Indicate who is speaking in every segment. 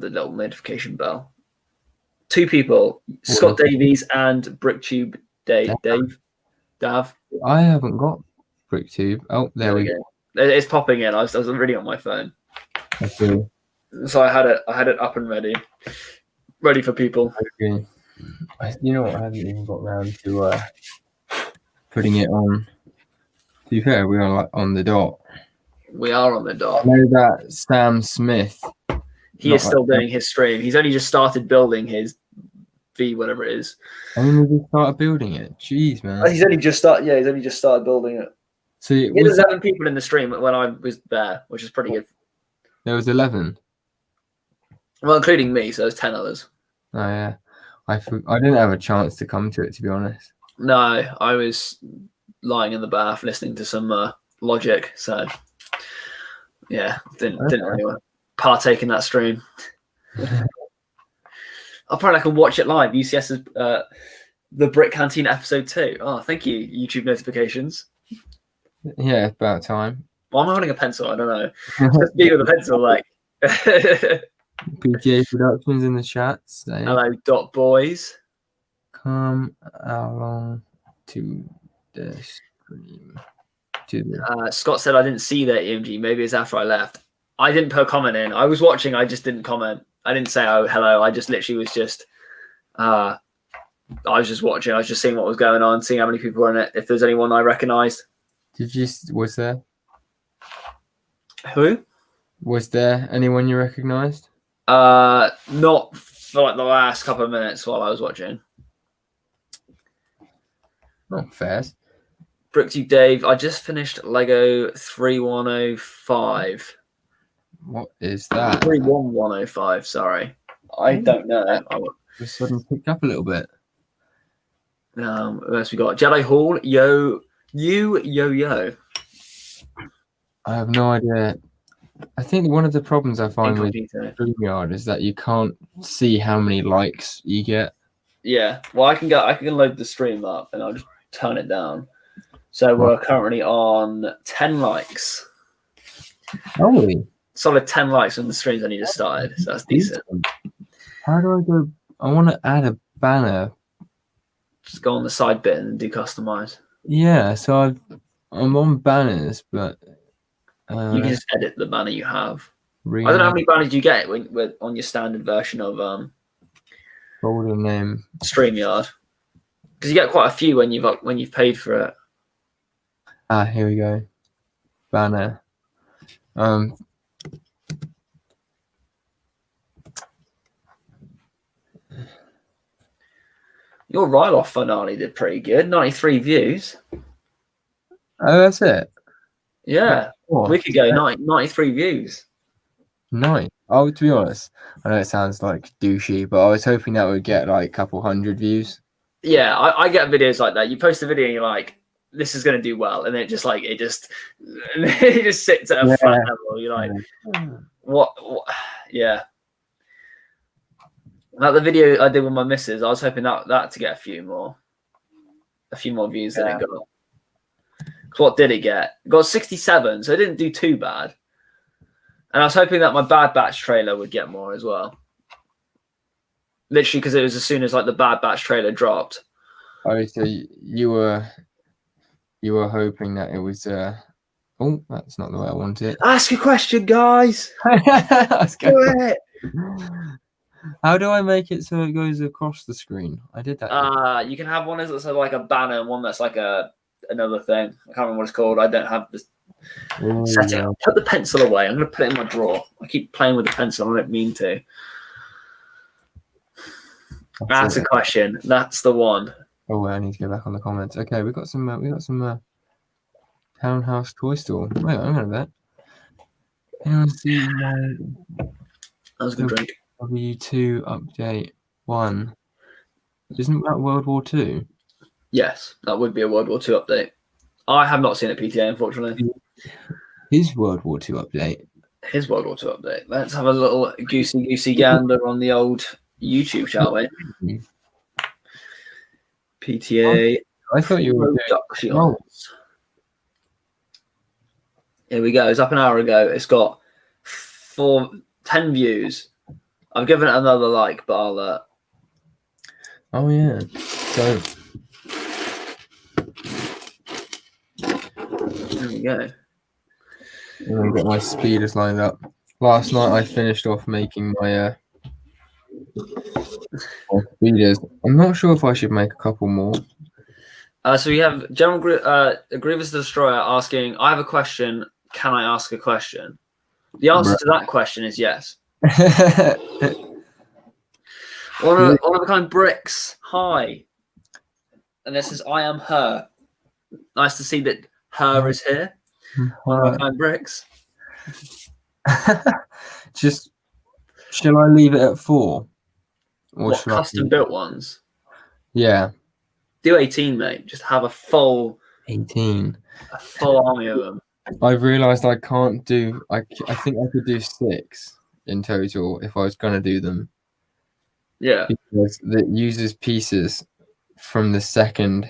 Speaker 1: the little notification bell. 2 people, Scott Davies and BrickTube Dave. Dav.
Speaker 2: I haven't got BrickTube. Oh, there we go.
Speaker 1: It's popping in. I was reading on my phone.
Speaker 2: Okay.
Speaker 1: So I had it up and ready for people.
Speaker 2: Okay. You know what? I haven't even got around to putting it on. To be fair, we are like on the dot.
Speaker 1: We are on the dot.
Speaker 2: I know that Sam Smith.
Speaker 1: He is still doing his stream. He's only just started building his whatever it is.
Speaker 2: Only just started building it. Jeez, man.
Speaker 1: He's only just started building it.
Speaker 2: So
Speaker 1: there's 11 people in the stream when I was there, which is pretty good.
Speaker 2: There was 11.
Speaker 1: Well, including me, so there's 10 others.
Speaker 2: Oh yeah, I didn't have a chance to come to it, to be honest.
Speaker 1: No, I was lying in the bath listening to some Logic, so yeah, didn't really partake in that stream. Apparently, I can watch it live. UCS's the Brick Cantina episode 2. Oh, thank you, YouTube notifications.
Speaker 2: Yeah, it's about time.
Speaker 1: Why am I holding a pencil? I don't know. Just be with a pencil, like.
Speaker 2: PTA Productions in the chat.
Speaker 1: Hello, Dot Boys.
Speaker 2: Come along to the stream.
Speaker 1: Scott said I didn't see that EMG. Maybe it's after I left. I didn't put a comment in. I was watching. I just didn't comment. I didn't say oh hello. I just literally was just. I was just watching. I was just seeing what was going on, seeing how many people were in it. If there's anyone I recognised.
Speaker 2: Was there?
Speaker 1: Who?
Speaker 2: Was there anyone you recognised?
Speaker 1: Not for like the last couple of minutes while I was watching.
Speaker 2: Not fair.
Speaker 1: BrickTube Dave, I just finished Lego 3105.
Speaker 2: What is that?
Speaker 1: 31105, sorry. I don't know.
Speaker 2: Just suddenly picked up a little bit.
Speaker 1: What else we got? Jedi Hall, yo.
Speaker 2: I have no idea. I think one of the problems I find with StreamYard is that you can't see how many likes you get.
Speaker 1: Yeah, well, I can load the stream up and I'll just turn it down. So we're currently on 10 likes.
Speaker 2: Oh,
Speaker 1: solid 10 likes when the stream's only just started. So that's decent.
Speaker 2: How do I go? I want to add a banner.
Speaker 1: Just go on the side bit and do customize.
Speaker 2: Yeah, so I'm on banners, but
Speaker 1: you can just edit the banner you have. I don't know how many banners you get when on your standard version of
Speaker 2: folder name
Speaker 1: StreamYard, because you get quite a few when you've paid for it.
Speaker 2: Ah, here we go. Banner.
Speaker 1: Your ride-off finale did pretty good. 93 views.
Speaker 2: Oh, that's it?
Speaker 1: Yeah. A week ago, 93 views.
Speaker 2: Nice. Oh, to be honest, I know it sounds like douchey, but I was hoping that would get like a couple hundred views.
Speaker 1: Yeah, I get videos like that. You post a video and you're like, this is going to do well. And then it just sits at a flat level. You're like, what? Yeah. Like the video I did with my missus, I was hoping that to get a few more views than it got. Because what did it get? It got 67, so it didn't do too bad. And I was hoping that my Bad Batch trailer would get more as well. Literally, because it was as soon as like the Bad Batch trailer dropped.
Speaker 2: Oh, so you were hoping that it was. Oh, that's not the way I want it.
Speaker 1: Ask a question, guys. Do it.
Speaker 2: How do I make it so it goes across the screen? I did that.
Speaker 1: You can have one that's like a banner and one that's like another thing. I can't remember what it's called. I don't have this setting up. Put the pencil away. I'm going to put it in my drawer. I keep playing with the pencil. I don't mean to. That's a question. That's the one.
Speaker 2: Oh, I need to go back on the comments. Okay, we got some Townhouse Toy Store. Wait, I'm going to bet. Anyone see
Speaker 1: that was a good drink.
Speaker 2: W2 update 1. Isn't that World War II?
Speaker 1: Yes, that would be a World War II update. I have not seen a PTA, unfortunately.
Speaker 2: His World War II update.
Speaker 1: His World War II update. Let's have a little goosey gander on the old YouTube, shall we? PTA.
Speaker 2: I thought you were doing...
Speaker 1: Here we go. It's up an hour ago. It's got 10 views. I've given it another like, but I'll.
Speaker 2: Oh yeah. So
Speaker 1: there we go.
Speaker 2: I'm gonna get my speeders lined up. Last night I finished off making my speeders. I'm not sure if I should make a couple more.
Speaker 1: So we have General Grievous the Destroyer asking, I have a question. Can I ask a question? The answer to that question is yes. One of a kind bricks. Hi. And this is I am her. Nice to see that her is here. One of a kind bricks.
Speaker 2: Just shall I leave it at 4? Or
Speaker 1: what, custom built ones?
Speaker 2: Yeah.
Speaker 1: Do 18, mate. Just have a full
Speaker 2: 18.
Speaker 1: A full army of them.
Speaker 2: I've realised I can't do. I think I could do 6 in total if I was gonna do them.
Speaker 1: Yeah.
Speaker 2: Because it uses pieces from the second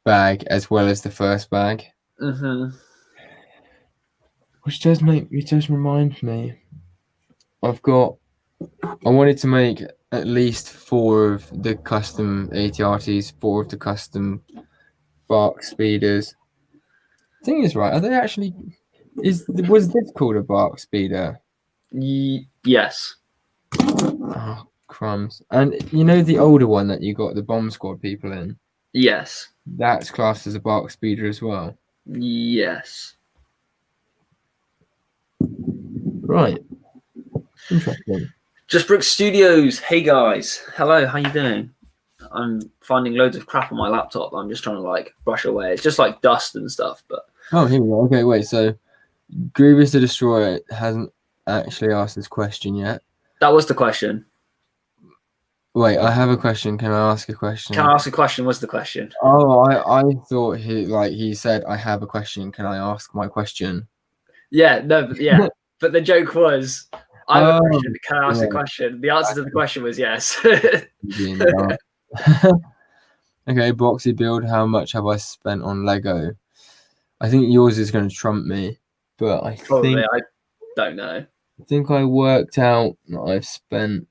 Speaker 2: bag as well as the first bag.
Speaker 1: Mm-hmm.
Speaker 2: Which does remind me. I wanted to make at least 4 of the custom ATRTs, 4 of the custom Bark speeders. Thing is, right? Are they actually? Was this called a Bark speeder?
Speaker 1: Yes.
Speaker 2: Oh, crumbs! And you know the older one that you got the bomb squad people in.
Speaker 1: Yes.
Speaker 2: That's classed as a Bark speeder as well.
Speaker 1: Yes.
Speaker 2: Right. Interesting.
Speaker 1: Just Brick Studios. Hey guys. Hello. How you doing? I'm finding loads of crap on my laptop. I'm just trying to like brush away. It's just like dust and stuff. But
Speaker 2: oh, here we go. Okay, wait. So Grievous the Destroyer hasn't actually asked this question yet.
Speaker 1: That was the question.
Speaker 2: Wait, I have a question. Can I ask a question?
Speaker 1: Can I ask a question? What's the question?
Speaker 2: Oh, I thought he said I have a question. Can I ask my question?
Speaker 1: Yeah, no, yeah. But the joke was, I have a question. Can I ask a question? The answer to the question was yes.
Speaker 2: Okay, Boxy Build, how much have I spent on Lego? I think yours is going to trump me, but I
Speaker 1: don't know.
Speaker 2: I think I worked out that I've spent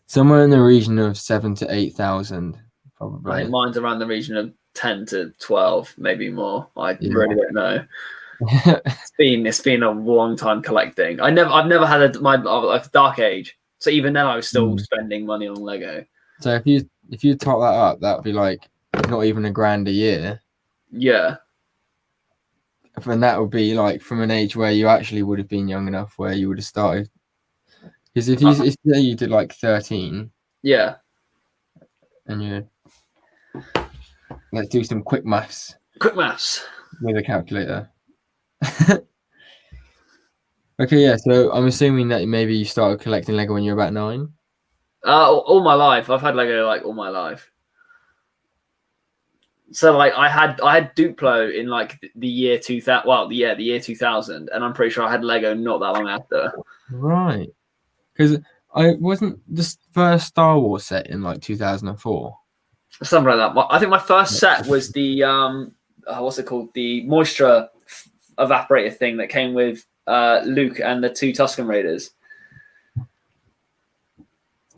Speaker 2: somewhere in the region of 7,000 to 8,000, probably.
Speaker 1: I think mine's around the region of 10 to 12, maybe more. I really don't know. It's been a long time collecting. I've never had a Dark Age, so even then I was still spending money on Lego.
Speaker 2: So if you top that up, that'd be like not even $1,000 a year.
Speaker 1: Yeah.
Speaker 2: And that would be like from an age where you actually would have been young enough where you would have started. Because if you did like 13,
Speaker 1: yeah,
Speaker 2: and you let's do some quick maths.
Speaker 1: Quick maths
Speaker 2: with a calculator. Okay, yeah. So I'm assuming that maybe you started collecting Lego when you were about 9.
Speaker 1: All my life, I've had Lego like all my life. So like I had Duplo in like the year 2000. Well, the year 2000, and I'm pretty sure I had Lego not that long after.
Speaker 2: Right. Because I wasn't the first Star Wars set in like 2004.
Speaker 1: Something like that. I think my first set was the what's it called? The moisture evaporator thing that came with Luke and the 2 Tusken Raiders.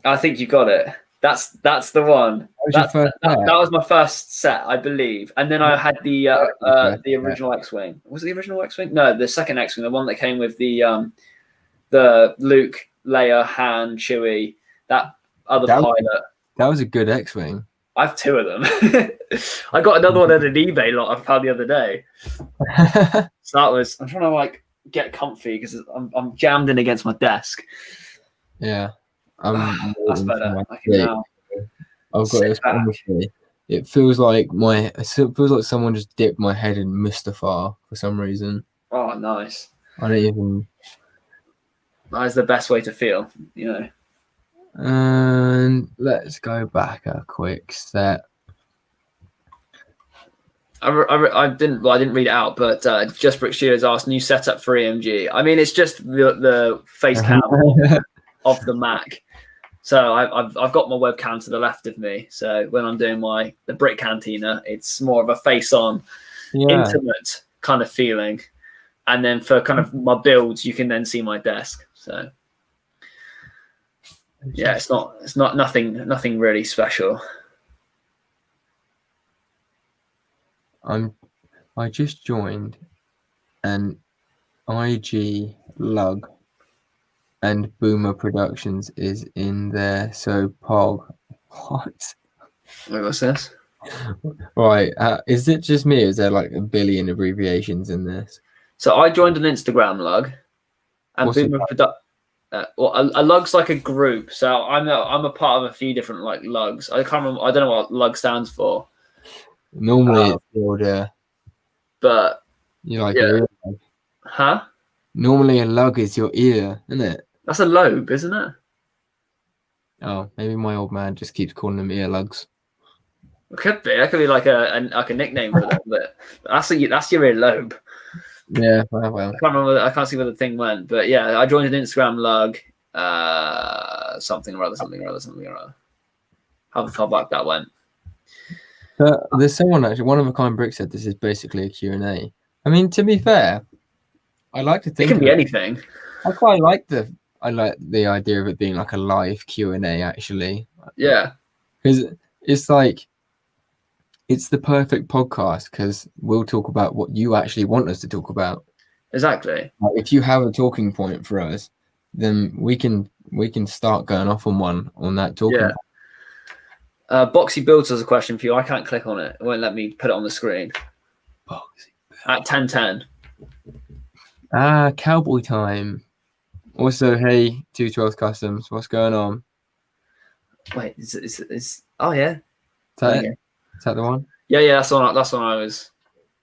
Speaker 1: I think you got it. That's the one. That was my first set, I believe. And then I had the original X-wing. Was it the original X-wing? No, the second X-wing, the one that came with the Luke, Leia, Han, Chewie, that other pilot.
Speaker 2: That was a good X-wing.
Speaker 1: I have 2 of them. I got another one at an eBay lot I found the other day. So that was. I'm trying to like get comfy because I'm jammed in against my desk.
Speaker 2: Yeah.
Speaker 1: That's better. I can now.
Speaker 2: I've got this. Honestly, it feels like someone just dipped my head in Mustafar for some reason.
Speaker 1: Oh, nice.
Speaker 2: I don't even.
Speaker 1: That is the best way to feel, you know.
Speaker 2: And let's go back a quick set.
Speaker 1: I didn't read it out, but Just Brick Studios asked new setup for EMG. I mean, it's just the face cam of the Mac. So I've got my webcam to the left of me. So when I'm doing the Brick Cantina, it's more of a face-on, intimate kind of feeling. And then for kind of my builds, you can then see my desk. So Yeah, it's not nothing really special.
Speaker 2: I just joined an IG lug and Boomer Productions is in there. So Pog, what?
Speaker 1: Wait, what's this?
Speaker 2: Right, is it just me? Or is there like a billion abbreviations in this?
Speaker 1: So I joined an Instagram lug, and
Speaker 2: What's it
Speaker 1: Boomer well, a lug's like a group. So I'm a part of a few different like lugs. I can't remember. I don't know what lug stands for.
Speaker 2: Normally it's called
Speaker 1: But
Speaker 2: you like
Speaker 1: yeah,
Speaker 2: your ear.
Speaker 1: huh?
Speaker 2: Normally a lug is your ear, isn't it?
Speaker 1: That's a lobe, isn't it?
Speaker 2: Oh, maybe my old man just keeps calling them ear lugs.
Speaker 1: It could be. That could be like a nickname for them. But that's your ear lobe.
Speaker 2: Yeah, well.
Speaker 1: I can't remember. I can't see where the thing went. But yeah, I joined an Instagram lug. Something or other. How far back that went?
Speaker 2: There's someone actually, one of a kind Brick said this is basically a Q&A. I mean, to be fair, I like to think
Speaker 1: It can be anything.
Speaker 2: I quite like the idea of it being like a live Q&A actually.
Speaker 1: Yeah.
Speaker 2: Because it's like it's the perfect podcast because we'll talk about what you actually want us to talk about.
Speaker 1: Exactly.
Speaker 2: Like, if you have a talking point for us, then we can start going off on that talking point.
Speaker 1: Boxy Builds has a question for you. I can't click on it. It won't let me put it on the screen.
Speaker 2: Boxy.
Speaker 1: At 10:10.
Speaker 2: Cowboy time. Also, hey, 212 Customs, what's going on?
Speaker 1: Wait, is oh yeah.
Speaker 2: Is that it? Is that the one?
Speaker 1: Yeah, that's the one I was.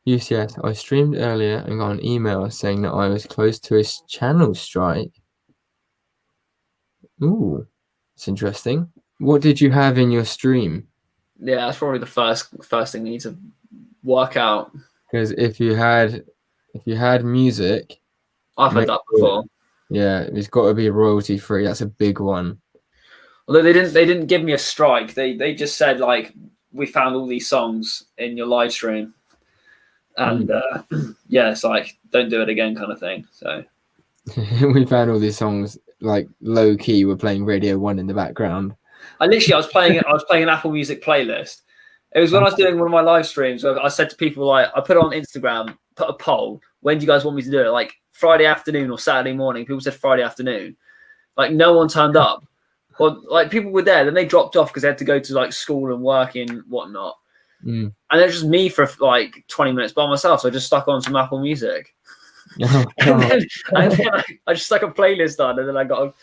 Speaker 2: Yes. I streamed earlier and got an email saying that I was close to a channel strike. Ooh, it's interesting. What did you have in your stream?
Speaker 1: Yeah, that's probably the first thing you need to work out.
Speaker 2: Because if you had music,
Speaker 1: I've heard that before.
Speaker 2: Yeah, it's got to be royalty free. That's a big one.
Speaker 1: Although they didn't give me a strike. They just said like we found all these songs in your live stream, and yeah, it's like don't do it again kind of thing. So
Speaker 2: we found all these songs like low key. We're playing Radio 1 in the background.
Speaker 1: I was playing an Apple Music playlist. It was when I was doing one of my live streams where I said to people like I put it on Instagram, put a poll. When do you guys want me to do it? Like Friday afternoon or Saturday morning. People said Friday afternoon. Like no one turned up. Well, like people were there, then they dropped off because they had to go to like school and work and whatnot. And it was just me for like 20 minutes by myself. So I just stuck on some Apple Music. and then I just stuck a playlist on, and then I got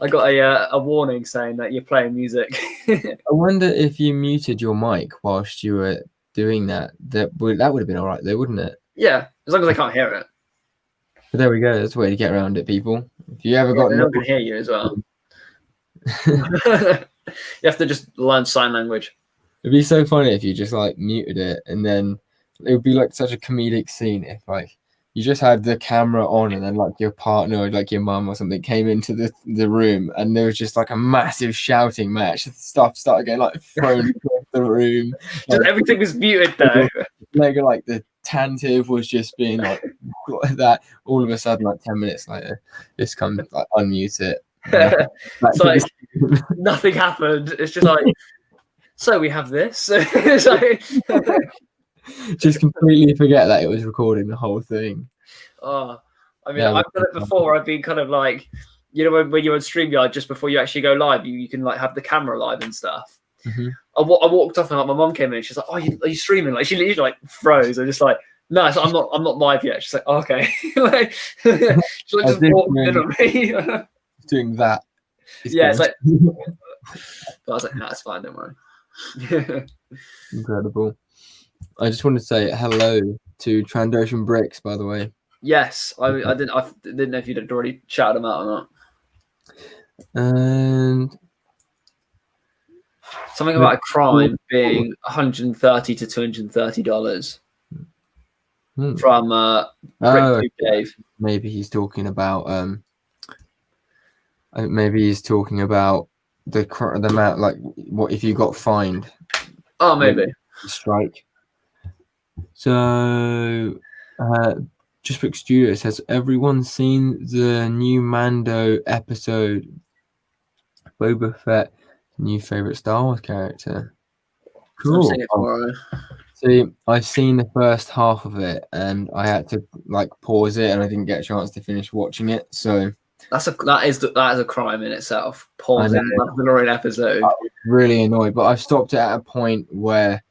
Speaker 1: a warning saying that you're playing music.
Speaker 2: I wonder if you muted your mic whilst you were doing that. That would have been all right, though, wouldn't it?
Speaker 1: Yeah, as long as I can't hear it.
Speaker 2: But there we go. That's the way to get around it, people. If you ever got,
Speaker 1: no one can hear you as well. You have to just learn sign language.
Speaker 2: It'd be so funny if you just like muted it, and then it would be like such a comedic scene if like you just had the camera on, and then like your partner or like your mum or something came into the room, and there was just like a massive shouting match. Stuff started getting like thrown across the room.
Speaker 1: Just everything was muted though.
Speaker 2: Like the tantive was just being like that. All of a sudden, like 10 minutes later, this comes like unmute it.
Speaker 1: It's like nothing happened. It's just like, so we have this. It's like,
Speaker 2: just completely forget that it was recording the whole thing.
Speaker 1: Oh, I mean, I've done it before. I've been kind of like, you know, when you're on StreamYard just before you actually go live, you can like have the camera live and stuff.
Speaker 2: Mm-hmm.
Speaker 1: I walked off and like my mom came in. She's like, "Oh, are you streaming?" Like she literally like froze. I'm just like, "No, I'm not live yet." She's like, oh, "Okay." Like, she like, just walked in on me.
Speaker 2: Doing that.
Speaker 1: Yeah, it's like. But I was like, "No, it's fine. Don't worry."
Speaker 2: Incredible. I just want to say hello to Trandocean Bricks, by the way.
Speaker 1: Yes, I didn't know if you'd already shouted them out or not.
Speaker 2: And
Speaker 1: something about a crime being $130 to $230 from Dave.
Speaker 2: Maybe he's talking about the amount, like what if you got fined.
Speaker 1: Oh, maybe
Speaker 2: strike. So Just Brick Studios, has everyone seen the new Mando episode Boba Fett, new favorite Star Wars character.
Speaker 1: I'm
Speaker 2: Cool.
Speaker 1: seeing it tomorrow.
Speaker 2: See, I've seen the first half of it, and I had to like pause it, and I didn't get a chance to finish watching it. So
Speaker 1: that is a crime in itself. Pausing Mandalorian episode.
Speaker 2: I was really annoyed, but I've stopped it at a point where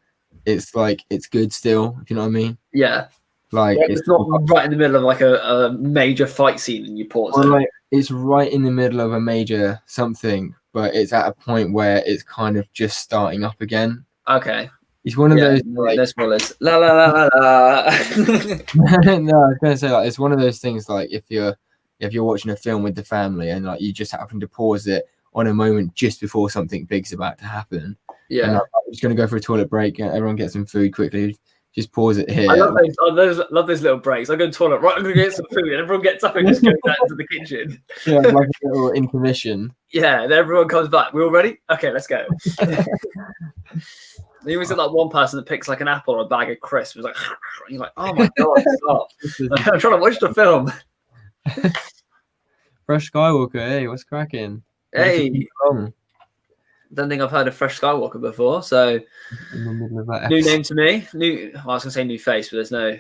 Speaker 2: it's like it's good still. If you know what I mean?
Speaker 1: Yeah.
Speaker 2: Like
Speaker 1: it's not right in the middle of like a major fight scene, and you pause it.
Speaker 2: Like it's right in the middle of a major something, but it's at a point where it's kind of just starting up again.
Speaker 1: Okay.
Speaker 2: It's one of those.
Speaker 1: No spoilers. La la la la la.
Speaker 2: No, I was gonna say like it's one of those things like if you're watching a film with the family and like you just happen to pause it on a moment just before something big's about to happen.
Speaker 1: Yeah.
Speaker 2: And I'm just gonna go for a toilet break. Everyone get some food quickly. Just pause it here.
Speaker 1: I love those little breaks. I go to the toilet, right? I'm gonna get some food, and everyone gets up and just goes down to the kitchen.
Speaker 2: Yeah, like a little intermission.
Speaker 1: Yeah, and everyone comes back. We all ready? Okay, let's go. You always have that one person that picks like an apple or a bag of crisps. It's like, and you're like, oh my god, stop! I'm trying to watch the film.
Speaker 2: Fresh Skywalker, hey, what's cracking?
Speaker 1: Hey, don't think I've heard of Fresh Skywalker before, so
Speaker 2: in the middle of that
Speaker 1: new name to me. I was gonna say new face, but there's no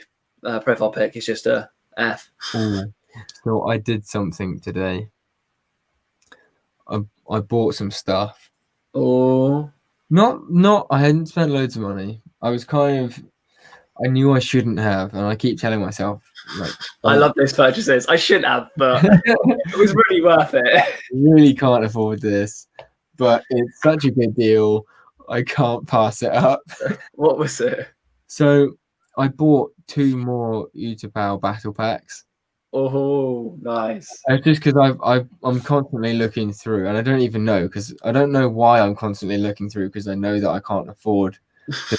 Speaker 1: profile pic. It's just a F.
Speaker 2: So I did something today. I bought some stuff.
Speaker 1: Oh,
Speaker 2: not. I hadn't spent loads of money. I was I knew I shouldn't have, and I keep telling myself like.
Speaker 1: I love those purchases. I should have, but it was really worth it.
Speaker 2: I really can't afford this, but it's such a good deal. I can't pass it up.
Speaker 1: What was it?
Speaker 2: So I bought 2 more Utapau battle packs.
Speaker 1: Oh, nice.
Speaker 2: Just because I'm constantly looking through, and I don't even know because I don't know why I'm constantly looking through because I know that I can't afford.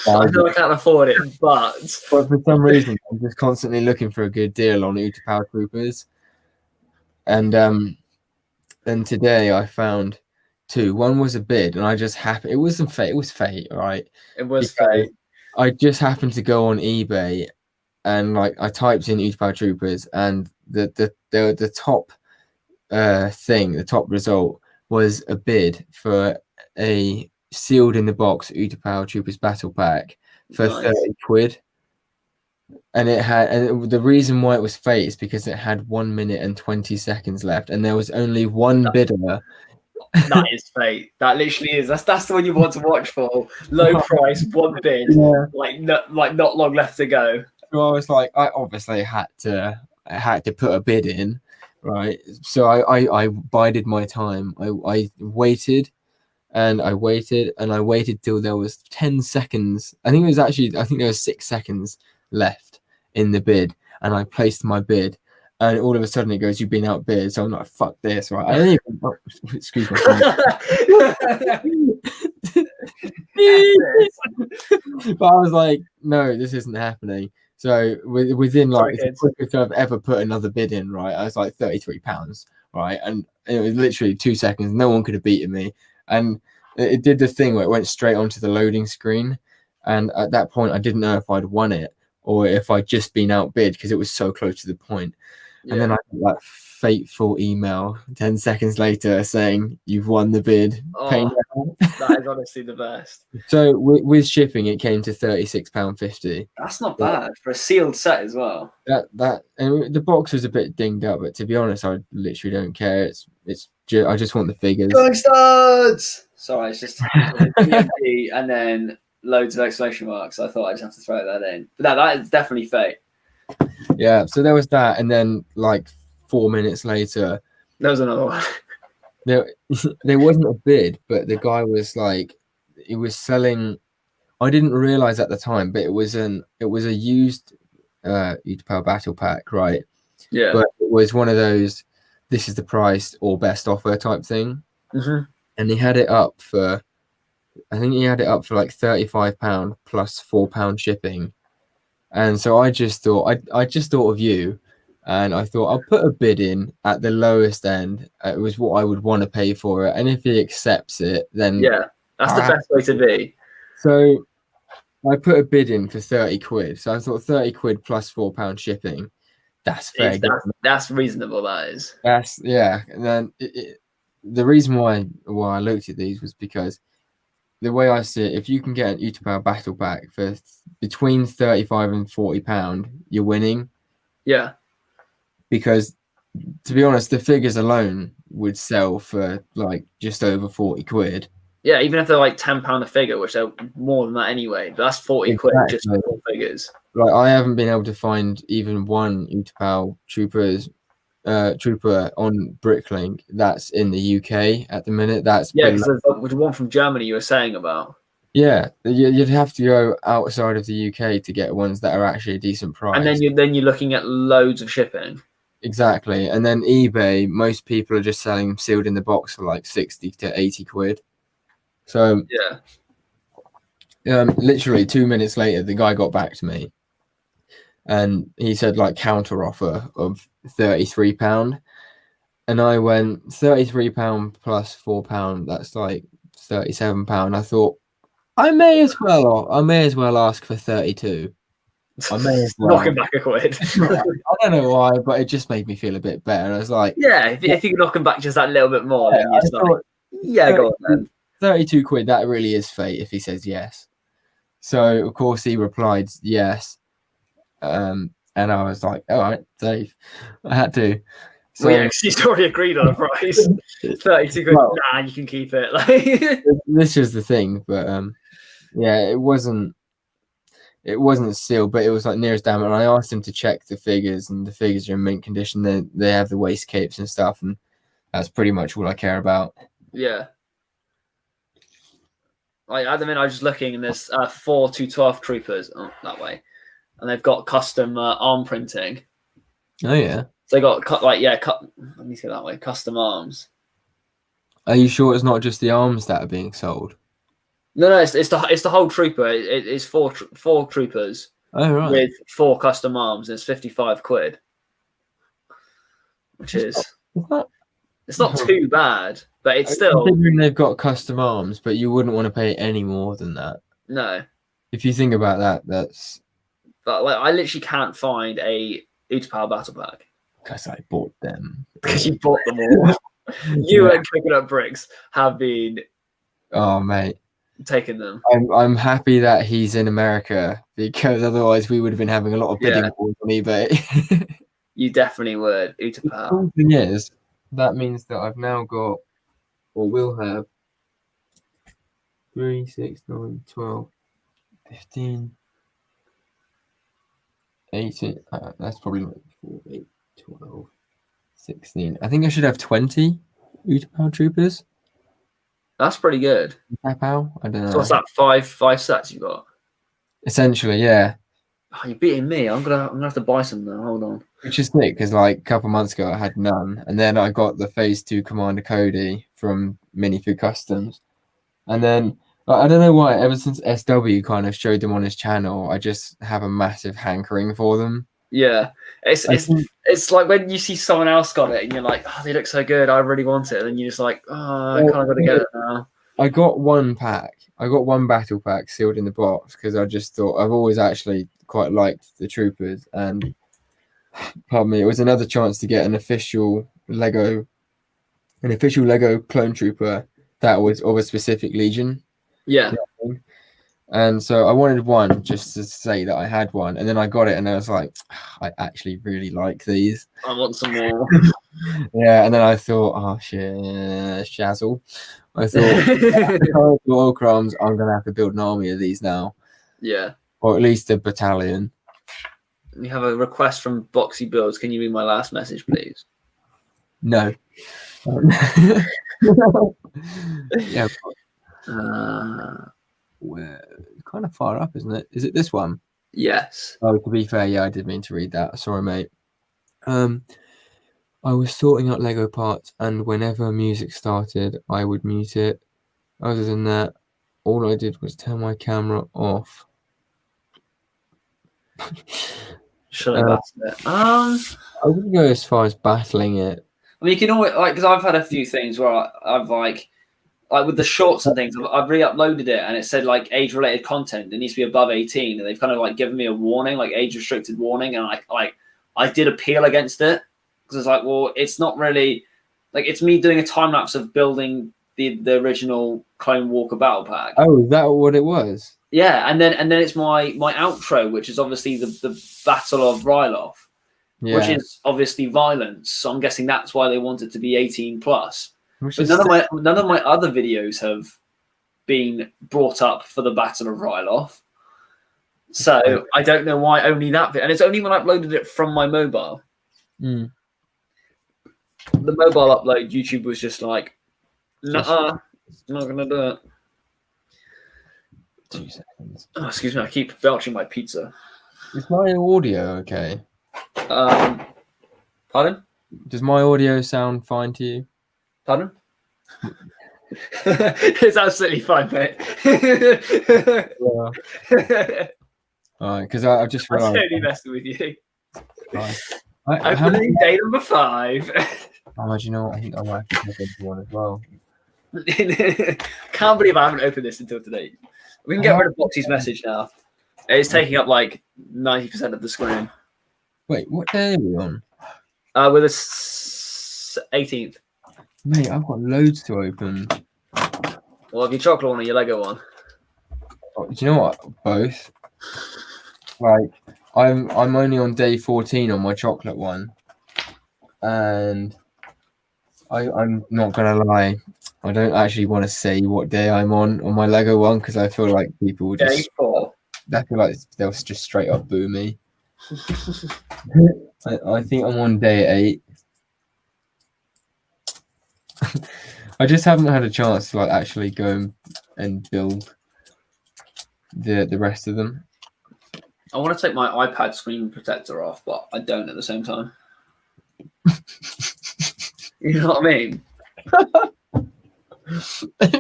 Speaker 1: I know I can't afford it, but
Speaker 2: for some reason I'm just constantly looking for a good deal on Utapau Troopers, and then today I found 2. One was a bid, and I just happened. It wasn't fate. It was fate, right?
Speaker 1: It was fate.
Speaker 2: I just happened to go on eBay, and like I typed in Utapau Troopers, and the top thing, the top result was a bid for a sealed in the box Utapau Troopers battle pack for
Speaker 1: Nice.
Speaker 2: 30 quid. And the reason why it was fate is because it had 1 minute and 20 seconds left, and there was only one bidder.
Speaker 1: That is fate. That literally is. That's the one you want to watch for. Low price, one bid,
Speaker 2: Yeah.
Speaker 1: like not long left to go.
Speaker 2: So I was like, I obviously had to put a bid in, right? So I bided my time. I waited, and I waited till there was 10 seconds. I think there was 6 seconds left in the bid, and I placed my bid, and all of a sudden it goes, "You've been outbid." So I'm like, "Fuck this!" Right? I don't even. Excuse me. But I was like, "No, this isn't happening." So within like the quickest I've ever put another bid in, right? I was like £33, right? And it was literally 2 seconds. No one could have beaten me, and it did the thing where it went straight onto the loading screen. And at that point, I didn't know if I'd won it or if I'd just been outbid because it was so close to the point. Yeah. And then I got that fateful email 10 seconds later saying you've won the bid.
Speaker 1: Oh, that is honestly the best.
Speaker 2: So with shipping, it came to £36.50.
Speaker 1: That's not bad for a sealed set as well.
Speaker 2: That and the box was a bit dinged up, but to be honest, I literally don't care. I just want the figures.
Speaker 1: Going studs. Sorry, it's just TNT and then loads of exclamation marks. I thought I just have to throw that in. But that is definitely fate.
Speaker 2: Yeah, so there was that, and then like 4 minutes later,
Speaker 1: there was another one.
Speaker 2: There wasn't a bid, but the guy was like, he was selling. I didn't realize at the time, but it was a used Utapau battle pack, right?
Speaker 1: Yeah.
Speaker 2: But it was one of those, this is the price or best offer type thing. Mm-hmm. And he had it up for, I think he had it up for like £35 plus £4 shipping. And so I just thought of you, and I thought I'll put a bid in at the lowest end. It was what I would want to pay for it, and if he accepts it, then
Speaker 1: yeah, that's the best way to be.
Speaker 2: So I put a bid in for 30 quid. So I thought 30 quid plus £4 shipping. That's fair.
Speaker 1: That's reasonable. That is.
Speaker 2: Yeah. And then the reason why I looked at these was because the way I see it, if you can get an Utapau battle pack for between 35 and £40, you're winning.
Speaker 1: Yeah.
Speaker 2: Because to be honest, the figures alone would sell for like just over 40 quid.
Speaker 1: Yeah, even if they're like £10 a figure, which they're more than that anyway, but that's 40 quid just for 4 figures.
Speaker 2: Like, I haven't been able to find even one Utapau trooper on Bricklink that's in the UK at the minute. That's
Speaker 1: because the one from Germany you were saying about.
Speaker 2: Yeah, you'd have to go outside of the UK to get ones that are actually a decent price.
Speaker 1: And then you're looking at loads of shipping.
Speaker 2: Exactly. And then eBay, most people are just selling them sealed in the box for like 60 to 80 quid. So literally 2 minutes later, the guy got back to me and he said like counter offer of £33. And I went £33 plus £4, that's like £37. I thought I may as well ask for 32. I may as well.
Speaker 1: Knocking back a quid.
Speaker 2: I don't know why, but it just made me feel a bit better. I was like,
Speaker 1: yeah, if you can knock them back just that little bit more, then you're just like, yeah, go on then.
Speaker 2: 32 quid, that really is fate if he says yes. So, of course, he replied yes. And I was like, all right, safe. I had to.
Speaker 1: So, well, yeah, because he's already agreed on a price. 32 quid, well, nah, you can keep it.
Speaker 2: This is the thing, but yeah, it wasn't sealed, but it was like near as damn it. And I asked him to check the figures, and the figures are in mint condition. They have the waist capes and stuff, and that's pretty much all I care about.
Speaker 1: Yeah. Like at the minute, I was just looking, and there's 4 212 troopers that way, and they've got custom arm printing.
Speaker 2: Oh yeah.
Speaker 1: So they got let me see that way, custom arms.
Speaker 2: Are you sure it's not just the arms that are being sold?
Speaker 1: No, it's the whole trooper. It's four troopers.
Speaker 2: Oh, right.
Speaker 1: With 4 custom arms, and it's 55 quid, which it's not too bad, but it's still.
Speaker 2: Considering they've got custom arms, but you wouldn't want to pay any more than that.
Speaker 1: No.
Speaker 2: If you think about that, that's.
Speaker 1: But like, I literally can't find a Utapau battle pack.
Speaker 2: Because I bought them.
Speaker 1: Because you bought them all. You and Cooking Up Bricks have been.
Speaker 2: Oh, mate.
Speaker 1: Taking them.
Speaker 2: I'm happy that he's in America, because otherwise we would have been having a lot of bidding wars on eBay.
Speaker 1: You definitely would. Utapau.
Speaker 2: The thing is, that means that I've now got, or will have, 3, 6, 9, 12, 15, 18. That's probably like 4, 8, 12, 16. I think I should have 20 Utapau troopers.
Speaker 1: That's pretty good.
Speaker 2: Utapau? I don't know.
Speaker 1: So what's that? 5 sets you got?
Speaker 2: Essentially, yeah.
Speaker 1: Oh, you're beating me. I'm gonna have to buy some now. Hold on.
Speaker 2: Which is sick, because like a couple months ago I had none, and then I got the Phase 2 Commander Cody from Minifig Customs, and then I don't know why. Ever since SW kind of showed them on his channel, I just have a massive hankering for them.
Speaker 1: Yeah, it's like when you see someone else got it and you're like, oh, they look so good, I really want it, and you're just like, oh, I kind of got to get it now.
Speaker 2: I got one pack. I got one battle pack sealed in the box because I just thought I've always actually quite liked the troopers, and pardon me, it was another chance to get an official Lego clone trooper that was of a specific legion.
Speaker 1: Yeah.
Speaker 2: And so I wanted one just to say that I had one, and then I got it, and I was like, I actually really like these.
Speaker 1: I want some more.
Speaker 2: Yeah, and then I thought, oh shit, shazzle. I thought, oil crumbs, I'm gonna have to build an army of these now.
Speaker 1: Yeah.
Speaker 2: Or at least a battalion.
Speaker 1: We have a request from Boxy Builds. Can you read my last message, please?
Speaker 2: No. Yeah. We're kind of far up, isn't it? Is it this one?
Speaker 1: Yes.
Speaker 2: Oh, to be fair, yeah, I did mean to read that. Sorry, mate. I was sorting out Lego parts, and whenever music started, I would mute it. Other than that, all I did was turn my camera off.
Speaker 1: Should I battle it? I
Speaker 2: wouldn't go as far as battling it.
Speaker 1: I mean, you can always, like, because I've had a few things where I've like with the shorts and things, I've re-uploaded it and it said like age-related content. It needs to be above 18, and they've kind of like given me a warning, like age-restricted warning, and I did appeal against it because it's like, well, it's not really Like it's me doing a time lapse of building the original Clone Walker battle pack.
Speaker 2: Oh, is that what it was?
Speaker 1: Yeah, and then it's my outro, which is obviously the Battle of Ryloth, which is obviously violence. So I'm guessing that's why they want it to be 18 plus. But none of my other videos have been brought up for the Battle of Ryloth. So I don't know why only that bit, and it's only when I uploaded it from my mobile.
Speaker 2: Mm.
Speaker 1: The mobile upload, YouTube was just like, nah, not gonna do it.
Speaker 2: 2 seconds.
Speaker 1: Oh, excuse me, I keep belching my pizza.
Speaker 2: Is my audio okay?
Speaker 1: Pardon?
Speaker 2: Does my audio sound fine to you?
Speaker 1: Pardon? It's absolutely fine, mate.
Speaker 2: Yeah. All right, because I just realized.
Speaker 1: I'm totally messing with you.
Speaker 2: Right.
Speaker 1: Opening day number 5.
Speaker 2: Oh, do you know what? I think I might have to take into one as well.
Speaker 1: Can't believe I haven't opened this until today. We can get rid of Boxy's message now. It's taking up like 90% of the screen.
Speaker 2: Wait, what day are we on?
Speaker 1: We're the 18th.
Speaker 2: Mate, I've got loads to open.
Speaker 1: Well, have your chocolate one or your Lego one?
Speaker 2: Oh, do you know what? Both. Like, I'm only on day 14 on my chocolate one, and I'm not gonna lie, I don't actually want to say what day I'm on my Lego one because I feel like people will just.
Speaker 1: Day 4.
Speaker 2: I feel like they'll just straight up boo me. I think I'm on day 8. I just haven't had a chance to like actually go and build the rest of them.
Speaker 1: I want to take my iPad screen protector off, but I don't at the same time. You know what I mean?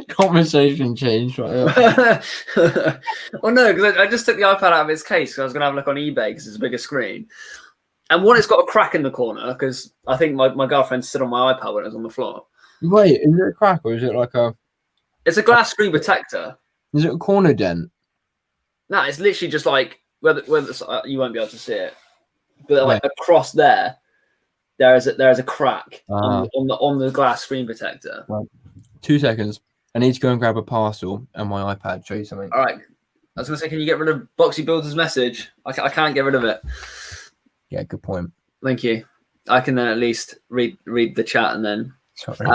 Speaker 2: Conversation changed right now.
Speaker 1: Well, no, because I just took the iPad out of its case because I was going to have a look on eBay because it's a bigger screen. And one, it's got a crack in the corner because I think my girlfriend stood on my iPad when it was on the floor.
Speaker 2: Wait, is it a crack or is it like a...
Speaker 1: It's a glass screen protector.
Speaker 2: Is it a corner dent?
Speaker 1: No, it's literally just like, whether you won't be able to see it, but like across there is a crack on the glass screen protector.
Speaker 2: Right. 2 seconds. I need to go and grab a parcel and my iPad. Show you something.
Speaker 1: All right. I was going to say, can you get rid of Boxy Builder's message? I can't get rid of it.
Speaker 2: Yeah, good point.
Speaker 1: Thank you. I can then at least read the chat and then.
Speaker 2: Sorry.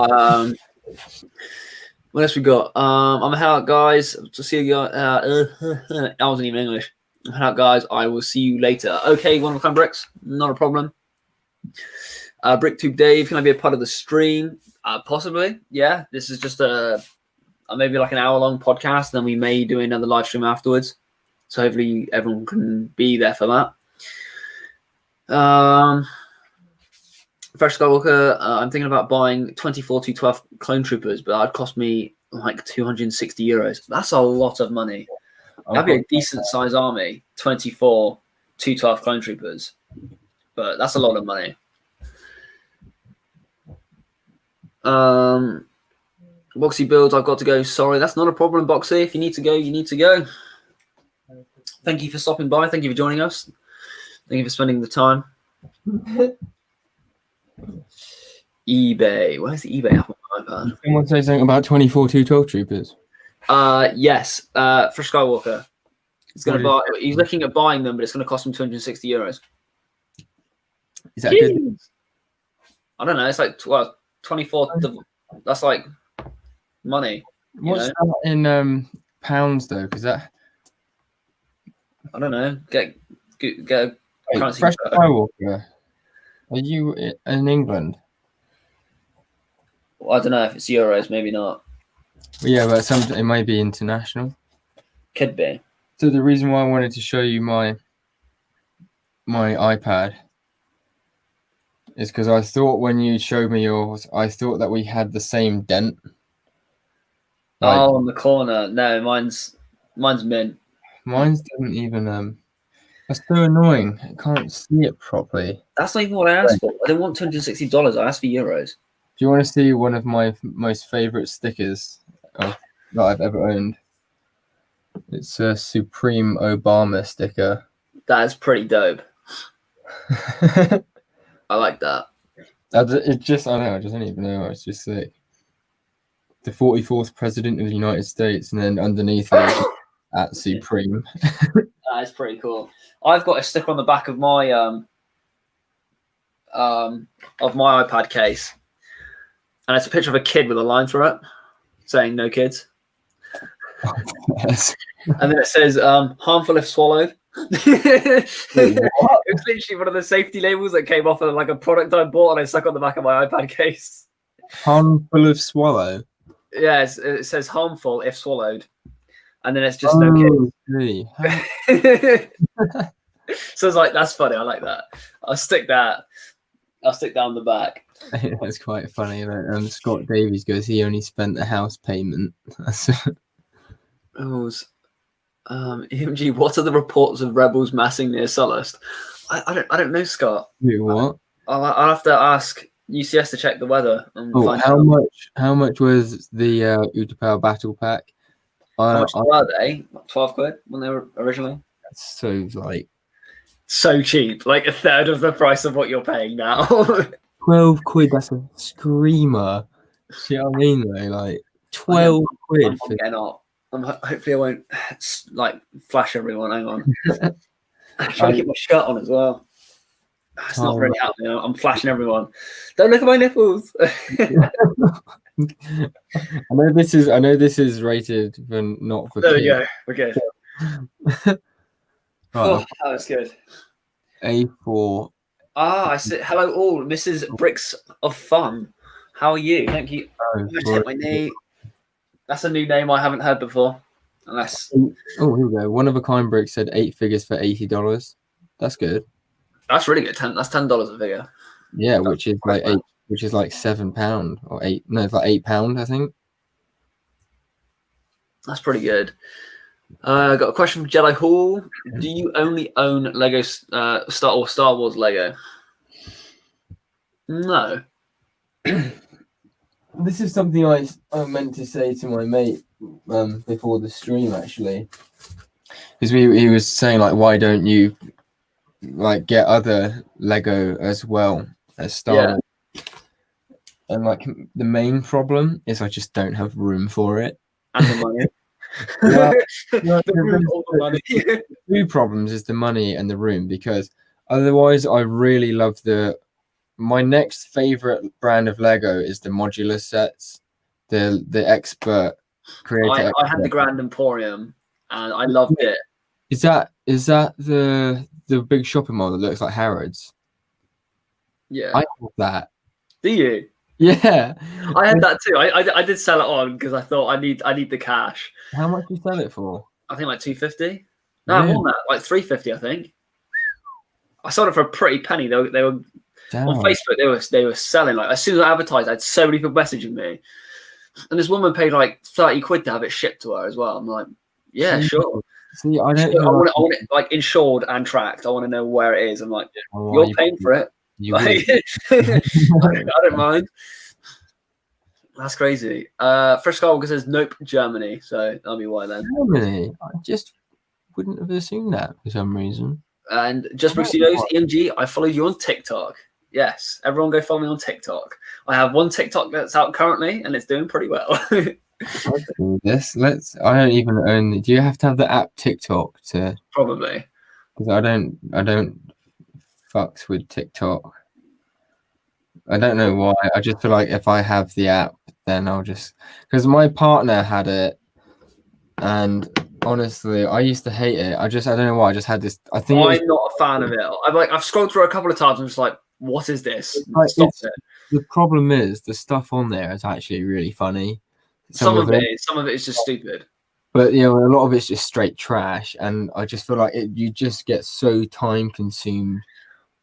Speaker 1: What else we got? I'm out, guys. To see you guys. I wasn't even English. I'm out, guys. I will see you later. Okay, one of kind bricks. Not a problem. BrickTube Dave, can I be a part of the stream? Possibly. Yeah. This is just maybe like an hour-long podcast. Then we may do another live stream afterwards. So hopefully everyone can be there for that. Fresh Skywalker, I'm thinking about buying 24 212 clone troopers, but that'd cost me like 260 euros. That's a lot of money. That'd be a decent size army, 24 212 clone troopers, but that's a lot of money. Boxy builds, I've got to go. Sorry, that's not a problem, Boxy. If you need to go, you need to go. Thank you for stopping by. Thank you for joining us. Thank you for spending the time. eBay. Where's the eBay app on my iPad?
Speaker 2: Someone say something about 24 212 troopers.
Speaker 1: Yes. For Skywalker. He's looking at buying them, but it's going to cost him 260 euros.
Speaker 2: Is that good?
Speaker 1: I don't know. It's like 24. That's like money.
Speaker 2: What's that in pounds though? Because that.
Speaker 1: I don't know. Get a currency.
Speaker 2: Fresh Skywalker. Are you in England?
Speaker 1: Well, I don't know if it's euros. Maybe not.
Speaker 2: Well, yeah, but it may be international.
Speaker 1: Could be.
Speaker 2: So the reason why I wanted to show you my iPad is because I thought when you showed me yours, I thought that we had the same dent.
Speaker 1: On the corner. No, mine's mint.
Speaker 2: Mine doesn't even. That's so annoying. I can't see it properly.
Speaker 1: That's not even what I asked for. I didn't want $260. I asked for euros.
Speaker 2: Do you want to see one of my most favorite stickers that I've ever owned? It's a Supreme Obama sticker.
Speaker 1: That is pretty dope. I like that.
Speaker 2: It just, I don't know, I just don't even know. It's just like the 44th president of the United States, and then underneath it, it's just at Supreme.
Speaker 1: That is pretty cool. I've got a sticker on the back of my iPad case, and it's a picture of a kid with a line through it saying "No kids,"
Speaker 2: Yes.
Speaker 1: and then it says "harmful if swallowed." It was literally one of the safety labels that came off of like a product I bought, and I stuck on the back of my iPad case.
Speaker 2: Harmful of swallow.
Speaker 1: Yes, it says "harmful if swallowed," and then it's just no kids. So it's like, that's funny. I like that. I'll stick that on the back.
Speaker 2: That's quite funny. Scott Davies goes, he only spent the house payment.
Speaker 1: EMG, what are the reports of rebels massing near Sullust? I don't know, Scott.
Speaker 2: What?
Speaker 1: I'll have to ask UCS to check the weather. And find
Speaker 2: how much was the Utapau battle pack?
Speaker 1: How much were they? £12 when they were originally?
Speaker 2: So like
Speaker 1: so cheap, like a third of the price of what you're paying now.
Speaker 2: £12, that's a screamer. See what I mean though? Like £12.
Speaker 1: I'm getting up. Hopefully I won't like flash everyone. Hang on. I'm trying to keep my shirt on as well. It's not really happening. I'm flashing everyone. Don't look at my nipples.
Speaker 2: I know this is rated for not for
Speaker 1: there
Speaker 2: kids.
Speaker 1: we go. We're good.
Speaker 2: Right.
Speaker 1: Oh, that was good.
Speaker 2: A4.
Speaker 1: I said hello all, Mrs. Bricks of Fun. How are you? Thank you. I'm gonna take my knee. That's a new name I haven't heard before. Unless
Speaker 2: here we go. One of a kind brick said 8 figures for $80. That's good.
Speaker 1: That's really good. That's $10 a figure.
Speaker 2: Yeah, which is like £7 or £8. No, it's like £8, I think.
Speaker 1: That's pretty good. I got a question from Jedi Hall. Do you only own Lego Star Wars Lego? No.
Speaker 2: This is something I meant to say to my mate before the stream actually, because he was saying like, why don't you like get other Lego as well as Star Wars? And like the main problem is I just don't have room for it
Speaker 1: and the money.
Speaker 2: The two problems is the money and the room, because otherwise I really love my next favorite brand of Lego is the modular sets, the expert creator.
Speaker 1: I had the Grand Emporium and I loved it.
Speaker 2: Is that the big shopping mall that looks like Harrods?
Speaker 1: Yeah,
Speaker 2: I have that.
Speaker 1: Do you?
Speaker 2: Yeah,
Speaker 1: I had that too. I did sell it on because I thought I need the cash.
Speaker 2: How much did you sell it for?
Speaker 1: I think like $250. No, more than that, like $350. I think. I sold it for a pretty penny. They were
Speaker 2: Damn.
Speaker 1: On Facebook. They were selling, like, as soon as I advertised, I had so many people messaging me, and this woman paid like £30 to have it shipped to her as well. I'm like, yeah, sure.
Speaker 2: See, I
Speaker 1: want it like insured and tracked. I want to know where it is. I'm like, you're paying for it. Like, I don't mind. That's crazy. First call because says nope, Germany. So that'll be why then.
Speaker 2: Germany. I just wouldn't have assumed that for some reason.
Speaker 1: And just Brooks knows, EMG, I followed you on TikTok. Yes, everyone go follow me on TikTok. I have one TikTok that's out currently, and it's doing pretty well.
Speaker 2: I don't even own. Do you have to have the app TikTok to?
Speaker 1: Probably.
Speaker 2: Because I don't fucks with TikTok. I don't know why. I just feel like if I have the app, then I'll just, because my partner had it, and honestly, I used to hate it. I don't know why. I just had this. I'm
Speaker 1: not a fan of it. I've scrolled through a couple of times and just like, what is this?
Speaker 2: Stop it. The problem is the stuff on there is actually really funny.
Speaker 1: Some of it is just stupid.
Speaker 2: But a lot of it's just straight trash, and I just feel like you just get so time consumed.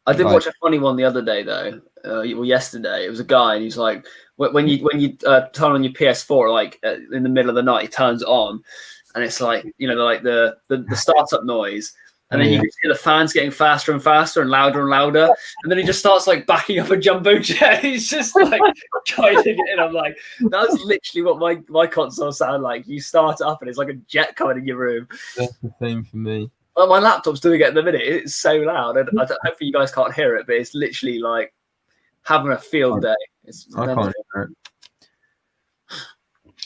Speaker 1: I did watch a funny one the other day though. Yesterday, it was a guy, and he's like, when you turn on your PS4, like in the middle of the night, he turns it on, and it's like the startup noise, and then you can see the fans getting faster and faster and louder, and then he just starts like backing up a jumbo jet. He's just like guiding it in. I'm like, that's literally what my console sound like. You start it up, and it's like a jet coming in your room.
Speaker 2: That's the same for me.
Speaker 1: Well, my laptop's doing it in the minute. It's so loud, and hopefully you guys can't hear it, but it's literally like having a field day.
Speaker 2: I can't.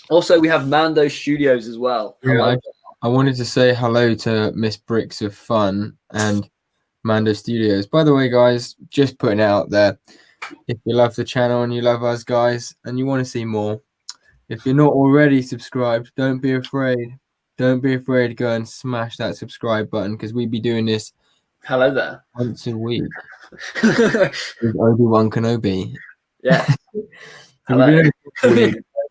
Speaker 1: Also, we have Mando Studios as well.
Speaker 2: Yeah, I wanted to say hello to Miss Bricks of Fun and Mando Studios. By the way, guys, just putting it out there. If you love the channel and you love us guys and you want to see more, if you're not already subscribed, don't be afraid. Don't be afraid to go and smash that subscribe button because we'd be doing this
Speaker 1: Hello there.
Speaker 2: once a week with Obi-Wan Kenobi.
Speaker 1: Yeah.
Speaker 2: Hello.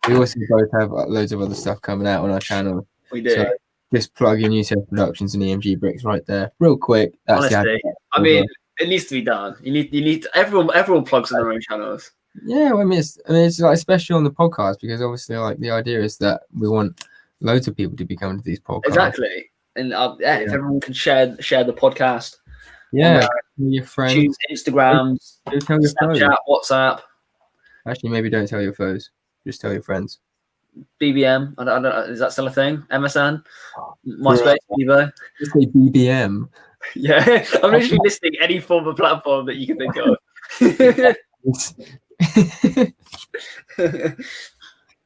Speaker 2: We also both have loads of other stuff coming out on our channel.
Speaker 1: We do.
Speaker 2: So just plug in UTF Productions and EMG Bricks right there, real quick. That's
Speaker 1: honestly, I mean, it needs to be done. You need everyone plugs in their own channels.
Speaker 2: Yeah, I mean, it's like especially on the podcast because obviously, like the idea is that we want loads of people to be coming to these podcasts.
Speaker 1: Exactly, and if everyone can share the podcast,
Speaker 2: your friends,
Speaker 1: Instagrams, Snapchat, WhatsApp.
Speaker 2: Actually, maybe don't tell your foes. Just tell your friends.
Speaker 1: BBM. I don't know. Is that still a thing? MSN, MySpace, Evo.
Speaker 2: Just say BBM.
Speaker 1: Yeah, I'm literally listing any form of platform that you can think of.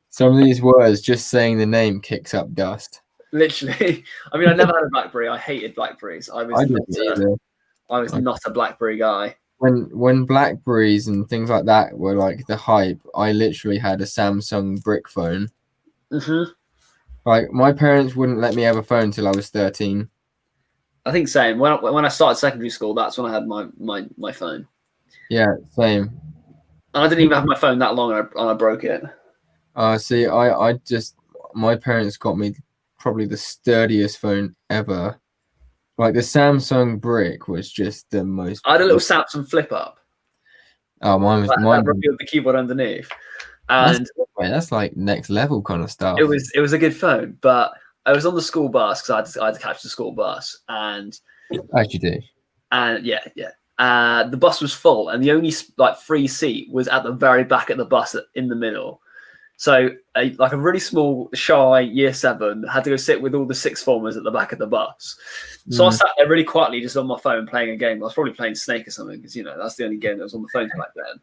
Speaker 2: Some of these words, just saying the name kicks up dust.
Speaker 1: Literally. I mean, I never had a BlackBerry. I hated BlackBerries. I was not a BlackBerry guy.
Speaker 2: When BlackBerries and things like that were like the hype, I literally had a Samsung brick phone.
Speaker 1: Mm-hmm.
Speaker 2: Like my parents wouldn't let me have a phone till I was 13.
Speaker 1: I think same. When I started secondary school, that's when I had my phone.
Speaker 2: Yeah, same.
Speaker 1: And I didn't even have my phone that long, and I broke it.
Speaker 2: See, my parents got me probably the sturdiest phone ever. Like the Samsung brick was just the most.
Speaker 1: I had a little Samsung flip up.
Speaker 2: Oh, mine
Speaker 1: revealed the keyboard underneath, and
Speaker 2: that's like next level kind of stuff.
Speaker 1: It was a good phone, but I was on the school bus because I had to catch the school bus, and
Speaker 2: as you do,
Speaker 1: and the bus was full, and the only free seat was at the very back of the bus in the middle. So a really small, shy year 7 had to go sit with all the sixth formers at the back of the bus. So I sat there really quietly just on my phone playing a game. I was probably playing Snake or something because, that's the only game that was on the phone back then.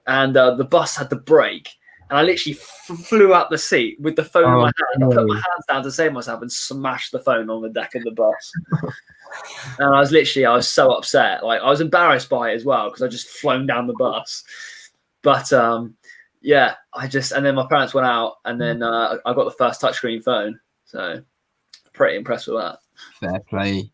Speaker 1: And the bus had the brake. And I literally flew out the seat with the phone in my hand. I put my hands down to save myself and smashed the phone on the deck of the bus. And I was so upset. Like, I was embarrassed by it as well because I just flown down the bus. But and then my parents went out, and then I got the first touchscreen phone. So pretty impressed with that.
Speaker 2: Fair play.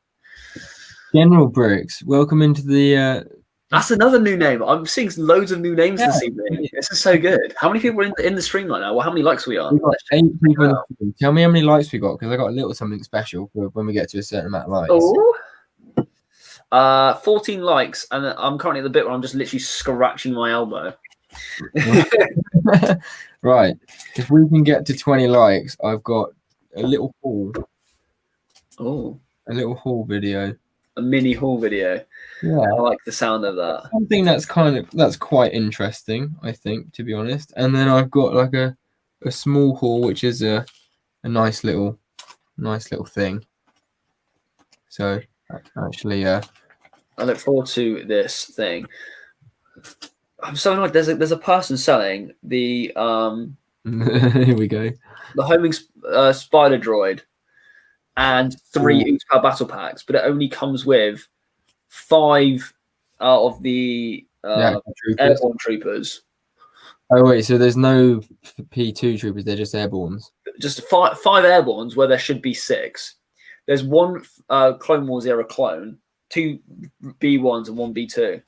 Speaker 2: General Bricks, welcome into the.
Speaker 1: That's another new name. I'm seeing loads of new names this evening. This is so good. How many people are in the stream right now? Well, how many likes are we on?
Speaker 2: We've got 8 people in the stream. Tell me how many likes we got, because I got a little something special for when we get to a certain amount of likes.
Speaker 1: Oh. 14 likes, and I'm currently at the bit where I'm just literally scratching my elbow.
Speaker 2: Right. If we can get to 20 likes, I've got a little haul.
Speaker 1: Oh.
Speaker 2: A little haul video.
Speaker 1: A mini haul video.
Speaker 2: Yeah.
Speaker 1: I like the sound of that.
Speaker 2: Something that's quite interesting, I think, to be honest. And then I've got like a small haul, which is a nice little thing. So actually I
Speaker 1: look forward to this thing. I'm so like there's a person selling the
Speaker 2: here we go.
Speaker 1: The homing spider droid and 3 Utah battle packs, but it only comes with 5 of the airborne troopers.
Speaker 2: Oh wait, so there's no P2 troopers; they're just airbornes.
Speaker 1: Just 5 airbornes where there should be 6. There's 1 Clone Wars era clone, 2 B1s and 1 B2.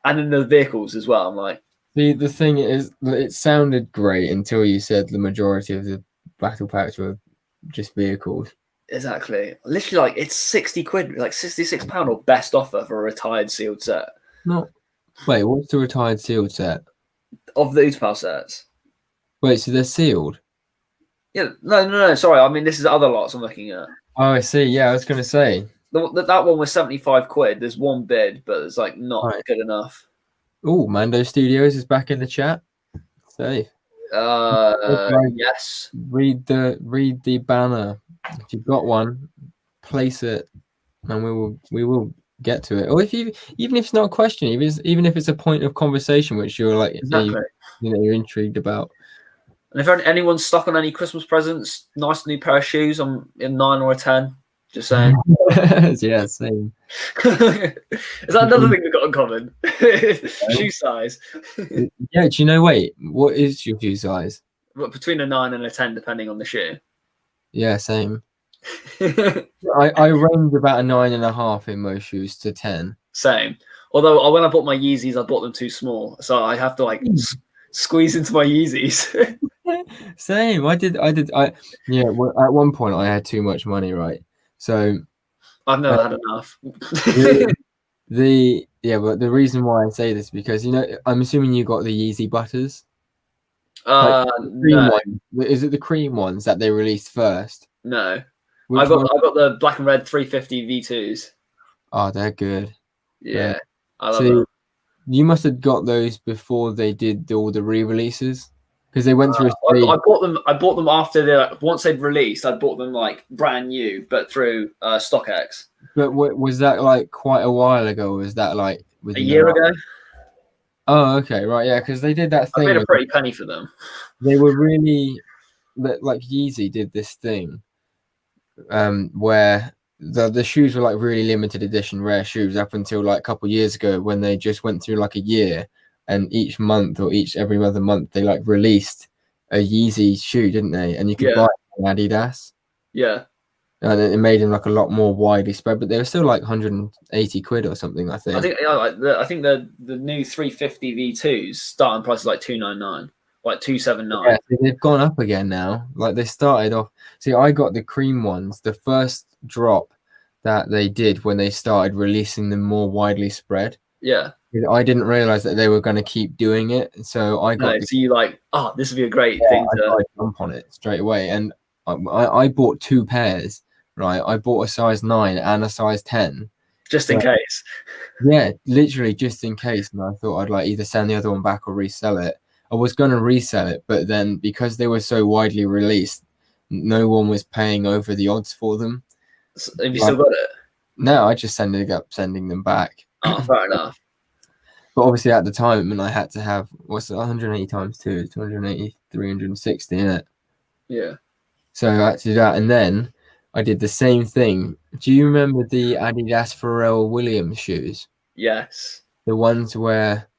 Speaker 1: And then the vehicles as well. I'm like,
Speaker 2: the thing is, it sounded great until you said the majority of the battle packs were just vehicles.
Speaker 1: Exactly. Literally, like it's 60 quid, like £66 or best offer for a retired sealed set.
Speaker 2: No, wait, what's the retired sealed set
Speaker 1: of the Utapau sets?
Speaker 2: Wait, so they're sealed?
Speaker 1: Yeah, no. Sorry, I mean this is other lots I'm looking at.
Speaker 2: Oh, I see. Yeah, I was going to say.
Speaker 1: That one was 75 quid. There's 1 bid, but it's like not good enough.
Speaker 2: Oh, Mando Studios is back in the chat. Safe.
Speaker 1: Yes.
Speaker 2: Read the banner. If you've got one, place it, and we will get to it. Or if you, even if it's not a question, even if it's a point of conversation which you're like,
Speaker 1: Exactly.
Speaker 2: you're intrigued about.
Speaker 1: And if anyone's stuck on any Christmas presents, nice new pair of shoes, I'm in 9 or a 10. Just saying.
Speaker 2: Yeah, same.
Speaker 1: Is that another thing we've got in common? Shoe size.
Speaker 2: Yeah, do you know? Wait, what is your shoe size?
Speaker 1: Between a 9 and a 10, depending on the shoe.
Speaker 2: Yeah, same. I range about a 9.5 in most shoes to 10.
Speaker 1: Same. Although when I bought my Yeezys, I bought them too small, so I have to like squeeze into my Yeezys.
Speaker 2: Same. Yeah. Well, at one point, I had too much money, right? So
Speaker 1: I've never had enough.
Speaker 2: but the reason why I say this is because I'm assuming you got the Yeezy Butters.
Speaker 1: No.
Speaker 2: One. Is it the cream ones that they released first?
Speaker 1: No.
Speaker 2: Which
Speaker 1: I got the black and red 350 V2s.
Speaker 2: Oh, they're good.
Speaker 1: Yeah, I love
Speaker 2: See,
Speaker 1: them.
Speaker 2: you must have got those before they did all the re-releases, because they went through a
Speaker 1: I
Speaker 2: stage.
Speaker 1: I bought them after once they'd released. I bought them like brand new, but through StockX.
Speaker 2: But was that like quite a while ago? Or was that like
Speaker 1: A year ago?
Speaker 2: Oh, okay, right, yeah, because they did that
Speaker 1: I
Speaker 2: thing.
Speaker 1: paid a pretty penny for them.
Speaker 2: They were really like Yeezy did this thing, where the shoes were like really limited edition rare shoes up until like a couple of years ago, when they just went through like a year, and each month or every other month they like released a Yeezy shoe, didn't they? And you could buy it on Adidas.
Speaker 1: Yeah.
Speaker 2: And it made them like a lot more widely spread, but they were still like 180 quid or something, I think.
Speaker 1: I think the new 350 V2s starting price is like 299, like 279.
Speaker 2: Yeah, so they've gone up again now. Like they started off. See, I got the cream ones, the first drop that they did when they started releasing them more widely spread.
Speaker 1: Yeah.
Speaker 2: I didn't realize that they were going to keep doing it, so I got.
Speaker 1: So you like, this would be a great thing to
Speaker 2: jump on it straight away, and I bought 2 pairs. Right, I bought a size 9 and a size 10,
Speaker 1: just in case.
Speaker 2: Yeah, literally just in case. And I thought I'd like either send the other one back or resell it. I was going to resell it, but then because they were so widely released, no one was paying over the odds for them.
Speaker 1: Have you still got it?
Speaker 2: No, I just ended up sending them back.
Speaker 1: Oh, fair enough.
Speaker 2: But obviously at the time, and I had to have, what's it, 180 times 2, 280, 360 in it.
Speaker 1: Yeah.
Speaker 2: So I had to do that, and then I did the same thing. Do you remember the Adidas Pharrell Williams shoes?
Speaker 1: Yes.
Speaker 2: The ones where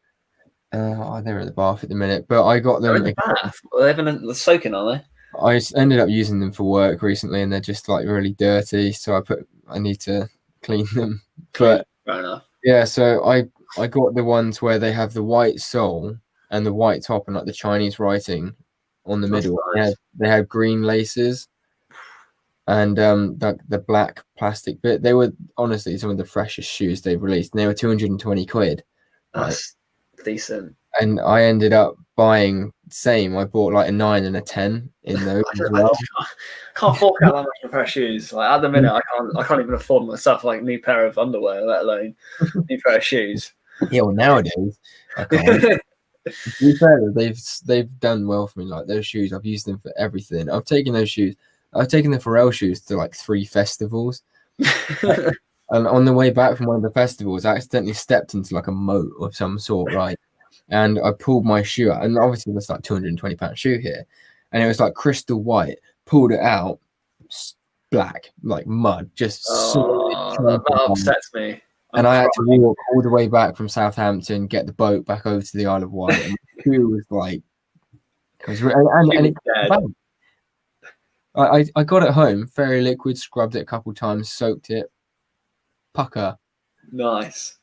Speaker 2: they're in the bath at the minute, but I got them.
Speaker 1: They're in the bath. They're soaking, are they?
Speaker 2: I ended up using them for work recently, and they're just like really dirty. So I need to clean them. But
Speaker 1: fair enough.
Speaker 2: Yeah, so I got the ones where they have the white sole and the white top and like the Chinese writing on the middle.
Speaker 1: Nice.
Speaker 2: They had green laces. And the black plastic bit, they were honestly some of the freshest shoes they've released, and they were 220 quid.
Speaker 1: That's decent.
Speaker 2: And I ended up buying same. I bought like a 9 and a 10 in those as well.
Speaker 1: I can't fork out that much for a pair of shoes. Like at the minute, I can't even afford myself like a new pair of underwear, let alone a new pair of shoes.
Speaker 2: Yeah, well nowadays I can't. To be fair, they've done well for me. Like those shoes, I've used them for everything. I've taken the Pharrell shoes to like 3 festivals. And on the way back from one of the festivals, I accidentally stepped into like a moat of some sort, right? And I pulled my shoe out, and obviously there's like £220 shoe here, and it was like crystal white. Pulled it out, black, like mud, just
Speaker 1: that upsets me.
Speaker 2: And I had to walk all the way back from Southampton, get the boat back over to the Isle of Wight, and the shoe was like, I got it home, Fairy Liquid, scrubbed it a couple times, soaked it, pucker.
Speaker 1: Nice.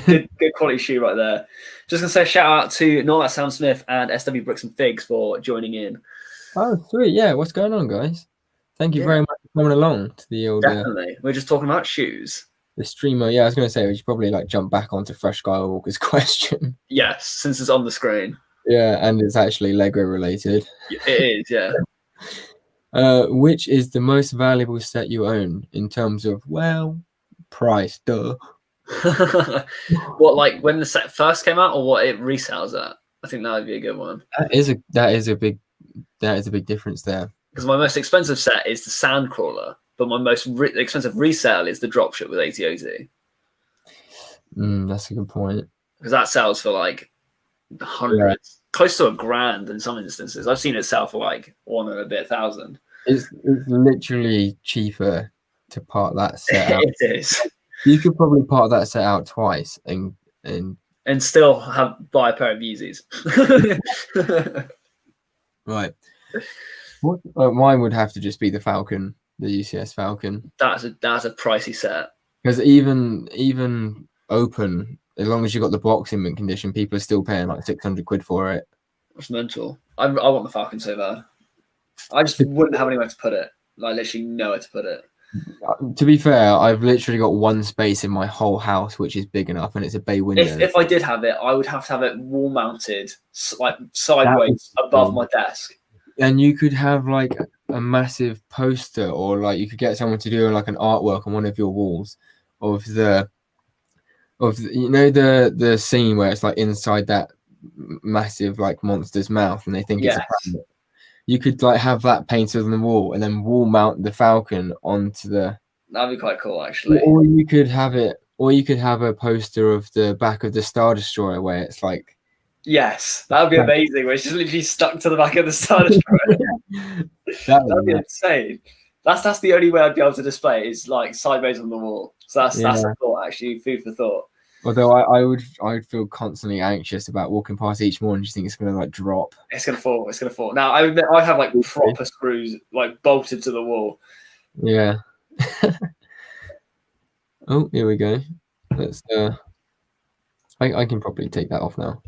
Speaker 1: Good quality shoe right there. Just gonna say shout out to Not That Sam Smith and SW Bricks and Figs for joining in.
Speaker 2: Oh, sweet. Yeah, what's going on, guys? Thank you very much for coming along to the old.
Speaker 1: Definitely. We're just talking about shoes.
Speaker 2: The streamer. Yeah, I was going to say we should probably like jump back onto Fresh Skywalker's question.
Speaker 1: Yes, since it's on the screen.
Speaker 2: Yeah, and it's actually Lego related.
Speaker 1: It is, yeah.
Speaker 2: Which is the most valuable set you own in terms of, well, price, duh.
Speaker 1: What, like when the set first came out, or what it resells at? I think that would be a good one.
Speaker 2: That is a big difference there.
Speaker 1: Because my most expensive set is the Sandcrawler, but my most expensive resale is the Dropship with ATOT.
Speaker 2: That's a good point.
Speaker 1: because that sells for like hundreds, close to $1,000 in some instances. I've seen it sell for like one and a bit thousand.
Speaker 2: It's literally cheaper to part that set out.
Speaker 1: It is.
Speaker 2: You could probably part that set out twice and
Speaker 1: still buy a pair of Yeezys.
Speaker 2: Right. Mine would have to just be the Falcon, the UCS Falcon.
Speaker 1: That's a pricey set.
Speaker 2: Because even open, as long as you got the box in mint condition, people are still paying like 600 quid for it.
Speaker 1: That's mental. I want the Falcon so bad. I just wouldn't have anywhere to put it. Like literally nowhere to put it.
Speaker 2: To be fair, I've literally got one space in my whole house which is big enough, and it's a bay window.
Speaker 1: If I did have it, I would have to have it wall mounted, like sideways above my desk.
Speaker 2: And you could have like a massive poster, or like you could get someone to do like an artwork on one of your walls of the the scene where it's like inside that massive like monster's mouth, and they think it's a planet. You could like have that painted on the wall, and then wall mount the Falcon onto the.
Speaker 1: That'd be quite cool, actually.
Speaker 2: Or you could have a poster of the back of the Star Destroyer where it's like.
Speaker 1: Yes, that would be amazing. Where it's just literally stuck to the back of the Star Destroyer. That'd be insane. That's the only way I'd be able to display it, is like sideways on the wall. So that's a thought, actually. Food for thought.
Speaker 2: Although I would feel constantly anxious about walking past each morning, just think it's gonna like drop.
Speaker 1: It's gonna fall. Now I have like proper screws like bolted to the wall.
Speaker 2: Yeah. Oh, here we go. Let's. I can probably take that off now.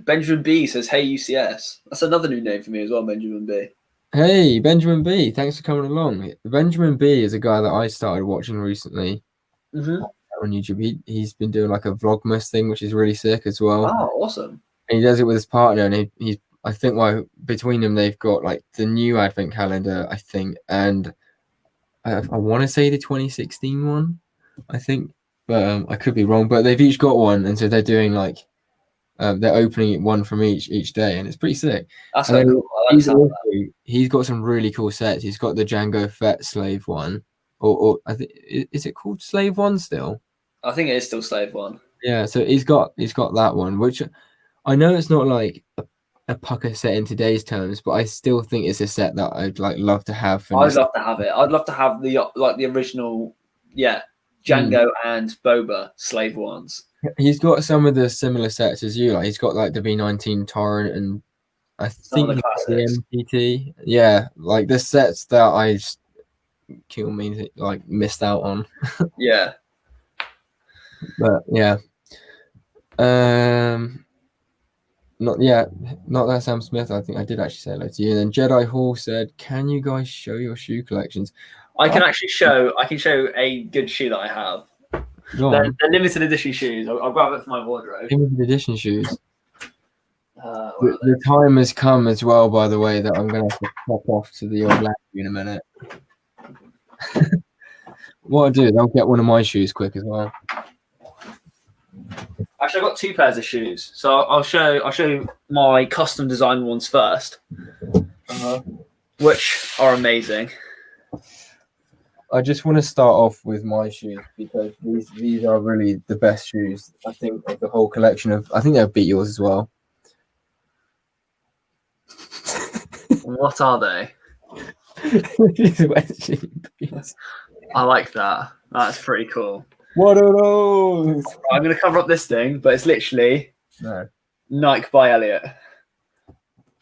Speaker 1: Benjamin B says, "Hey UCS." That's another new name for me as well, Benjamin B.
Speaker 2: Hey Benjamin B, thanks for coming along. Benjamin B is a guy that I started watching recently. On YouTube. He's been doing like a Vlogmas thing, which is really sick as well.
Speaker 1: Oh, awesome.
Speaker 2: And he does it with his partner, and he's I think between them they've got like the new advent calendar, I think, and I want to say the 2016 one, I think, but I could be wrong. But they've each got one, and so they're doing like they're opening one from each day, and it's pretty sick.
Speaker 1: That's so cool.
Speaker 2: He's got some really cool sets. He's got the Django Fett Slave one, or I think is it called Slave One still?
Speaker 1: I think it is still Slave One.
Speaker 2: Yeah, so he's got that one, which I know it's not like a pucker set in today's terms, but I still think it's a set that I'd like love to have.
Speaker 1: I'd love to have it. I'd love to have the original, Django and Boba Slave Ones.
Speaker 2: He's got some of the similar sets as you. Like he's got like the V19 Torrent, and I think the MPT. Yeah, like the sets that I kill me like missed out on.
Speaker 1: Yeah.
Speaker 2: But yeah, not that Sam Smith. I think I did actually say hello to you. And then Jedi Hall said, "Can you guys show your shoe collections?"
Speaker 1: I can show a good shoe that I have. They're limited edition shoes. I'll grab it for my wardrobe.
Speaker 2: Limited edition shoes. The time has come as well, by the way, that I'm going to have to pop off to the old lab in a minute. What I'll do is I'll get one of my shoes quick as well.
Speaker 1: Actually, I've got two pairs of shoes, so I'll show my custom design ones first, which are amazing.
Speaker 2: I just want to start off with my shoes because these are really the best shoes, I think, of the whole collection of. I think they'll beat yours as well.
Speaker 1: What are they? I like that. That's pretty cool.
Speaker 2: What are those?
Speaker 1: I'm going to cover up this thing, but it's literally Nike by Elliot.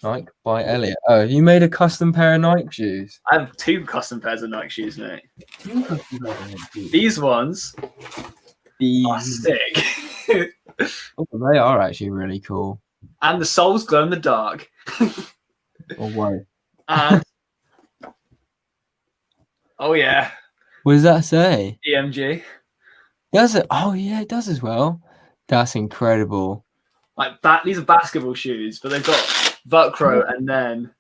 Speaker 2: Nike by Elliot. Oh, you made a custom pair of Nike shoes?
Speaker 1: I have two custom pairs of Nike shoes, mate. These ones are sick.
Speaker 2: Oh, they are actually really cool.
Speaker 1: And the soles glow in the dark.
Speaker 2: Oh, wow.
Speaker 1: And oh, yeah.
Speaker 2: What does that say?
Speaker 1: EMG.
Speaker 2: Does it? Oh, yeah, it does as well. That's incredible.
Speaker 1: Like these are basketball shoes, but they've got Velcro and then.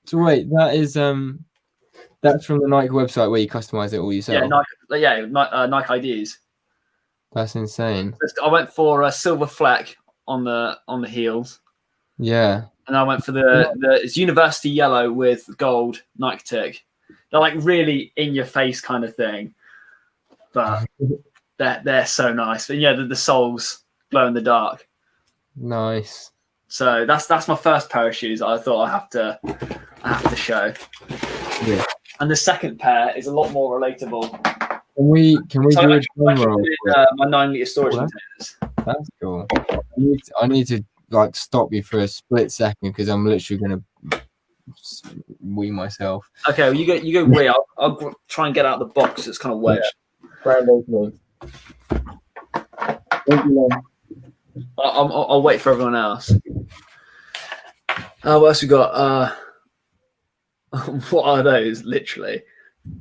Speaker 2: So wait, that is that's from the Nike website where you customize it all yourself.
Speaker 1: Nike IDs.
Speaker 2: That's insane.
Speaker 1: I went for a silver fleck on the heels.
Speaker 2: Yeah.
Speaker 1: And I went for it's university yellow with gold Nike tick. They're like really in your face kind of thing. But they're so nice. But yeah, the soles glow in the dark.
Speaker 2: Nice.
Speaker 1: So that's my first pair of shoes. I thought I have to show.
Speaker 2: Yeah.
Speaker 1: And the second pair is a lot more relatable.
Speaker 2: Can we do a drum roll?
Speaker 1: My 9-litre storage containers.
Speaker 2: That's cool. I need to like stop you for a split second because I'm literally gonna wee myself.
Speaker 1: Okay, well, you go wee. I'll try and get out of the box. It's kind of wedged. I'll wait for everyone else. What else we got? What are those? Literally,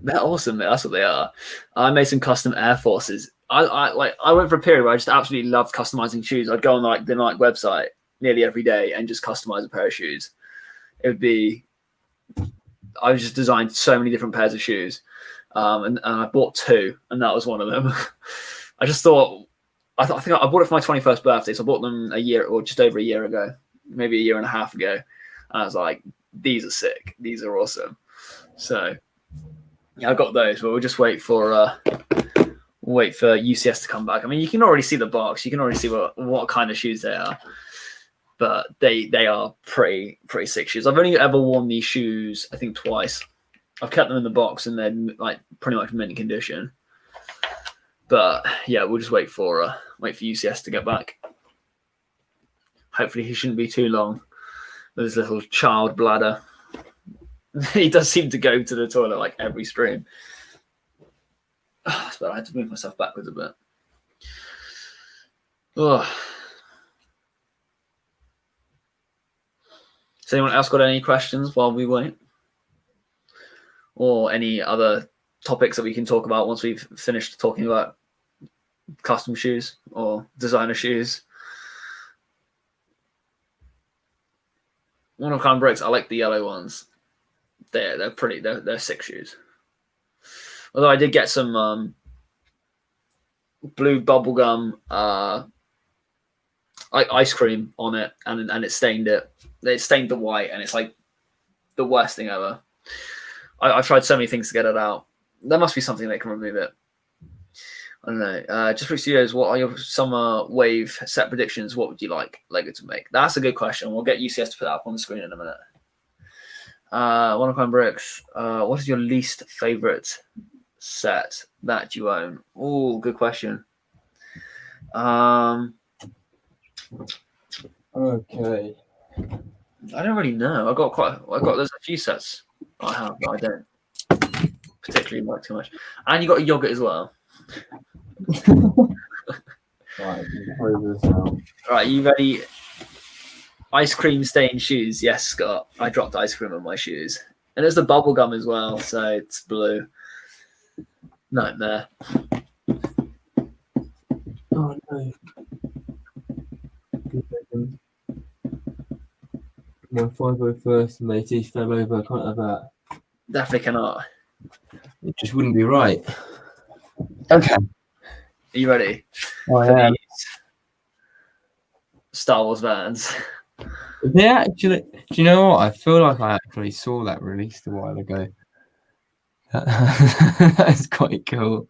Speaker 1: they're awesome. That's what they are. I made some custom Air Forces. I went for a period where I just absolutely loved customizing shoes. I'd go on like the Nike website nearly every day and just customize a pair of shoes. I just designed so many different pairs of shoes, and I bought 2, and that was one of them. I just thought, I think I bought it for my 21st birthday, so I bought them a year or just over a year ago, maybe a year and a half ago. And I was like, these are sick. These are awesome. So yeah, I got those, but we'll just wait for UCS to come back. I mean, you can already see the box. You can already see what kind of shoes they are. But they are pretty sick shoes. I've only ever worn these shoes, I think, twice. I've kept them in the box and they're like pretty much mint condition. But yeah, we'll just wait for UCS to get back. Hopefully he shouldn't be too long with his little child bladder. He does seem to go to the toilet like every stream. But I had to move myself backwards a bit. Oh. Has anyone else got any questions while we wait? Or any other topics that we can talk about once we've finished talking about custom shoes or designer shoes? One of kind bricks, I like the yellow ones. They're pretty. They're sick shoes. Although I did get some blue bubblegum ice cream on it, and it stained it. It stained the white, and it's like the worst thing ever. I've tried so many things to get it out. There must be something that can remove it. I don't know. Just for Studios, what are your summer wave set predictions? What would you like Lego to make? That's a good question. We'll get UCS to put that up on the screen in a minute. One of bricks. What is your least favorite set that you own? Oh, good question.
Speaker 2: Okay.
Speaker 1: I don't really know. There's a few sets I have that I don't particularly like too much. And you got a yogurt as well. Right, you ready? Ice cream stained shoes. Yes, Scott. I dropped ice cream on my shoes. And there's the bubble gum as well, so it's blue. Nightmare.
Speaker 2: Oh no. My 501st matey fell over. I can't have that.
Speaker 1: Definitely cannot.
Speaker 2: It just wouldn't be right. Okay.
Speaker 1: Are you ready?
Speaker 2: I am.
Speaker 1: Star Wars Vans.
Speaker 2: They actually, do you know what? I feel like I actually saw that released a while ago. That's quite cool.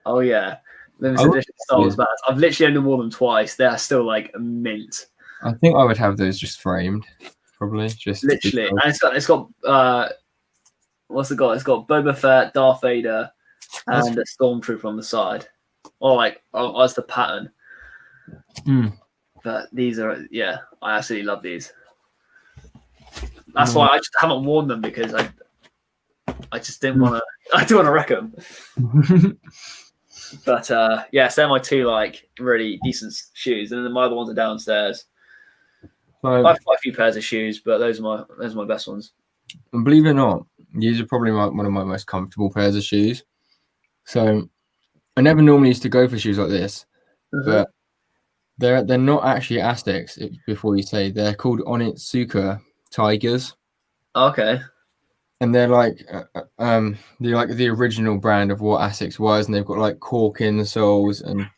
Speaker 1: Oh yeah, limited edition Star Wars Vans. I've literally only worn them twice. They are still like mint.
Speaker 2: I think I would have those just framed, probably. Just
Speaker 1: literally, and it's got what's it got? It's got Boba Fett, Darth Vader, and a Stormtrooper on the side, or like as the pattern. But these are, yeah, I absolutely love these. That's why I just haven't worn them, because I just didn't want to. I do want to wreck them. But yes, they're my 2 like really decent shoes, and then my other ones are downstairs. I have quite a few pairs of shoes, but those are my best ones.
Speaker 2: And believe it or not, these are probably one of my most comfortable pairs of shoes. So I never normally used to go for shoes like this, but they're not actually Aztecs. Before you say, they're called Onitsuka Tigers.
Speaker 1: Okay.
Speaker 2: And they're like the original brand of what Aztecs was, and they've got like cork in the soles and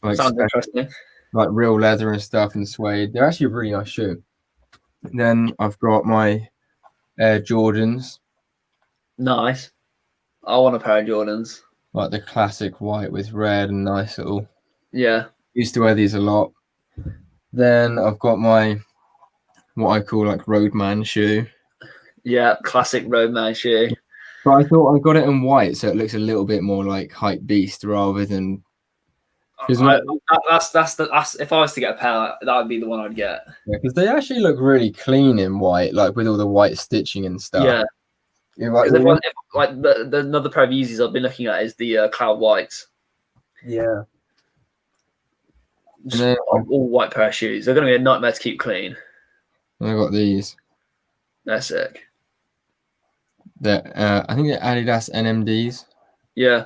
Speaker 2: like
Speaker 1: sounds interesting.
Speaker 2: Like real leather and stuff and suede. They're actually a really nice shoe. Then I've got my Air Jordans.
Speaker 1: Nice. I want a pair of Jordans.
Speaker 2: like the classic white with red and nice little.
Speaker 1: Yeah.
Speaker 2: Used to wear these a lot. Then I've got my what I call like roadman shoe.
Speaker 1: Yeah, classic roadman shoe.
Speaker 2: But I thought I got it in white, so it looks a little bit more like hype beast rather than.
Speaker 1: That's if I was to get a pair, that would be the one I'd get.
Speaker 2: Because they actually look really clean in white, like with all the white stitching and stuff.
Speaker 1: Yeah.
Speaker 2: Like,
Speaker 1: The another pair of Yeezys I've been looking at is the Cloud Whites.
Speaker 2: Yeah.
Speaker 1: All white pair of shoes. They're going to be a nightmare to keep clean.
Speaker 2: I got these.
Speaker 1: They're sick.
Speaker 2: I think they're Adidas NMDs.
Speaker 1: Yeah.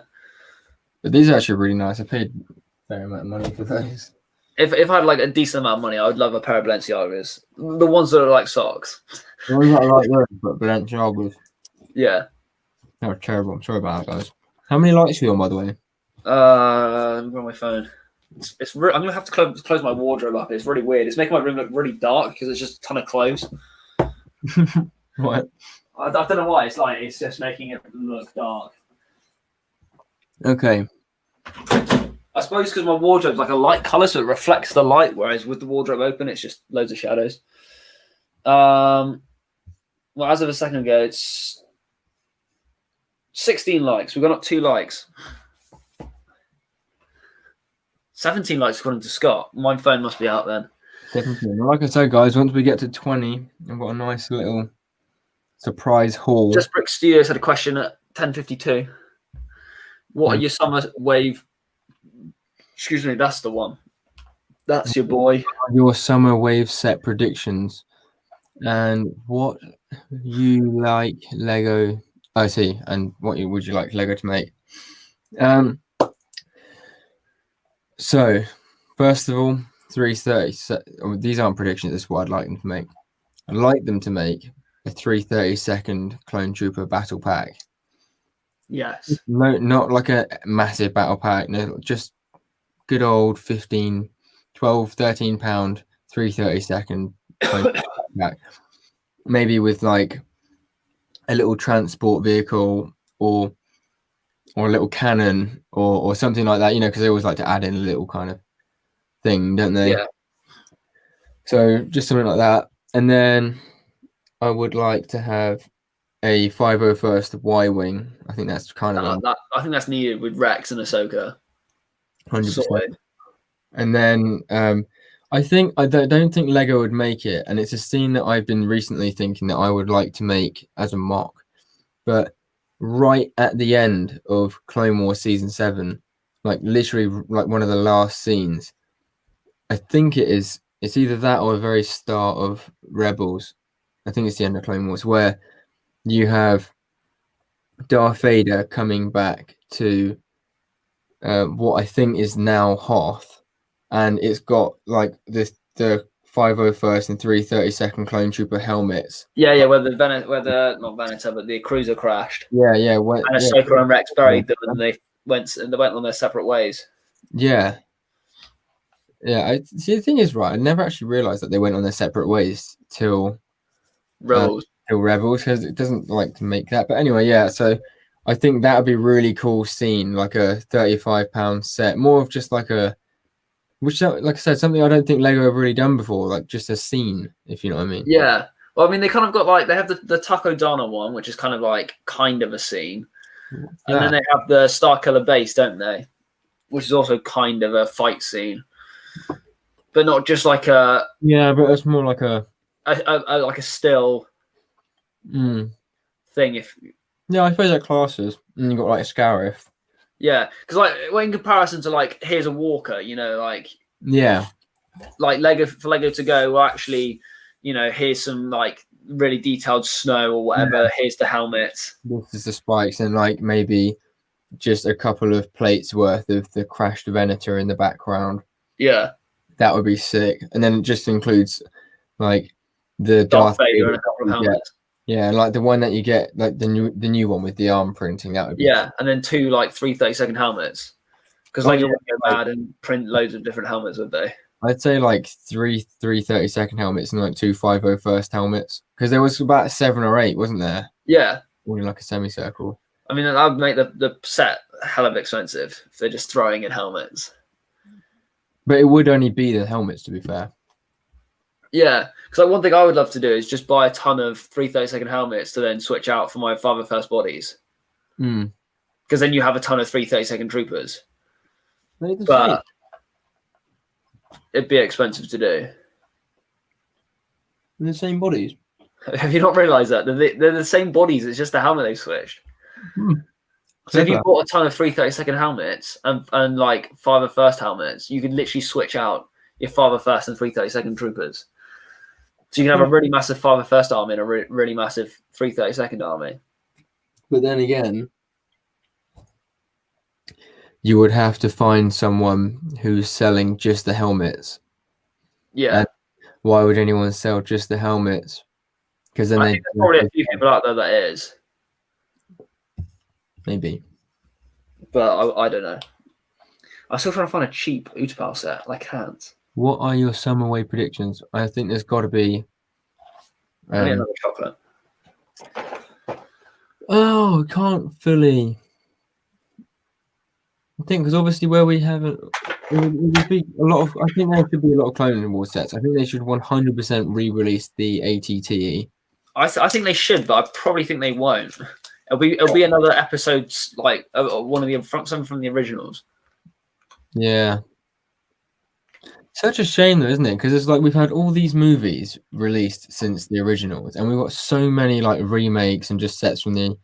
Speaker 2: But these are actually really nice. I paid a fair amount of money for those.
Speaker 1: If I had like a decent amount of money, I would love a pair of Balenciagas. The ones that are like socks.
Speaker 2: The ones that I like those, but Balenciagas.
Speaker 1: Yeah.
Speaker 2: They were terrible. I'm sorry about that, guys. How many lights are you on, by the way?
Speaker 1: Let me go on my phone. I'm gonna have to close my wardrobe up. It's really weird. It's making my room look really dark because it's just a ton of clothes.
Speaker 2: What?
Speaker 1: I don't know why. It's just making it look dark.
Speaker 2: Okay.
Speaker 1: I suppose because my wardrobe's like a light color, so it reflects the light. Whereas with the wardrobe open, it's just loads of shadows. Well, as of a second ago, it's 16 likes. We've gone up 2 likes. 17 likes according to Scott. My phone must be out then.
Speaker 2: 17. Like I said, guys, once we get to 20, I've got a nice little surprise haul.
Speaker 1: Just Brick Studios had a question at 10:52. What are your summer wave? Excuse me, that's the one. That's your boy.
Speaker 2: Your summer wave set predictions. And what you like Lego. I see. And what would you like Lego to make? So, first of all, 330. These aren't predictions. This is what I'd like them to make. I'd like them to make a 332nd Clone Trooper battle pack.
Speaker 1: Yes.
Speaker 2: No, not like a massive battle pack. No, just good old 15, 12, 13 pound 332nd Clone pack. Maybe with like a little transport vehicle or a little cannon or something like that, because they always like to add in a little kind of thing, don't they?
Speaker 1: Yeah.
Speaker 2: So just something like that. And then I would like to have a 501st Y-Wing. I think that's kind of
Speaker 1: I think that's needed with Rex and Ahsoka.
Speaker 2: 100%. And then I don't think Lego would make it, and it's a scene that I've been recently thinking that I would like to make as a mock. But right at the end of Clone Wars Season 7, like literally like one of the last scenes, I think it's either that or the very start of Rebels. I think it's the end of Clone Wars, where you have Darth Vader coming back to what I think is now Hoth, and it's got like the 501st and 332nd Clone Trooper helmets.
Speaker 1: Yeah, where not Venator, but the cruiser crashed.
Speaker 2: Yeah.
Speaker 1: And Ahsoka and Rex buried them, and they went on their separate ways.
Speaker 2: Yeah. I see. The thing is, right, I never actually realized that they went on their separate ways till
Speaker 1: Rebels.
Speaker 2: Because it doesn't like to make that. But anyway, yeah. So I think that would be a really cool scene, like a £35 set, more of just like which, like I said, something I don't think Lego have really done before, like just a scene, if you know what I mean.
Speaker 1: Yeah. Well, I mean, they kind of got like, they have the Takodana one, which is kind of a scene. And then they have the Starkiller base, don't they? Which is also kind of a fight scene. But not just like a...
Speaker 2: Yeah, but it's more like a
Speaker 1: still thing.
Speaker 2: Yeah, I suppose that classes. And you got like a Scarif.
Speaker 1: Yeah, because like in comparison to like here's a walker, like like Lego to go. Well, actually, here's some like really detailed snow or whatever. Yeah. Here's the helmet.
Speaker 2: This is the spikes, and like maybe just a couple of plates worth of the crashed Venator in the background.
Speaker 1: Yeah,
Speaker 2: that would be sick. And then it just includes like the
Speaker 1: Darth Vader and a couple of helmets.
Speaker 2: Yeah, like the one that you get, like the new one with the arm printing. That would be
Speaker 1: cool. And then 2 like 332nd helmets, because Lego would go mad and print loads of different helmets, would they?
Speaker 2: I'd say like 3 332nd helmets and like 2 501st helmets, because there was about 7 or 8, wasn't there?
Speaker 1: Yeah,
Speaker 2: all in like a semicircle.
Speaker 1: I mean, that would make the set hell of expensive if they're just throwing in helmets.
Speaker 2: But it would only be the helmets, to be fair.
Speaker 1: Yeah, because like one thing I would love to do is just buy a ton of 330-second helmets to then switch out for my Father First bodies.
Speaker 2: Mm.
Speaker 1: Because then you have a ton of 330-second troopers.
Speaker 2: They're the
Speaker 1: But
Speaker 2: same.
Speaker 1: it'd be expensive to do.
Speaker 2: They're the same bodies.
Speaker 1: Have you not realised that? They're the same bodies, it's just the helmet they switched.
Speaker 2: Mm.
Speaker 1: So if you bought a ton of 330-second helmets and like Father First helmets, you could literally switch out your Father First and 330-second troopers. So you can have a really massive Father First army and a really massive 330-second army.
Speaker 2: But then again, you would have to find someone who's selling just the helmets.
Speaker 1: Yeah.
Speaker 2: And why would anyone sell just the helmets? Because then
Speaker 1: I think there's probably a few people out there that is.
Speaker 2: Maybe.
Speaker 1: But I don't know. I'm still trying to find a cheap Utapau set. I can't.
Speaker 2: What are your summer way predictions? I think there's got to be.
Speaker 1: I need another chocolate.
Speaker 2: Oh, I can't fully. I think because obviously where we haven't, it would be a lot of. I think there should be a lot of cloning war sets. I think they should 100% re-release the ATTE.
Speaker 1: I think they should, but I probably think they won't. It'll be another episode like one of the something from the originals.
Speaker 2: Yeah. Such a shame though, isn't it? Because it's like we've had all these movies released since the originals, and we've got so many like remakes and just sets from the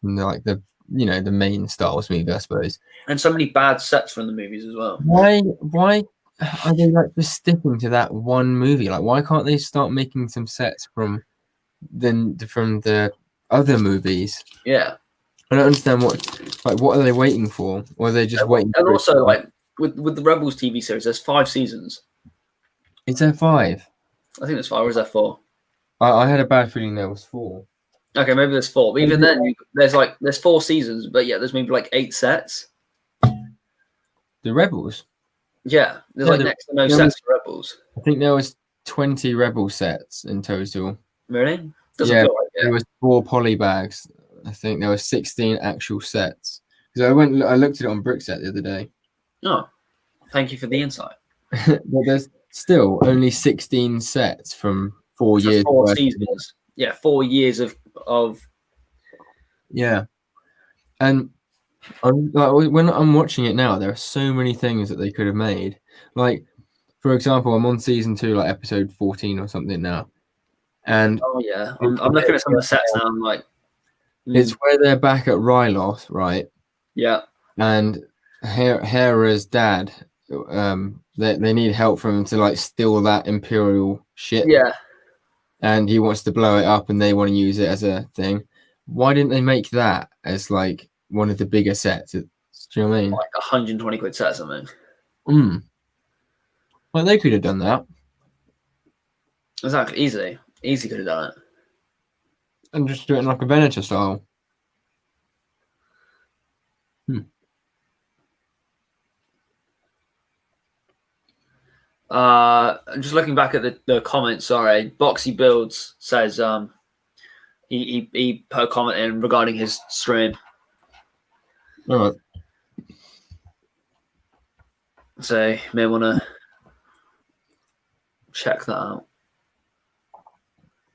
Speaker 2: like the the main Star Wars movie, I suppose.
Speaker 1: And so many bad sets from the movies as well.
Speaker 2: Why are they like just sticking to that one movie? Like, why can't they start making some sets from the other movies?
Speaker 1: Yeah.
Speaker 2: I don't understand what are they waiting for? Or are they just waiting?
Speaker 1: And also, like with the Rebels TV series, there's 5 seasons.
Speaker 2: Is there 5?
Speaker 1: I think there's 5, or is there 4?
Speaker 2: I had a bad feeling there was 4.
Speaker 1: Okay, maybe there's 4. But even then, there's 4 seasons, but yeah, there's maybe like 8 sets.
Speaker 2: The Rebels?
Speaker 1: Yeah, there's like next to no sets for Rebels.
Speaker 2: I think there was 20 Rebel sets in total.
Speaker 1: Really?
Speaker 2: Doesn't feel like it. There was 4 poly bags. I think there were 16 actual sets. Because I looked at it on Brickset the other day.
Speaker 1: Oh, thank you for the insight.
Speaker 2: But there's still only 16 sets from 4 years.
Speaker 1: 4 seasons. Yeah, 4 years of.
Speaker 2: Yeah, and when I'm watching it now, there are so many things that they could have made. Like, for example, I'm on season 2, like episode 14 or something now, and
Speaker 1: oh yeah, I'm looking at some of the sets now. I'm like,
Speaker 2: it's where they're back at Ryloth, right?
Speaker 1: Yeah,
Speaker 2: and Hera's dad, they need help from him to like steal that Imperial ship.
Speaker 1: Yeah,
Speaker 2: and he wants to blow it up, and they want to use it as a thing. Why didn't they make that as like one of the bigger sets? Do you know what I mean?
Speaker 1: Like 120 quid set or something.
Speaker 2: Well, they could have done that.
Speaker 1: Exactly, easy could have done it.
Speaker 2: And just do it in like a Venator style.
Speaker 1: Just looking back at the comments, sorry, Boxy Builds says he put a comment in regarding his stream.
Speaker 2: All right.
Speaker 1: So you may want to check that out.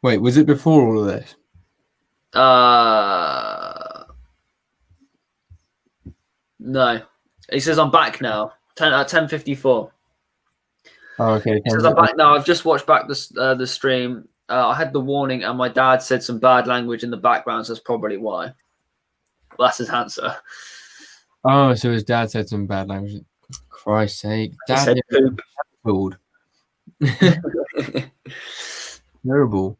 Speaker 2: Wait, was it before all of this?
Speaker 1: No. He says I'm back now. 10:54.
Speaker 2: Oh, okay.
Speaker 1: He says I'm back now. I've just watched back the stream. I had the warning, and my dad said some bad language in the background, so that's probably why. Well, that's his answer.
Speaker 2: Oh, so his dad said some bad language. Christ's sake. Dad
Speaker 1: said poop.
Speaker 2: Called. Terrible.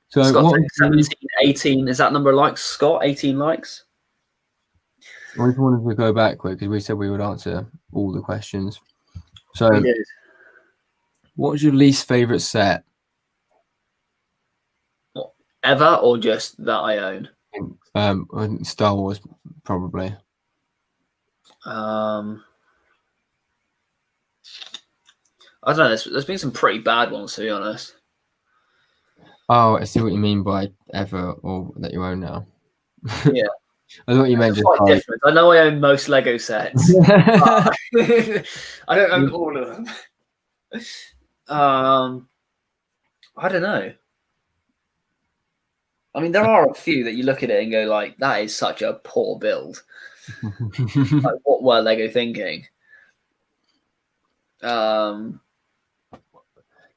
Speaker 2: So
Speaker 1: Scott,
Speaker 2: what
Speaker 1: 17, 18, is that number of likes, Scott? 18 likes?
Speaker 2: I just wanted to go back quick because we said we would answer all the questions. So, what's your least favorite set?
Speaker 1: What, ever, or just that I own?
Speaker 2: I think Star Wars, probably.
Speaker 1: I don't know. There's been some pretty bad ones, to be honest.
Speaker 2: Oh, I see what you mean by ever or that you own now.
Speaker 1: Yeah.
Speaker 2: I thought you meant
Speaker 1: It's
Speaker 2: just
Speaker 1: quite
Speaker 2: like.
Speaker 1: different. I know I own most Lego sets. But I don't own all of them. I don't know. I mean, there are a few that you look at it and go like, "That is such a poor build." Like, what were Lego thinking?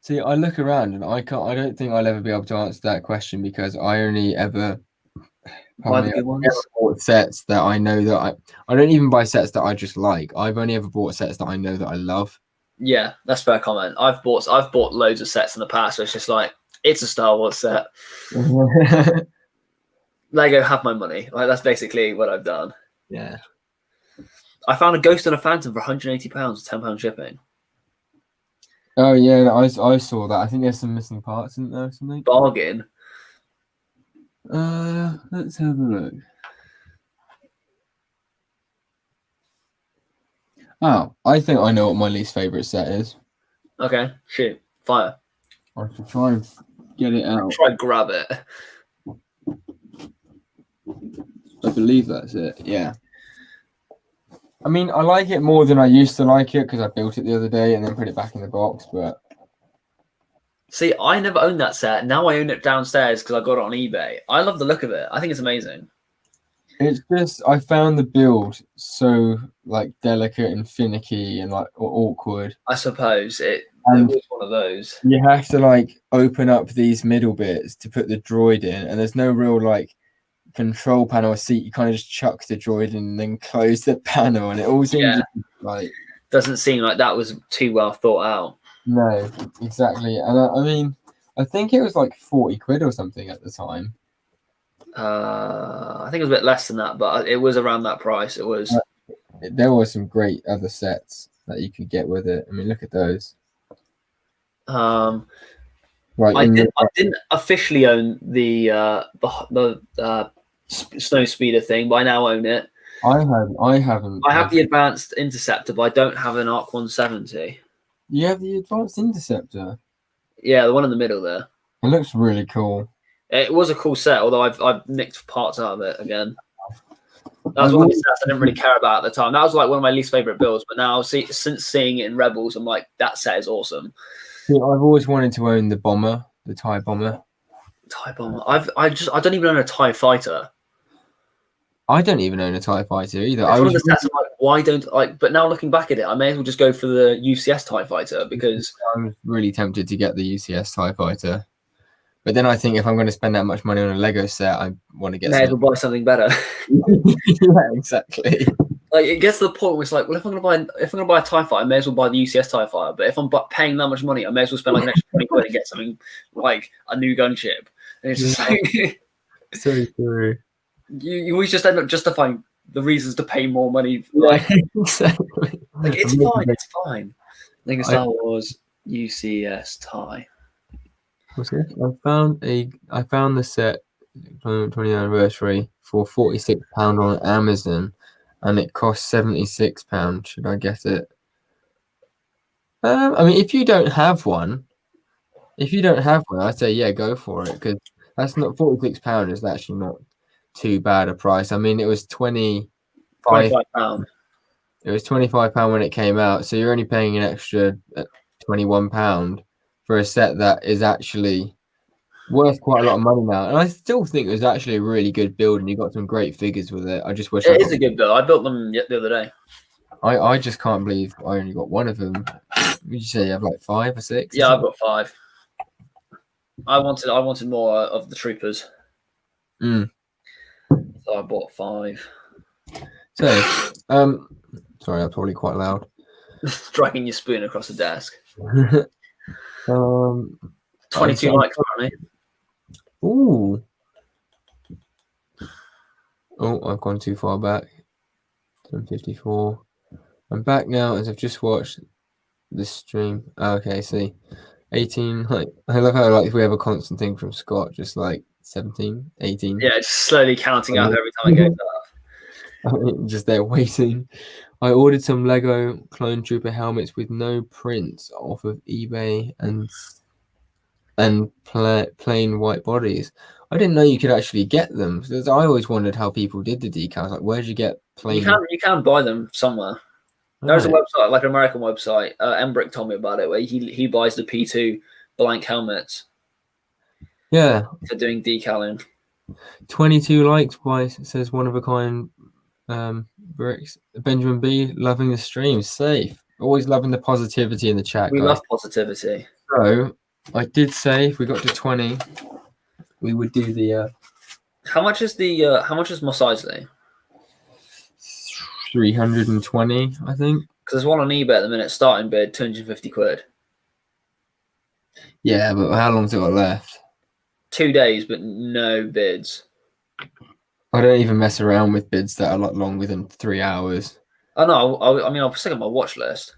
Speaker 2: See, I look around and I don't think I'll ever be able to answer that question because I only ever
Speaker 1: Buy the good ones.
Speaker 2: bought sets that I know that I don't even buy sets that I just like. I've only ever bought sets that I know that I love.
Speaker 1: Yeah, that's a fair comment. I've bought loads of sets in the past where it's just like, it's a Star Wars set. Lego have my money. Like, that's basically what I've done.
Speaker 2: Yeah.
Speaker 1: I found a Ghost and a Phantom for £180, £10 shipping.
Speaker 2: Oh yeah, I saw that. I think there's some missing parts, isn't there, or something?
Speaker 1: Bargain.
Speaker 2: Let's have a look. Oh, I think I know what my least favorite set is.
Speaker 1: Okay, shoot, fire.
Speaker 2: I should try and get it out.
Speaker 1: Try and grab it.
Speaker 2: I believe that's it. Yeah. I mean, I like it more than I used to like it because I built it the other day and then put it back in the box. But
Speaker 1: see, I never owned that set. Now I own it downstairs because I got it on eBay. I love the look of it. I think it's amazing.
Speaker 2: it's just I found the build so like delicate and finicky and like awkward.
Speaker 1: I suppose it was one of those.
Speaker 2: You have to like open up these middle bits to put the droid in, and there's no real like control panel or seat. You kind of just chuck the droid in and then close the panel, and it all seems like
Speaker 1: doesn't seem like that was too well thought out.
Speaker 2: No, exactly. And I mean, I think it was like 40 quid or something at the time.
Speaker 1: I think it was a bit less than that, but it was around that price. It was.
Speaker 2: There were some great other sets that you could get with it. I mean, look at those.
Speaker 1: Right, I didn't officially own the snow speeder thing, but I now own it.
Speaker 2: I haven't.
Speaker 1: I have the advanced interceptor, but I don't have an Arc 170.
Speaker 2: You have the advanced interceptor.
Speaker 1: Yeah, the one in the middle there.
Speaker 2: It looks really cool.
Speaker 1: It was a cool set, although I've nicked parts out of it again. That was one of the sets I didn't really care about at the time. That was like one of my least favorite builds, but now since seeing it in Rebels, I'm like, that set is awesome.
Speaker 2: See, I've always wanted to own the bomber, the TIE bomber.
Speaker 1: TIE bomber. I don't even own a TIE fighter.
Speaker 2: I don't even own a TIE fighter either.
Speaker 1: It's one of the sets I'm like, why don't like? But now looking back at it, I may as well just go for the UCS TIE fighter because
Speaker 2: I was really tempted to get the UCS TIE fighter. But then I think if I'm going to spend that much money on a Lego set, I want to get.
Speaker 1: May as well buy something better.
Speaker 2: Yeah, exactly.
Speaker 1: Like it gets to the point where it's like, well, if I'm going to buy a TIE fighter, I may as well buy the UCS TIE fighter. But if I'm paying that much money, I may as well spend like an extra 20 quid and get something like a new gunship. And it's just like
Speaker 2: so true.
Speaker 1: You always just end up justifying the reasons to pay more money. Like,
Speaker 2: exactly.
Speaker 1: Like it's fine. It's fine. Lego Star Wars UCS TIE.
Speaker 2: What's this? I found the set 20th anniversary for £46 on Amazon, and it cost £76. Should I get it? I mean, if you don't have one, I'd say yeah, go for it because that's not £46 is actually not too bad a price. I mean, it was £25. It was £25 when it came out, so you're only paying an extra £21 for a set that is actually worth quite a lot of money now. And I still think it was actually a really good build, and you got some great figures with it. I just wish
Speaker 1: it is a good build. I built them the other day.
Speaker 2: I just can't believe I only got one of them. Would you say you have like 5 or 6?
Speaker 1: Yeah, I've got 5. I wanted more of the troopers. So I bought 5.
Speaker 2: So, sorry, that's probably quite loud.
Speaker 1: Dragging your spoon across the desk.
Speaker 2: 22
Speaker 1: likes apparently.
Speaker 2: Ooh. Oh, I've gone too far back. 10:54. I'm back now as I've just watched this stream. Okay, see. 18. Like, I love how like if we have a constant thing from Scott, just like 17, 18.
Speaker 1: Yeah, just slowly counting up every time it goes up.
Speaker 2: Just there waiting. I ordered some Lego Clone Trooper helmets with no prints off of eBay and and plain white bodies. I didn't know you could actually get them. I always wondered how people did the decals. Like, where'd you get plain?
Speaker 1: You can buy them somewhere. There's a website, like an American website. Embrick told me about it, where he buys the P2 blank helmets.
Speaker 2: Yeah.
Speaker 1: For doing decaling.
Speaker 2: 22 likes by says one of a kind bricks. Benjamin B, loving the stream. Safe. Always loving the positivity in the chat,
Speaker 1: we
Speaker 2: guys.
Speaker 1: Love positivity.
Speaker 2: So I did say if we got to 20, we would do the
Speaker 1: how much is Mos Eisley?
Speaker 2: 320, I think.
Speaker 1: Because there's one on eBay at the minute, starting bid, 250 quid.
Speaker 2: Yeah, but how long's it got left?
Speaker 1: 2 days, but no bids.
Speaker 2: I don't even mess around with bids that are like longer than 3 hours.
Speaker 1: Oh no, I mean I'll stick on my watch list.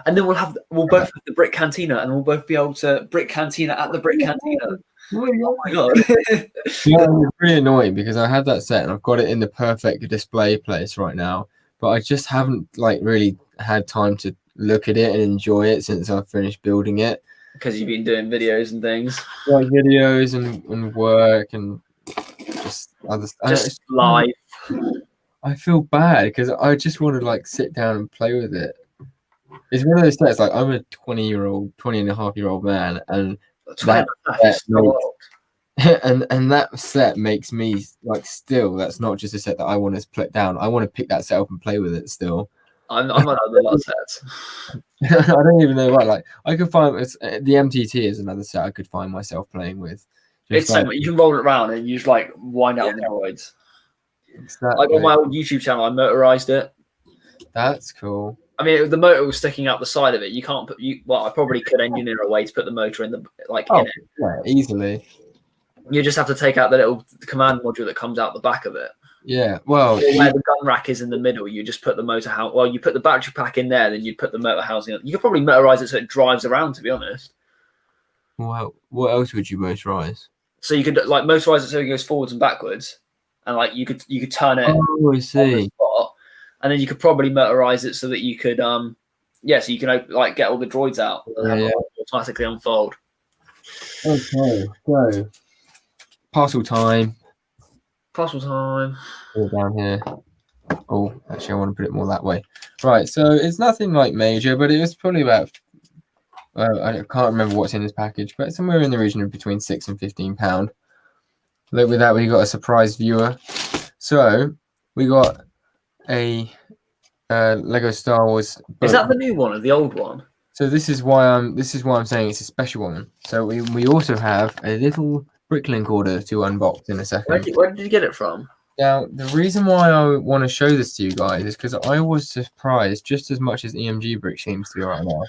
Speaker 1: And then we'll both have the Brick Cantina, and we'll both be able to Brick Cantina at the Brick Cantina. Oh my god.
Speaker 2: Yeah, it's really annoying because I have that set and I've got it in the perfect display place right now, but I just haven't like really had time to look at it and enjoy it since I've finished building it.
Speaker 1: Because you've been doing videos and things.
Speaker 2: Like videos and work and just other stuff.
Speaker 1: Just live.
Speaker 2: I feel bad because I just want to like sit down and play with it. It's one of those sets, like I'm a 20 and a half year old man, and that and that set makes me like still. That's not just a set that I want to put down. I want to pick that set up and play with it still.
Speaker 1: I'm on a lot of sets.
Speaker 2: I don't even know what. Like I could find the MTT is another set I could find myself playing with.
Speaker 1: It's like, you can roll it around and you just like wind out the droids. Exactly. Like on my old YouTube channel, I motorized it.
Speaker 2: That's cool.
Speaker 1: I mean, the motor was sticking out the side of it. You can't put I probably could engineer a way to put the motor in the in it.
Speaker 2: Yeah, easily.
Speaker 1: You just have to take out the little command module that comes out the back of it.
Speaker 2: Yeah, well,
Speaker 1: where the gun rack is in the middle, you just put the motor house. Well, you put the battery pack in there, then you put the motor housing in. You could probably motorize it so it drives around. To be honest.
Speaker 2: Well, what else would you motorize?
Speaker 1: So you could like motorize it so it goes forwards and backwards, and like you could turn it.
Speaker 2: Oh, I see.
Speaker 1: And then you could probably motorize it so that you could so you can like get all the droids out and have it automatically unfold.
Speaker 2: Okay, so parcel time.
Speaker 1: Parcel time.
Speaker 2: All down here. Oh, actually, I want to put it more that way. Right, so it's nothing like major, but it was probably about. I can't remember what's in this package, but somewhere in the region of between £6 and £15. Look, with that, we got a surprise viewer. So we got a Lego Star Wars book.
Speaker 1: Is that the new one or the old one?
Speaker 2: So this is why I'm saying it's a special one. So we also have a little Bricklink order to unbox in a second.
Speaker 1: Where did you get it from?
Speaker 2: Now the reason why I want to show this to you guys is because I was surprised just as much as EMG Brick seems to be right now.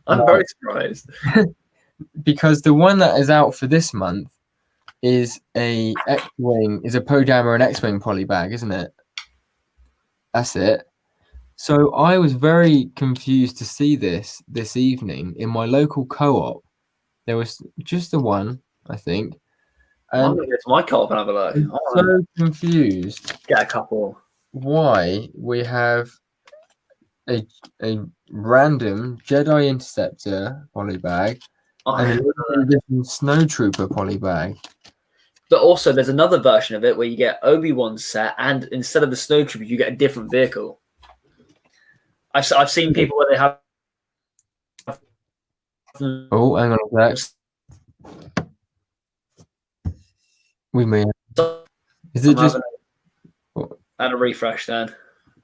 Speaker 1: I'm very surprised.
Speaker 2: Because the one that is out for this month is a X-Wing, is a Podama and X-Wing poly bag, isn't it? That's it. So I was very confused to see this evening in my local co-op. There was just the one, I think. And
Speaker 1: I'm going to go to my co-op and have a look.
Speaker 2: I'm so confused.
Speaker 1: Get a couple.
Speaker 2: Why we have a random Jedi Interceptor poly bag and a different Snowtrooper poly bag.
Speaker 1: But also, there's another version of it where you get Obi-Wan's set, and instead of the Snowtrooper, you get a different vehicle. I've seen people where they have.
Speaker 2: Oh, hang on a sec. We may. Is it just?
Speaker 1: And a refresh then.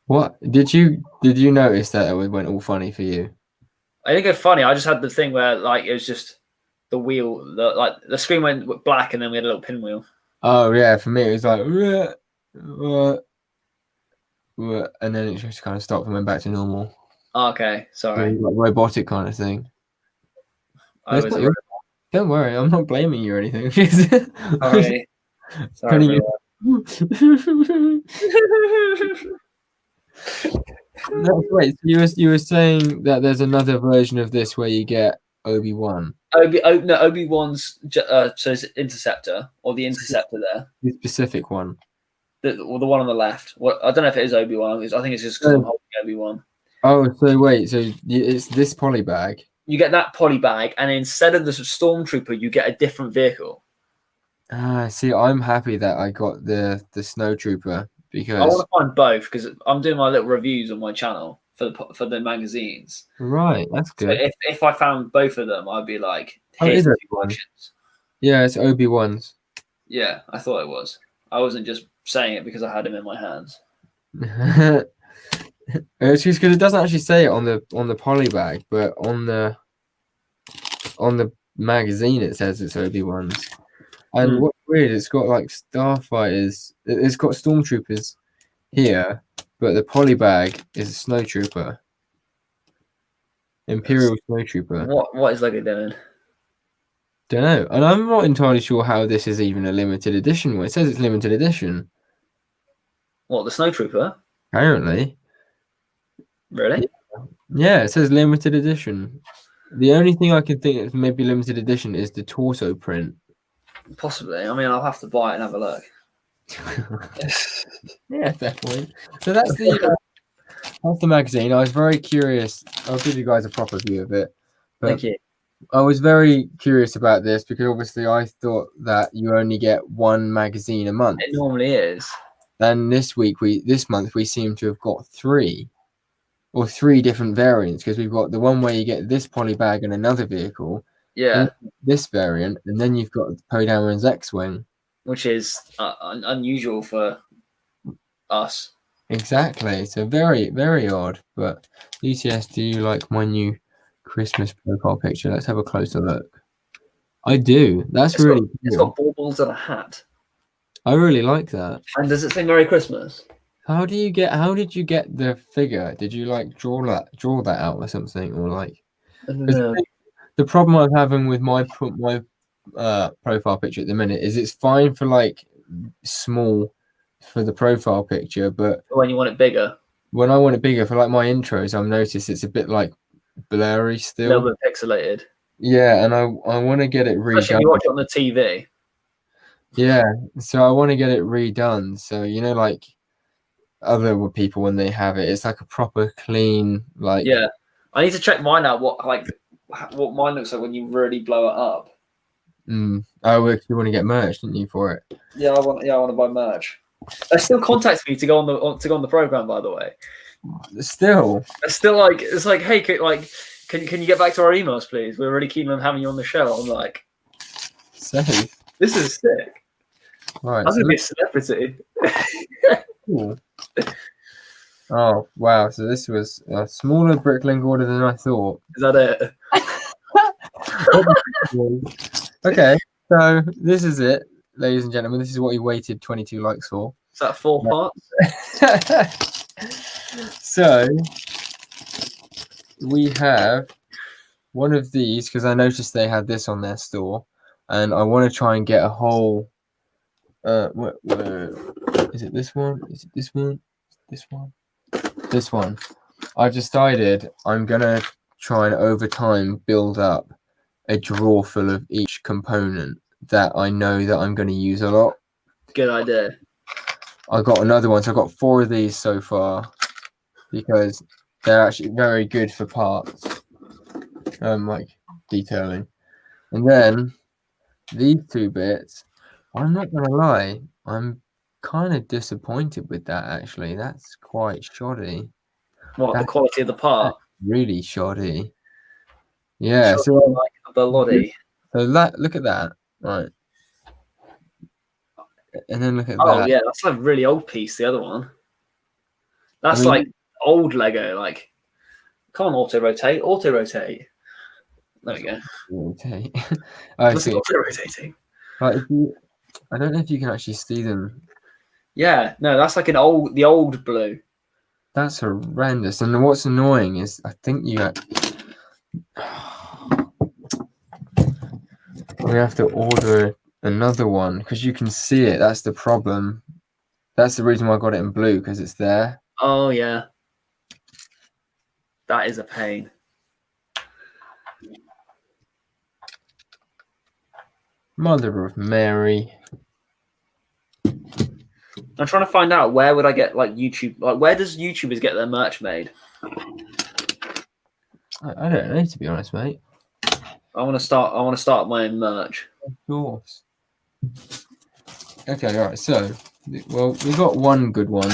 Speaker 2: What did you notice that it went all funny for you?
Speaker 1: I didn't go funny. I just had the thing where like it was just the wheel, the screen went black, and then we had a little pinwheel.
Speaker 2: Oh yeah, for me it was like, and then it just kind of stopped and went back to normal.
Speaker 1: Okay, sorry.
Speaker 2: Like robotic kind of thing. Don't worry, I'm not blaming you or anything.
Speaker 1: Sorry. Sorry.
Speaker 2: No, wait, so you were saying that there's another version of this where you get Obi-Wan.
Speaker 1: Obi-Wan's so it's Interceptor or the Interceptor there.
Speaker 2: The specific one.
Speaker 1: The one on the left. I don't know if it is Obi-Wan. I think it's just because I'm holding Obi-Wan.
Speaker 2: Oh, so wait, so it's this poly bag.
Speaker 1: You get that poly bag, and instead of the Stormtrooper, you get a different vehicle.
Speaker 2: See, I'm happy that I got the Snowtrooper
Speaker 1: I
Speaker 2: because
Speaker 1: want to find both because I'm doing my little reviews on my channel for the magazines.
Speaker 2: right, that's
Speaker 1: So
Speaker 2: good.
Speaker 1: if I found both of them, I'd be like,
Speaker 2: Oh,
Speaker 1: here's
Speaker 2: is
Speaker 1: the
Speaker 2: it
Speaker 1: two
Speaker 2: one?
Speaker 1: options.
Speaker 2: Yeah, it's Obi-Wan's.
Speaker 1: Yeah, I thought it was. I wasn't just saying it because I had him in my hands.
Speaker 2: It's just because it doesn't actually say it on the poly bag, but on the magazine it says it's Obi-Wan's. And what's weird, it's got like starfighters. It's got stormtroopers here, but the poly bag is a snowtrooper, Imperial snowtrooper.
Speaker 1: What is Lego doing?
Speaker 2: Don't know, and I'm not entirely sure how this is even a limited edition one. It says it's limited edition.
Speaker 1: What, the Snowtrooper?
Speaker 2: Apparently,
Speaker 1: Really?
Speaker 2: yeah, it says limited edition. The only thing I can think is maybe limited edition is the torso print.
Speaker 1: Possibly. I mean, I'll have to buy it and have a look.
Speaker 2: Yeah, fair point. So that's the magazine. I was very curious. I'll give you guys a proper view of it. But
Speaker 1: Thank you.
Speaker 2: I was very curious about this because obviously I thought that you only get one magazine a month.
Speaker 1: It normally is.
Speaker 2: And this month we seem to have got three different variants because we've got the one where you get this poly bag and another vehicle.
Speaker 1: Yeah.
Speaker 2: This variant, and then you've got Poe Dameron's X-Wing.
Speaker 1: Which is unusual for us.
Speaker 2: Exactly. So very, very odd. But UCS, do you like my new Christmas profile picture? Let's have a closer look. I do. That's really cool.
Speaker 1: It's got baubles and a hat.
Speaker 2: I really like that.
Speaker 1: And does it say Merry Christmas?
Speaker 2: How did you get the figure? Did you like draw that out or something, or like?
Speaker 1: I don't know.
Speaker 2: The problem I'm having with my profile picture at the minute is it's fine for like small for the profile picture, but
Speaker 1: When you want it bigger.
Speaker 2: When I want it bigger for like my intros, I've noticed it's a bit like blurry still.
Speaker 1: A little bit pixelated.
Speaker 2: Yeah, and I want to get it redone.
Speaker 1: Especially if you watch it on the TV.
Speaker 2: Yeah, so I want to get it redone. So like other people when they have it, it's like a proper clean like.
Speaker 1: Yeah, I need to check mine out. What mine looks like when you really blow it up.
Speaker 2: Oh, you want to get merch, didn't you, for it?
Speaker 1: Yeah, I want to buy merch. They still contact me to go on the program. By the way,
Speaker 2: still,
Speaker 1: it's still like it's like, hey, can you get back to our emails, please? We're really keen on having you on the show. I'm like,
Speaker 2: safe.
Speaker 1: This is sick.
Speaker 2: Right,
Speaker 1: I'm gonna be a celebrity.
Speaker 2: Cool. Oh wow! So this was a smaller bricklink order than I thought.
Speaker 1: Is that it?
Speaker 2: Okay, so this is it, ladies and gentlemen. This is what you waited 22 likes for.
Speaker 1: Is that 4 parts?
Speaker 2: So we have one of these because I noticed they had this on their store, and I want to try and get a whole. Where is it? This one? Is it this one? This one? This one. I've decided I'm gonna try and over time build up a drawer full of each component that I know that I'm going to use a lot.
Speaker 1: Good idea.
Speaker 2: I got another one, so I've got 4 of these so far because they're actually very good for parts, like detailing. And then these 2 bits, I'm not going to lie, I'm kind of disappointed with that actually. That's quite shoddy.
Speaker 1: What, the quality of the part?
Speaker 2: Really shoddy. Yeah,
Speaker 1: shoddy
Speaker 2: so
Speaker 1: like the lottie.
Speaker 2: So look at that, right? And then look at that.
Speaker 1: Oh yeah, that's like a really old piece. The other one. That's like old Lego. Like, come on, auto rotate. There we go.
Speaker 2: Rotate. I see.
Speaker 1: Auto rotating.
Speaker 2: Like I don't know if you can actually see them.
Speaker 1: Yeah, no, that's like the old blue.
Speaker 2: That's horrendous. And what's annoying is I think we have to order another one because you can see it. That's the problem. That's the reason why I got it in blue, because it's there.
Speaker 1: Oh yeah, that is a pain.
Speaker 2: Mother of Mary.
Speaker 1: I'm trying to find out where would I get like YouTube. Like, where does YouTubers get their merch made?
Speaker 2: I don't know, to be honest, mate.
Speaker 1: I want to start my own merch.
Speaker 2: Of course. Okay, all right. So, well, we got one good one,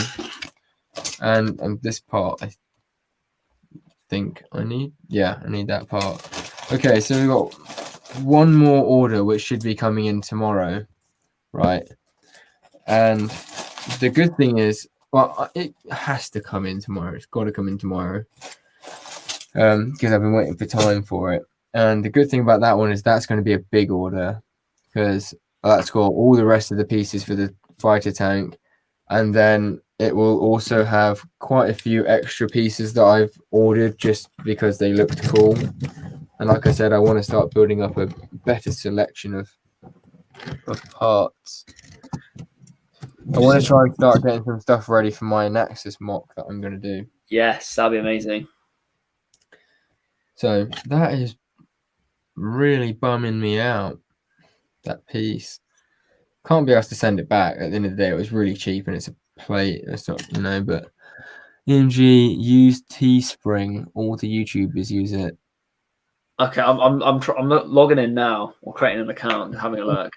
Speaker 2: and this part I think I need. Yeah, I need that part. Okay, so we got one more order which should be coming in tomorrow, right? And the good thing is, well, it has to come in tomorrow. It's got to come in tomorrow, because I've been waiting for time for it. And the good thing about that one is that's going to be a big order, because that's got all the rest of the pieces for the fighter tank, and then it will also have quite a few extra pieces that I've ordered just because they looked cool. And like I said, I want to start building up a better selection of parts. I want to try and start getting some stuff ready for my Naxos mock that I'm going to do.
Speaker 1: Yes, that'd be amazing.
Speaker 2: So that is really bumming me out, that piece. Can't be asked to send it back. At the end of the day, it was really cheap and it's a plate. It's not, but EMG use Teespring. All the YouTubers use it.
Speaker 1: Okay, I'm not logging in now or creating an account and having a look.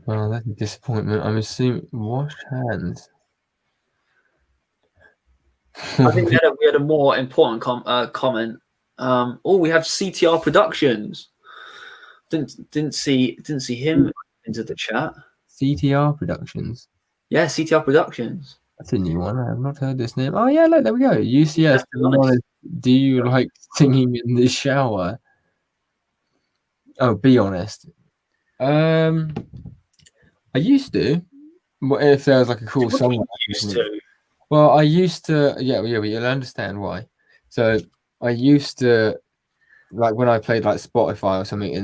Speaker 2: Oh, that's a disappointment. I'm assuming wash hands.
Speaker 1: I think we had a more important comment. We have CTR Productions. Didn't see him into the chat.
Speaker 2: CTR Productions.
Speaker 1: Yeah, CTR Productions.
Speaker 2: That's a new one. I have not heard this name. Oh yeah, look, there we go. UCS. Do you like singing in the shower? Oh, be honest. I used to. What if there was like a cool song?
Speaker 1: Used to.
Speaker 2: Well, I used to. Yeah, you'll understand why. So I used to, like when I played like Spotify or something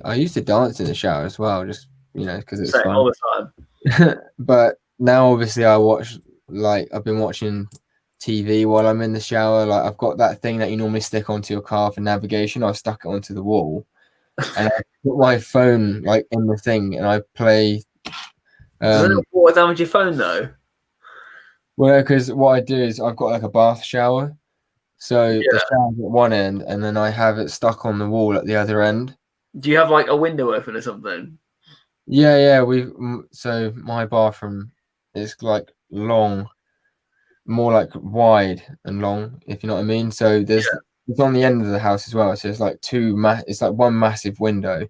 Speaker 2: I used to dance in the shower as well, just because it's fun
Speaker 1: all the time.
Speaker 2: But now obviously I've been watching TV while I'm in the shower. Like I've got that thing that you normally stick onto your car for navigation. I've stuck it onto the wall, and I put my phone like in the thing, and I play.
Speaker 1: Doesn't it water damage your phone though?
Speaker 2: Well, because what I do is I've got like a bath shower, so the shower's at one end, and then I have it stuck on the wall at the other end.
Speaker 1: Do you have like a window open or something?
Speaker 2: Yeah. So my bathroom is like long, more like wide and long, if you know what I mean. So it's on the end of the house as well. So it's like it's like one massive window,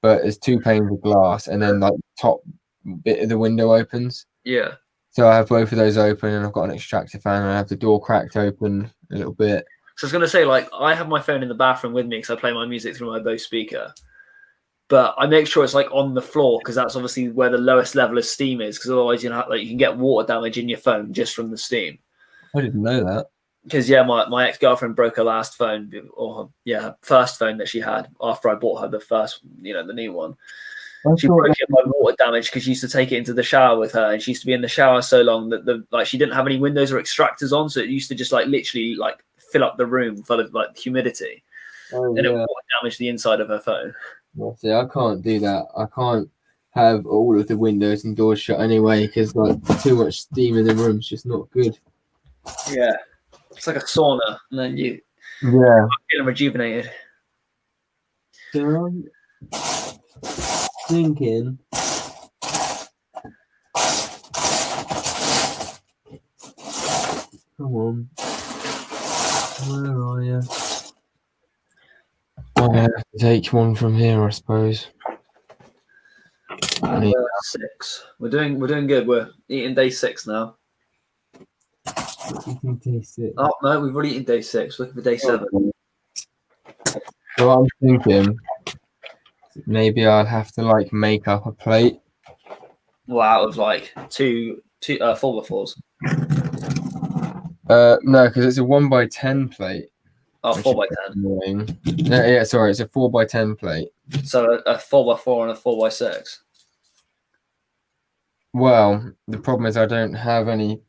Speaker 2: but it's two panes of glass, and then like top bit of the window opens.
Speaker 1: Yeah.
Speaker 2: So I have both of those open, and I've got an extractor fan, and I have the door cracked open a little bit.
Speaker 1: So I was going to say, like, I have my phone in the bathroom with me because I play my music through my Bose speaker. But I make sure it's like on the floor because that's obviously where the lowest level of steam is. Because otherwise, you can get water damage in your phone just from the steam.
Speaker 2: I didn't know that.
Speaker 1: Because my ex-girlfriend broke her last phone, her first phone that she had after I bought her the first, the new one. She broke it by water damage because she used to take it into the shower with her, and she used to be in the shower so long that she didn't have any windows or extractors on, so it used to just like literally like fill up the room full of like humidity, and it would water damage the inside of her phone.
Speaker 2: Well, see, I can't do that. I can't have all of the windows and doors shut anyway because like too much steam in the room is just not good.
Speaker 1: Yeah, it's like a sauna, and then you feeling rejuvenated.
Speaker 2: So thinking come on, where are you? I'm gonna have to take one from here, I suppose.
Speaker 1: 6. We're doing good. We're eating day 6 now.
Speaker 2: Day 6.
Speaker 1: Oh no, we've already eaten day 6. Looking for day 7.
Speaker 2: So I'm thinking maybe I'll have to like make up a plate.
Speaker 1: Well, out of like two 4x4s.
Speaker 2: No, because it's a 1x10 plate.
Speaker 1: Oh, 4x10.
Speaker 2: Yeah, sorry, it's a 4x10 plate.
Speaker 1: So a 4x4 and a 4x6.
Speaker 2: Well, the problem is I don't have any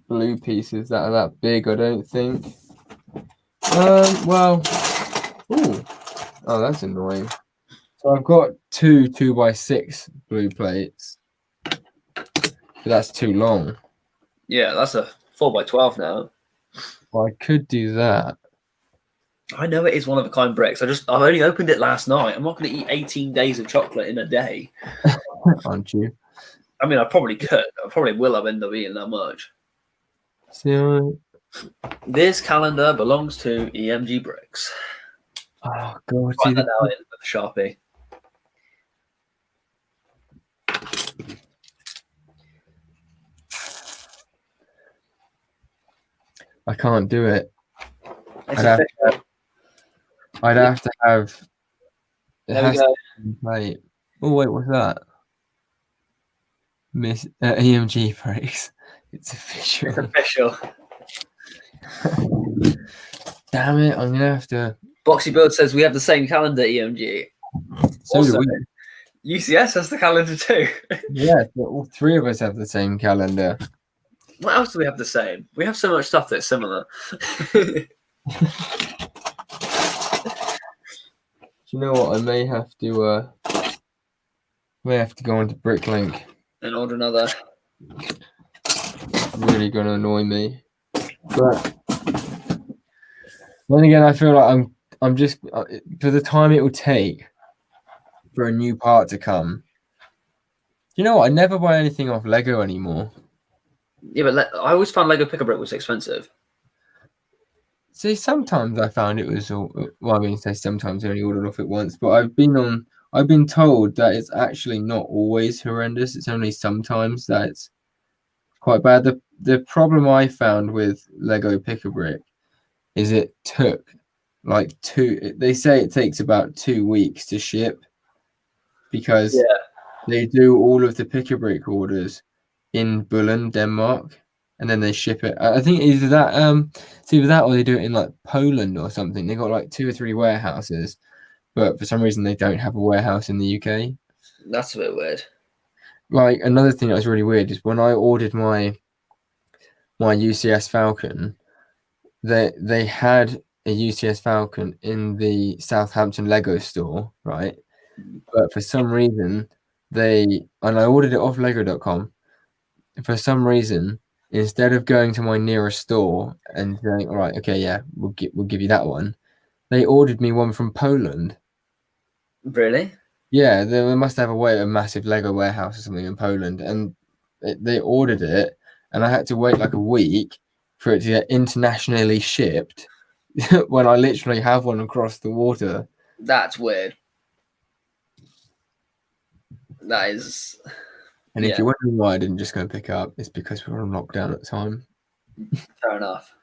Speaker 2: blue pieces that are that big, I don't think. Well, oh, that's annoying. So I've got two 2x6 blue plates, but that's too long.
Speaker 1: Yeah, that's a 4x12 now.
Speaker 2: Well, I could do that.
Speaker 1: I know it is one of a kind bricks. I've only opened it last night. I'm not going to eat 18 days of chocolate in a day.
Speaker 2: Aren't you?
Speaker 1: I mean, I probably could. I probably will have ended up eating that much.
Speaker 2: So,
Speaker 1: This calendar belongs to EMG Bricks.
Speaker 2: oh god,
Speaker 1: Write
Speaker 2: see
Speaker 1: that down in with a Sharpie.
Speaker 2: I can't do it.
Speaker 1: It's
Speaker 2: I'd have to have. It
Speaker 1: There we
Speaker 2: has
Speaker 1: go.
Speaker 2: to be plate. Oh wait, what's that? Miss EMG breaks. It's official.
Speaker 1: It's official.
Speaker 2: Damn it! I'm gonna have to.
Speaker 1: Boxy Bird says we have the same calendar, EMG.
Speaker 2: So
Speaker 1: Also,
Speaker 2: do we.
Speaker 1: UCS has the calendar too.
Speaker 2: Yeah, so all three of us have the same calendar.
Speaker 1: What else do we have the same? We have so much stuff that's similar.
Speaker 2: You know what? I may have to go onto Bricklink.
Speaker 1: And order another.
Speaker 2: Really gonna annoy me. But then again, I feel like I'm just for the time it will take for a new part to come. You know what? I never buy anything off Lego anymore.
Speaker 1: Yeah, but I always found Lego Pick-a-Brick was expensive.
Speaker 2: See, sometimes I found it was well, I mean, say sometimes I only ordered off it once, but I've been told that it's actually not always horrendous. It's only sometimes that it's quite bad. The problem I found with Lego Pick-a-Brick is it took like they say it takes about 2 weeks to ship because they do all of the Pick-a-Brick orders in Bullen, Denmark, and then they ship it. I think either that it's either that or they do it in like Poland or something. They got like 2 or 3 warehouses, but for some reason they don't have a warehouse in the UK.
Speaker 1: That's a bit weird.
Speaker 2: Like another thing that was really weird is when I ordered my UCS Falcon, they had a UCS Falcon in the Southampton Lego store, right? But for some reason and I ordered it off Lego.com. For some reason, instead of going to my nearest store and saying, "All right, okay, yeah, we'll give you that one," they ordered me one from Poland.
Speaker 1: Really?
Speaker 2: Yeah, they must have a massive Lego warehouse or something in Poland, and they ordered it, and I had to wait like a week for it to get internationally shipped when I literally have one across the water.
Speaker 1: That's weird. That is.
Speaker 2: And if you're wondering why I didn't just go and pick it up, it's because we were on lockdown at the time.
Speaker 1: Fair enough.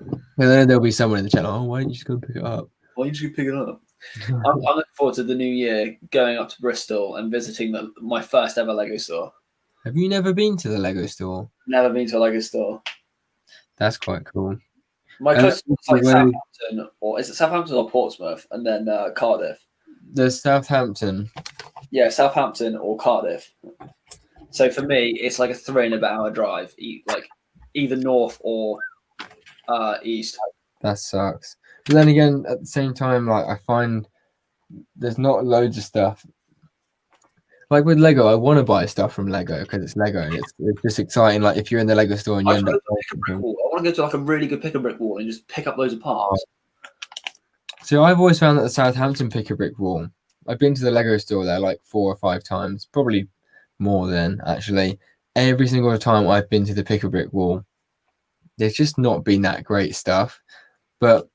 Speaker 2: And then there'll be someone in the channel, "Oh, why didn't you just go and pick it up?"
Speaker 1: Why didn't you pick it up? I'm looking forward to the new year, going up to Bristol and visiting my first ever Lego store.
Speaker 2: Have you never been to the Lego store?
Speaker 1: Never been to a Lego store.
Speaker 2: That's quite cool.
Speaker 1: My closest was like Southampton, or is it Southampton or Portsmouth, and then Cardiff.
Speaker 2: There's Southampton.
Speaker 1: Yeah, Southampton or Cardiff. So for me, it's like a 3.5 hour drive, like either north or east.
Speaker 2: That sucks. But then again, at the same time, like I find there's not loads of stuff. Like with Lego, I want to buy stuff from Lego because it's Lego and it's just exciting. Like if you're in the Lego store and you end up,
Speaker 1: I want to go to like a really good pick-a-brick wall and just pick up loads of parts.
Speaker 2: So I've always found that the Southampton pick-a-brick wall. I've been to the Lego store there like 4 or 5 times, probably more than actually. Every single time I've been to the pick-a-brick wall, there's just not been that great stuff. But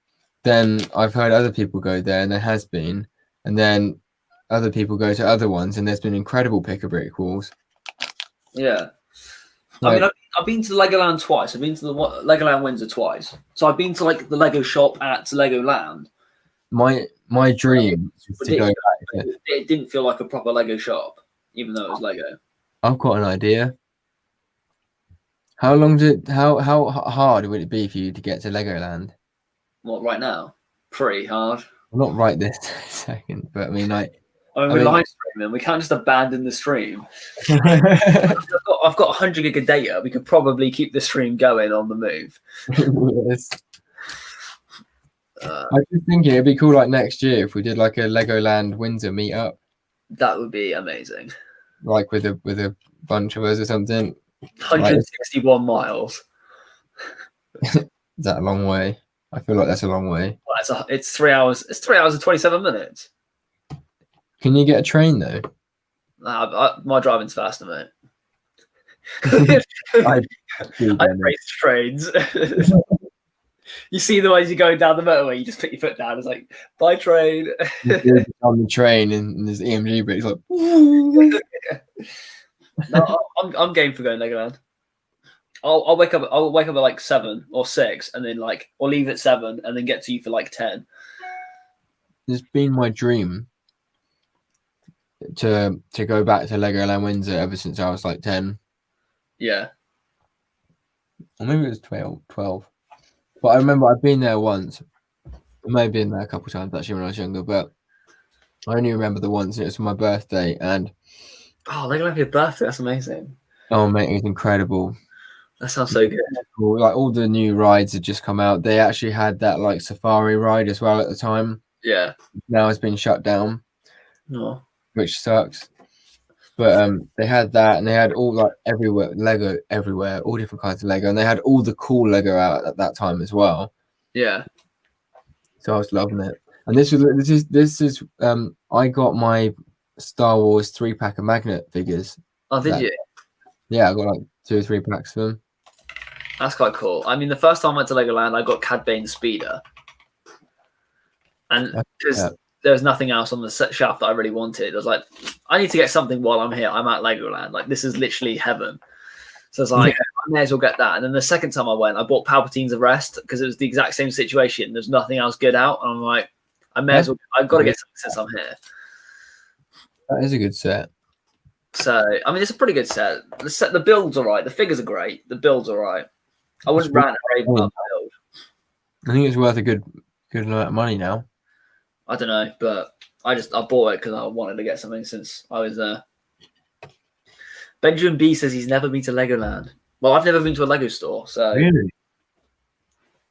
Speaker 2: then I've heard other people go there and there has been, and then other people go to other ones and there's been incredible pick-a-brick walls.
Speaker 1: Yeah. I mean, I've been to Legoland twice. I've been to the Legoland Windsor twice. So I've been to like the Lego shop at Legoland.
Speaker 2: My dream is to go back.
Speaker 1: It didn't feel like a proper Lego shop, even though it was Lego.
Speaker 2: I've got an idea. How hard would it be for you to get to Legoland?
Speaker 1: What, right now? Pretty hard.
Speaker 2: Well, not right this second, but I mean, like.
Speaker 1: We're live streaming. We can't just abandon the stream. I've got 100 gig of data. We could probably keep the stream going on the move.
Speaker 2: Yes. I was thinking it'd be cool, like next year, if we did like a Legoland Windsor meetup.
Speaker 1: That would be amazing.
Speaker 2: Like with a bunch of us or something.
Speaker 1: 161 miles.
Speaker 2: Is that a long way? I feel like that's a long way.
Speaker 1: Well, It's 3 hours. It's 3 hours and 27 minutes.
Speaker 2: Can you get a train though?
Speaker 1: My driving's faster, mate.
Speaker 2: I
Speaker 1: I race trains. You see the ways you go down the motorway, you just put your foot down. It's like, bye, train.
Speaker 2: on the train and there's EMG brakes like.
Speaker 1: No, I'm game for going Legoland. I'll wake up. I'll wake up at like 7 or 6, and then like I'll leave at 7, and then get to you for like 10.
Speaker 2: It's been my dream to go back to Legoland Windsor ever since I was like 10.
Speaker 1: Yeah.
Speaker 2: Or maybe it was 12. But I remember I've been there once. I may have been there a couple of times actually when I was younger, but I only remember the once, and it was for my birthday. And
Speaker 1: oh, Legoland for your birthday. That's amazing.
Speaker 2: Oh mate, it was incredible.
Speaker 1: That sounds so good.
Speaker 2: Like all the new rides had just come out. They actually had that like safari ride as well at the time.
Speaker 1: Yeah.
Speaker 2: Now it's been shut down.
Speaker 1: No.
Speaker 2: Which sucks. But they had that, and they had all like Lego everywhere, all different kinds of Lego, and they had all the cool Lego out at that time as well.
Speaker 1: Yeah.
Speaker 2: So I was loving it. And this is I got my Star Wars 3-pack of magnet figures.
Speaker 1: Oh, did you?
Speaker 2: Yeah, I got like 2 or 3 packs of them.
Speaker 1: That's quite cool. I mean, the first time I went to Legoland, I got Cad Bane's Speeder, and because there was nothing else on the shelf that I really wanted, I was like, I need to get something while I'm here. I'm at Legoland. Like, this is literally heaven. So I was like, I may as well get that. And then the second time I went, I bought Palpatine's Arrest because it was the exact same situation. There's nothing else good out. And I'm like, I may as well. I've got to get something since I'm here.
Speaker 2: That is a good set.
Speaker 1: So, I mean, it's a pretty good set. The build's all right. The figures are great. The build's all right. I wouldn't rant and rave about the build.
Speaker 2: I think it's worth a good amount of money now.
Speaker 1: I don't know, but I bought it because I wanted to get something since I was there. Benjamin B says he's never been to Legoland. Well, I've never been to a Lego store, so
Speaker 2: really,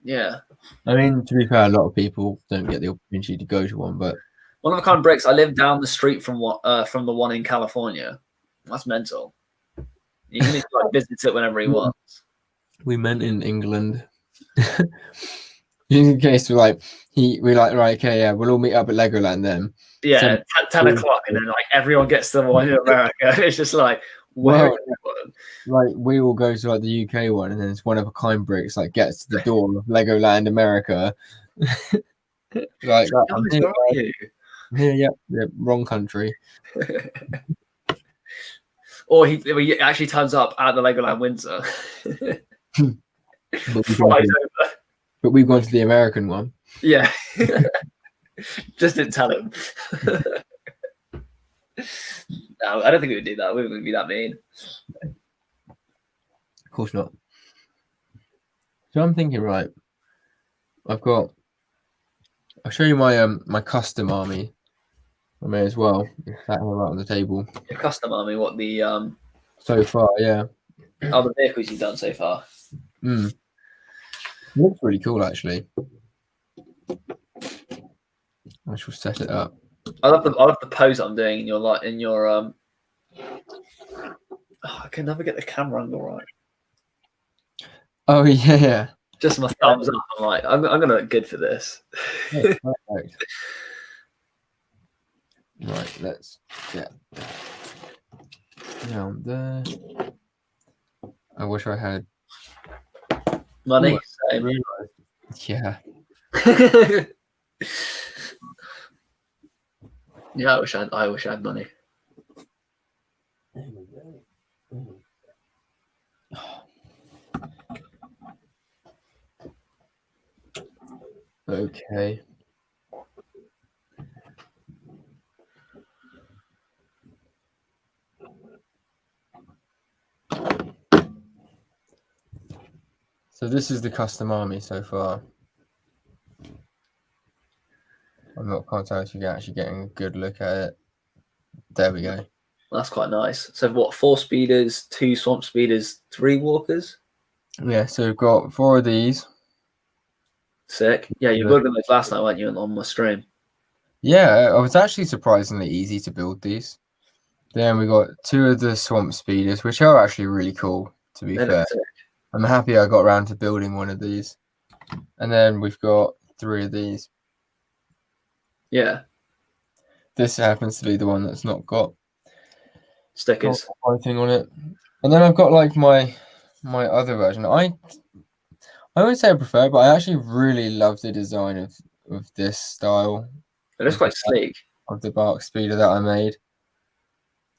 Speaker 1: yeah.
Speaker 2: I mean, to be fair, a lot of people don't get the opportunity to go to one, but
Speaker 1: one of a kind bricks. I live down the street from the one in California. That's mental. You can just like visit it whenever he wants.
Speaker 2: We meant in England. In case we're like right, okay, yeah, we'll all meet up at Legoland then.
Speaker 1: Yeah, 10 o'clock, and then like everyone gets to the one in America. It's just like, where?
Speaker 2: Like we all go to like the UK one, and then it's one of a kind bricks like gets to the door of Legoland America. Like that. Yeah, wrong country.
Speaker 1: Or he actually turns up at the Legoland Windsor.
Speaker 2: But we've gone to the American one.
Speaker 1: Yeah. Just didn't tell him. No, I don't think we would do that. We wouldn't be that mean.
Speaker 2: Of course not. So I'm thinking, right, I'll show you my my custom army. I may as well. That right on the table.
Speaker 1: Your custom army, what the
Speaker 2: so far, yeah.
Speaker 1: Oh, the vehicles you've done so far.
Speaker 2: It looks really cool, actually. I shall set it up.
Speaker 1: I love the pose I'm doing in your oh, I can never get the camera angle right.
Speaker 2: Oh yeah.
Speaker 1: Just my thumbs up. I'm like, I'm gonna look good for this.
Speaker 2: Yeah, perfect. Right, let's get down there. I wish I had
Speaker 1: money.
Speaker 2: Yeah.
Speaker 1: Yeah, I wish I had money.
Speaker 2: Okay. So this is the custom army so far. I'm not content you actually getting a good look at it. There we go.
Speaker 1: That's quite nice. So what, 4 speeders, 2 swamp speeders, 3 walkers?
Speaker 2: Yeah, so we've got 4 of these.
Speaker 1: Sick. Yeah, you built them last night, weren't you, on my stream?
Speaker 2: Yeah, it was actually surprisingly easy to build these. Then we got 2 of the swamp speeders, which are actually really cool, to be fair. I'm happy I got around to building one of these. And then we've got 3 of these.
Speaker 1: Yeah,
Speaker 2: This happens to be the one that's not got
Speaker 1: stickers.
Speaker 2: writing on it. And then I've got like my other version. I wouldn't say I prefer, but I actually really love the design of this style
Speaker 1: It looks quite sleek.
Speaker 2: of the bark speeder that I made.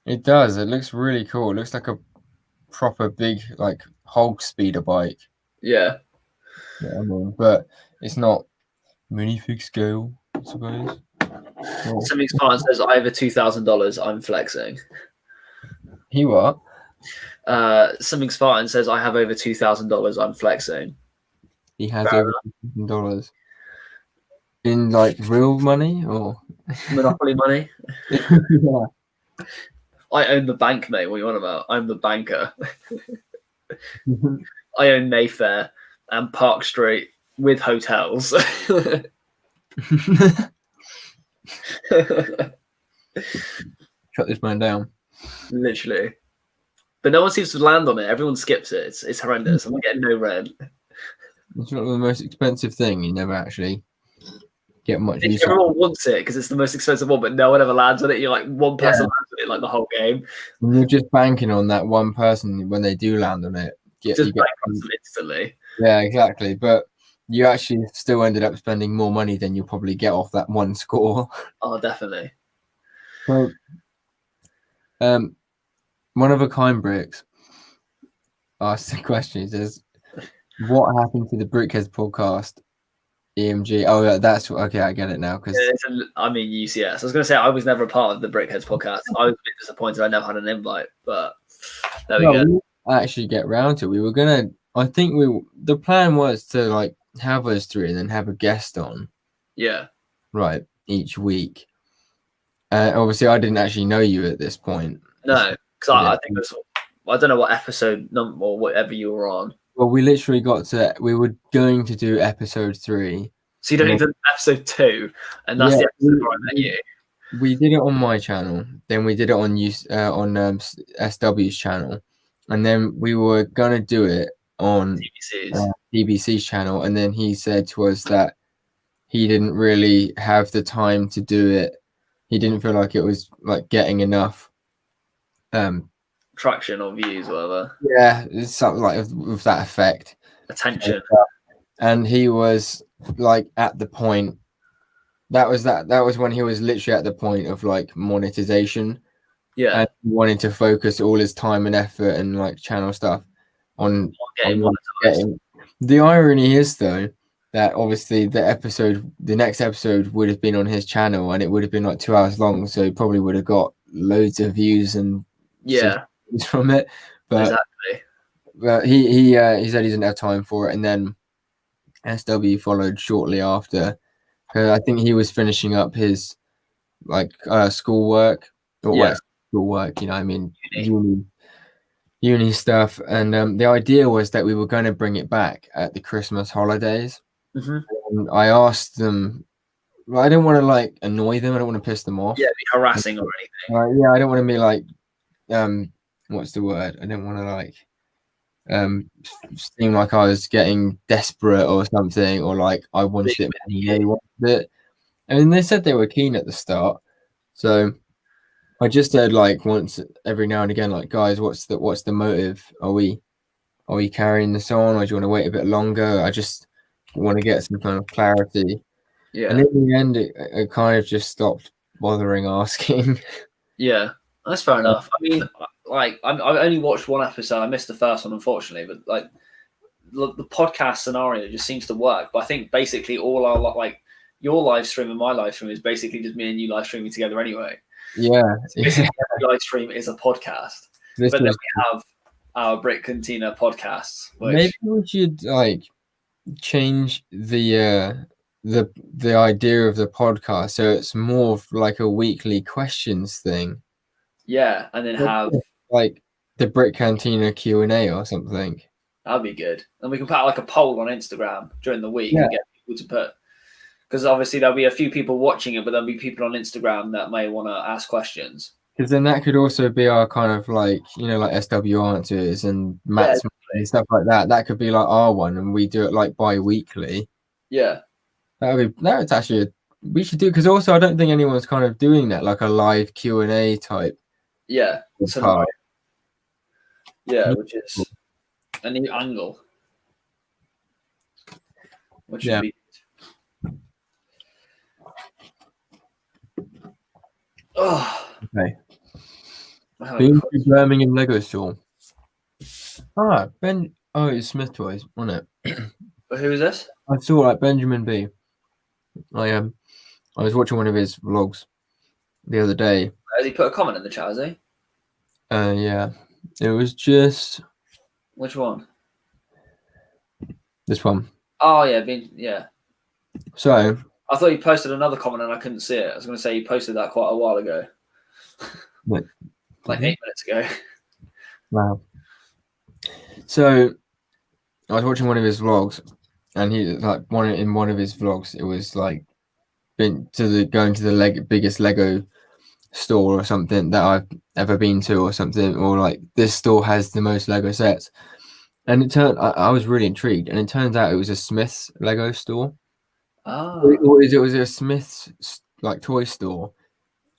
Speaker 2: It does. It looks really cool. It looks like a proper big like Hulk speeder bike.
Speaker 1: Yeah.
Speaker 2: Yeah, I mean, but it's not minifig scale, I suppose.
Speaker 1: Something Spartan says, I have $2,000. I'm flexing.
Speaker 2: He what?
Speaker 1: Something Spartan says, I have over $2,000. I'm flexing.
Speaker 2: He has over $2,000 in like real money or
Speaker 1: Monopoly money.
Speaker 2: yeah.
Speaker 1: I own the bank, mate. What are you on about? I'm the banker. I own Mayfair and Park Street with hotels.
Speaker 2: Shut this man down.
Speaker 1: Literally. But no one seems to land on it. Everyone skips it. It's horrendous. I'm not getting no rent.
Speaker 2: It's not the most expensive thing. You never actually get much use.
Speaker 1: Everyone wants it because it's the most expensive one, but no one ever lands on it. You're like one person lands on it like the whole game.
Speaker 2: And you're just banking on that one person when they do land on it.
Speaker 1: Just bank on them instantly.
Speaker 2: Yeah, exactly. But you actually still ended up spending more money than you probably get off that one score.
Speaker 1: Oh, definitely.
Speaker 2: So, one of a kind bricks asked the question. He says, "What happened to the Brickheads podcast?" EMG. Oh, yeah, that's okay. I get it now. Because
Speaker 1: I mean, UCS. I was going to say I was never a part of the Brickheads podcast. I was a bit disappointed I never had an invite, but there we go.
Speaker 2: We actually get round to it. We were gonna. I think the plan was to like have us three and then have a guest on.
Speaker 1: Yeah.
Speaker 2: Right. Each week. Obviously, I didn't actually know you at this point.
Speaker 1: No, because I think it was. I don't know what episode number or whatever you were on.
Speaker 2: Well, we literally got to. We were going to do episode 3.
Speaker 1: So you don't even episode 2, and that's the episode where I met you.
Speaker 2: We did it on my channel, then we did it on SW's channel, and then we were gonna do it on DBC's channel, and then he said to us that he didn't really have the time to do it. He didn't feel like it was like getting enough
Speaker 1: traction or views, whatever.
Speaker 2: Yeah, it's something like with that effect.
Speaker 1: Attention.
Speaker 2: And he was like at the point that was when he was literally at the point of like monetization.
Speaker 1: Yeah.
Speaker 2: And he wanted to focus all his time and effort and like channel stuff on
Speaker 1: getting monetized.
Speaker 2: The irony is though that obviously the next episode would have been on his channel and it would have been like 2 hours long, so he probably would have got loads of views and from it. But
Speaker 1: exactly.
Speaker 2: But he said he didn't have time for it, and then SW followed shortly after. I think he was finishing up his like schoolwork or schoolwork, you know, I mean uni stuff, and the idea was that we were going to bring it back at the Christmas holidays. And I asked them. Well, I don't want to like annoy them. I don't want to piss them off.
Speaker 1: Yeah, be harassing or anything.
Speaker 2: Yeah, I don't want to be like what's the word? I don't want to like seem like I was getting desperate or something, or like I wanted it. They wanted it. And they said they were keen at the start, so I just said like once every now and again, like, guys, what's the motive? Are we carrying this on, or do you want to wait a bit longer? I just want to get some kind of clarity.
Speaker 1: Yeah.
Speaker 2: And in the end, it kind of just stopped bothering asking.
Speaker 1: Yeah, that's fair enough. I mean, like I only watched one episode. I missed the first one, unfortunately, but like the podcast scenario just seems to work. But I think basically all our like your live stream and my live stream is basically just me and you live streaming together anyway.
Speaker 2: Yeah.
Speaker 1: Basically, every live stream is a podcast. But then we have our Brick Cantina podcasts.
Speaker 2: Maybe we should like change the idea of the podcast so it's more of like a weekly questions thing.
Speaker 1: Yeah, and then have
Speaker 2: like the Brick Cantina Q&A or something.
Speaker 1: That'd be good. And we can put like a poll on Instagram during the week and get people to put, because obviously there'll be a few people watching it, but there'll be people on Instagram that may want to ask questions.
Speaker 2: Because then that could also be our kind of like, you know, like SW answers and Matt's and stuff like that. That could be like our one, and we do it like bi-weekly.
Speaker 1: Yeah.
Speaker 2: That's actually We should do, because also I don't think anyone's kind of doing that, like a live Q&A type.
Speaker 1: Yeah, scenario. Yeah, which is a new angle, which would be. Oh,
Speaker 2: Okay.
Speaker 1: having
Speaker 2: Been to Birmingham Lego store. Ah, Ben. Oh, it's Smith Toys, wasn't it?
Speaker 1: who is this?
Speaker 2: I saw like Benjamin B. I was watching one of his vlogs the other day.
Speaker 1: Has he put a comment in the chat? Has he?
Speaker 2: Yeah, it was just
Speaker 1: Which one?
Speaker 2: this one.
Speaker 1: Oh yeah.
Speaker 2: So
Speaker 1: I thought you posted another comment and I couldn't see it. I was going to say you posted that quite a while ago,
Speaker 2: like
Speaker 1: 8 minutes ago.
Speaker 2: Wow. So I was watching one of his vlogs, and he like one of his vlogs. It was like going to the biggest Lego store or something that I've ever been to, or something, or like this store has the most Lego sets. And I was really intrigued, and it turns out it was a Smith's Lego store. It was a Smith's like toy store,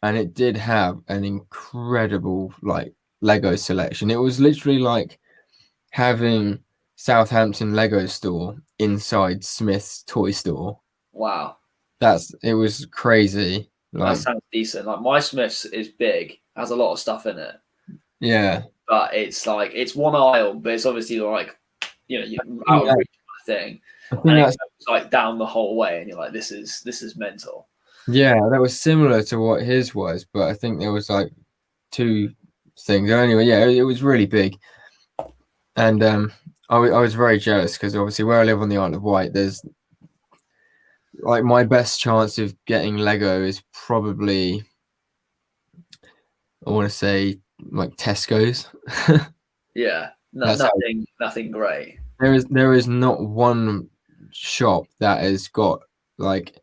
Speaker 2: and it did have an incredible like Lego selection. It was literally like having Southampton Lego store inside Smith's toy store.
Speaker 1: Wow.
Speaker 2: It was crazy.
Speaker 1: That sounds decent. Like my Smith's is big, has a lot of stuff in it.
Speaker 2: Yeah.
Speaker 1: But it's like it's one aisle, but it's obviously like out of reach thing. And it's like down the whole way, and you're like, this is mental.
Speaker 2: Yeah, that was similar to what his was, but I think there was like two things. Anyway, yeah, it was really big. And I was very jealous because obviously where I live on the Isle of Wight, there's like my best chance of getting Lego is probably, I want to say, like Tesco's.
Speaker 1: Yeah, nothing great.
Speaker 2: There is not one shop that has got like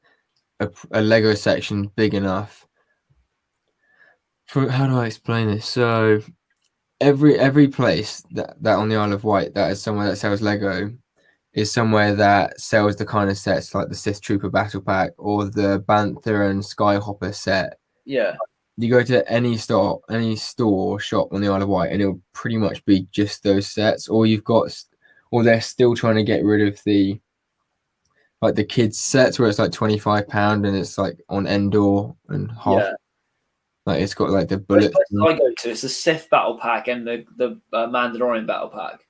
Speaker 2: a Lego section big enough. How do I explain this? So every place that on the Isle of Wight that is somewhere that sells Lego is somewhere that sells the kind of sets like the Sith Trooper Battle Pack or the Bantha and Skyhopper set.
Speaker 1: Yeah.
Speaker 2: You go to any store or shop on the Isle of Wight, and it'll pretty much be just those sets. Or they're still trying to get rid of the kids sets where it's like £25 and it's like on Endor and half.
Speaker 1: Yeah.
Speaker 2: Like it's got like the bullets.
Speaker 1: I go to it's the Sith Battle Pack and the Mandalorian Battle Pack.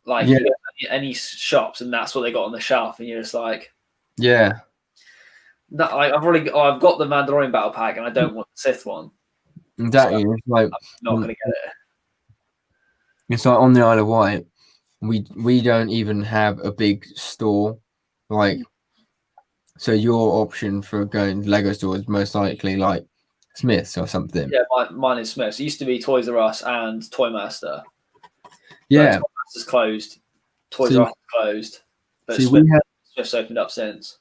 Speaker 1: Like
Speaker 2: yeah.
Speaker 1: You go to any shops and that's what they got on the shelf, and you're just like,
Speaker 2: yeah.
Speaker 1: No, I've got the Mandalorian Battle Pack and I don't want the Sith one.
Speaker 2: Exactly. So
Speaker 1: it's like I'm not gonna get it.
Speaker 2: It's like on the Isle of Wight, we don't even have a big store. Like, so your option for going to Lego store is most likely like Smith's or something.
Speaker 1: Yeah, mine is Smith's. It used to be Toys R Us and Toy Master.
Speaker 2: Yeah,
Speaker 1: Toy Master's closed. Toys R Us is closed. But Smith's opened up since.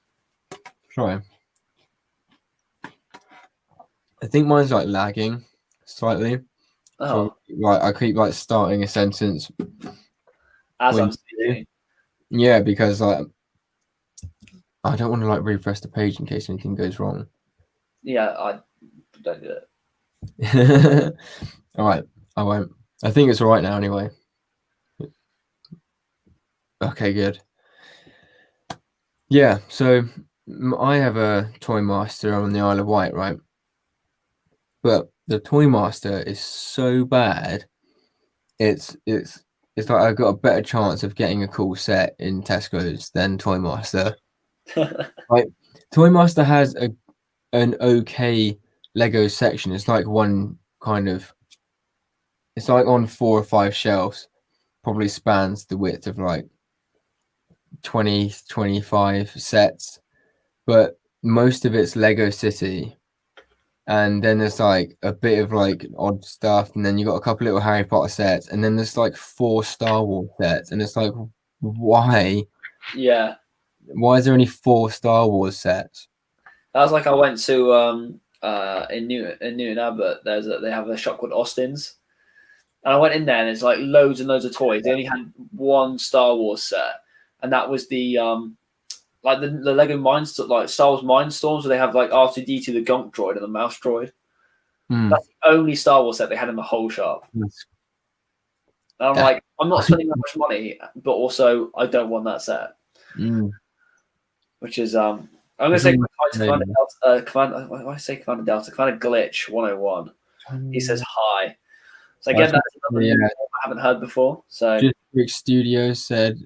Speaker 2: Sorry. I think mine's like lagging slightly.
Speaker 1: Oh.
Speaker 2: So, like I keep like starting a sentence
Speaker 1: as I'm speaking.
Speaker 2: Yeah, because like I don't want to like refresh the page in case anything goes wrong.
Speaker 1: Yeah, I don't do it.
Speaker 2: All right, I won't. I think it's all right now anyway. Okay, good. Yeah, so I have a Toy Master on the Isle of Wight, right? But the Toy Master is so bad. It's like I've got a better chance of getting a cool set in Tesco's than Toy Master. Like Toy Master has an okay Lego section. It's like it's like on 4 or 5 shelves, probably spans the width of like 20, 25 sets, but most of it's Lego City. And then there's like a bit of like odd stuff, and then you got a couple little Harry Potter sets, and then there's like 4 Star Wars sets, and it's like, why?
Speaker 1: Yeah.
Speaker 2: Why is there only 4 Star Wars sets?
Speaker 1: That was like I went to in Newton Abbot. They have a shop called Austin's, and I went in there and there's like loads and loads of toys. They only had 1 Star Wars set, and that was the like the Lego like Star Wars Mindstorms, where they have like R2-D2, the Gonk droid, and the Mouse droid. That's the only Star Wars set they had in the whole shop. And I'm like, I'm not spending that much money, but also I don't want that set. Which is I'm gonna say Commander Glitch 101. He says hi. So again, that's another name I haven't heard before. So
Speaker 2: Just Rick Studios said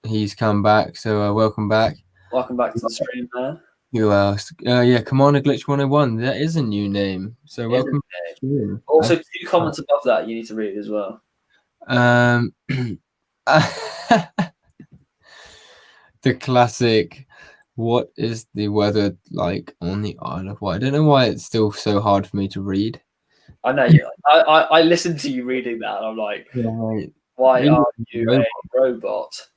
Speaker 2: he's come back, so welcome back.
Speaker 1: Welcome back to the stream, man.
Speaker 2: Who else? Yeah, Commander Glitch 101. That is a new name. So welcome.
Speaker 1: Also, 2 comments above that you need to read as well.
Speaker 2: The classic. What is the weather like on the Isle of Wight? I don't know why it's still so hard for me to read.
Speaker 1: I know you. I listened to you reading that, and I'm like, why are you a robot?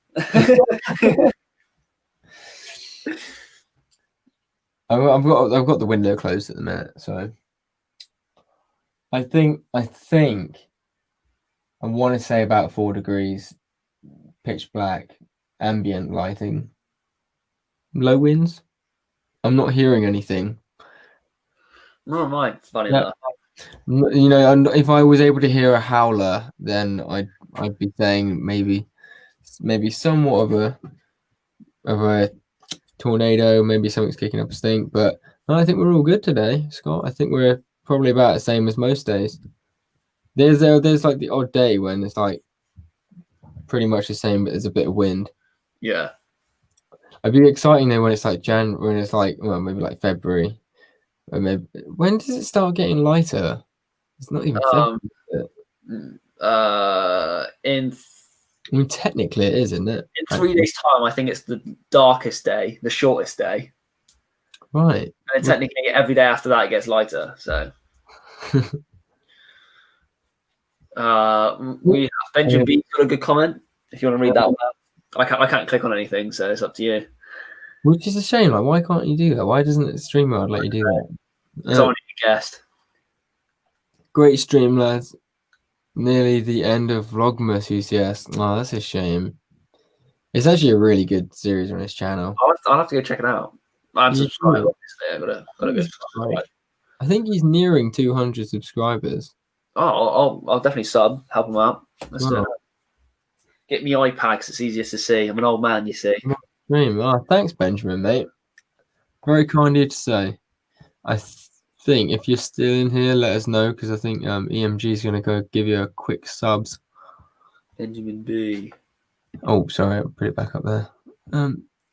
Speaker 2: I've got the window closed at the minute, so I think I want to say about 4 degrees, pitch black, ambient lighting, low winds. I'm not hearing anything.
Speaker 1: Nor am I. Funny enough.
Speaker 2: You know, if I was able to hear a howler, then I'd be saying maybe somewhat of a tornado, maybe something's kicking up a stink. But I think we're all good today, Scott. I think we're probably about the same as most days. There's like the odd day when it's like pretty much the same, but there's a bit of wind.
Speaker 1: Yeah.
Speaker 2: It'd be exciting though when it's like when it's like, well, maybe like February. Or maybe when does it start getting lighter? It's not even February. I mean, technically it is, isn't it?
Speaker 1: In 3 days' time, I think it's the darkest day, the shortest day.
Speaker 2: Right.
Speaker 1: And technically every day after that it gets lighter. So we have Benjamin B got a good comment. If you want to read that one out. I can't click on anything, so it's up to you.
Speaker 2: Which is a shame. Like, why can't you do that? Why doesn't StreamYard let you do that?
Speaker 1: Someone guessed.
Speaker 2: Great stream, lads. Nearly the end of Vlogmas UCS. Oh, that's a shame. It's actually a really good series on his channel.
Speaker 1: I'll have to go check it out. I'm subscribed, obviously. I gotta go subscribe.
Speaker 2: I think he's nearing 200 subscribers.
Speaker 1: Oh, I'll definitely sub, help him out. Let's do it. Get me iPad because it's easiest to see. I'm an old man, you see.
Speaker 2: Oh, thanks, Benjamin, mate. Very kind of you to say. I think if you're still in here, let us know because I think EMG is going to go give you a quick subs.
Speaker 1: Benjamin B.
Speaker 2: Oh, sorry, I'll put it back up there.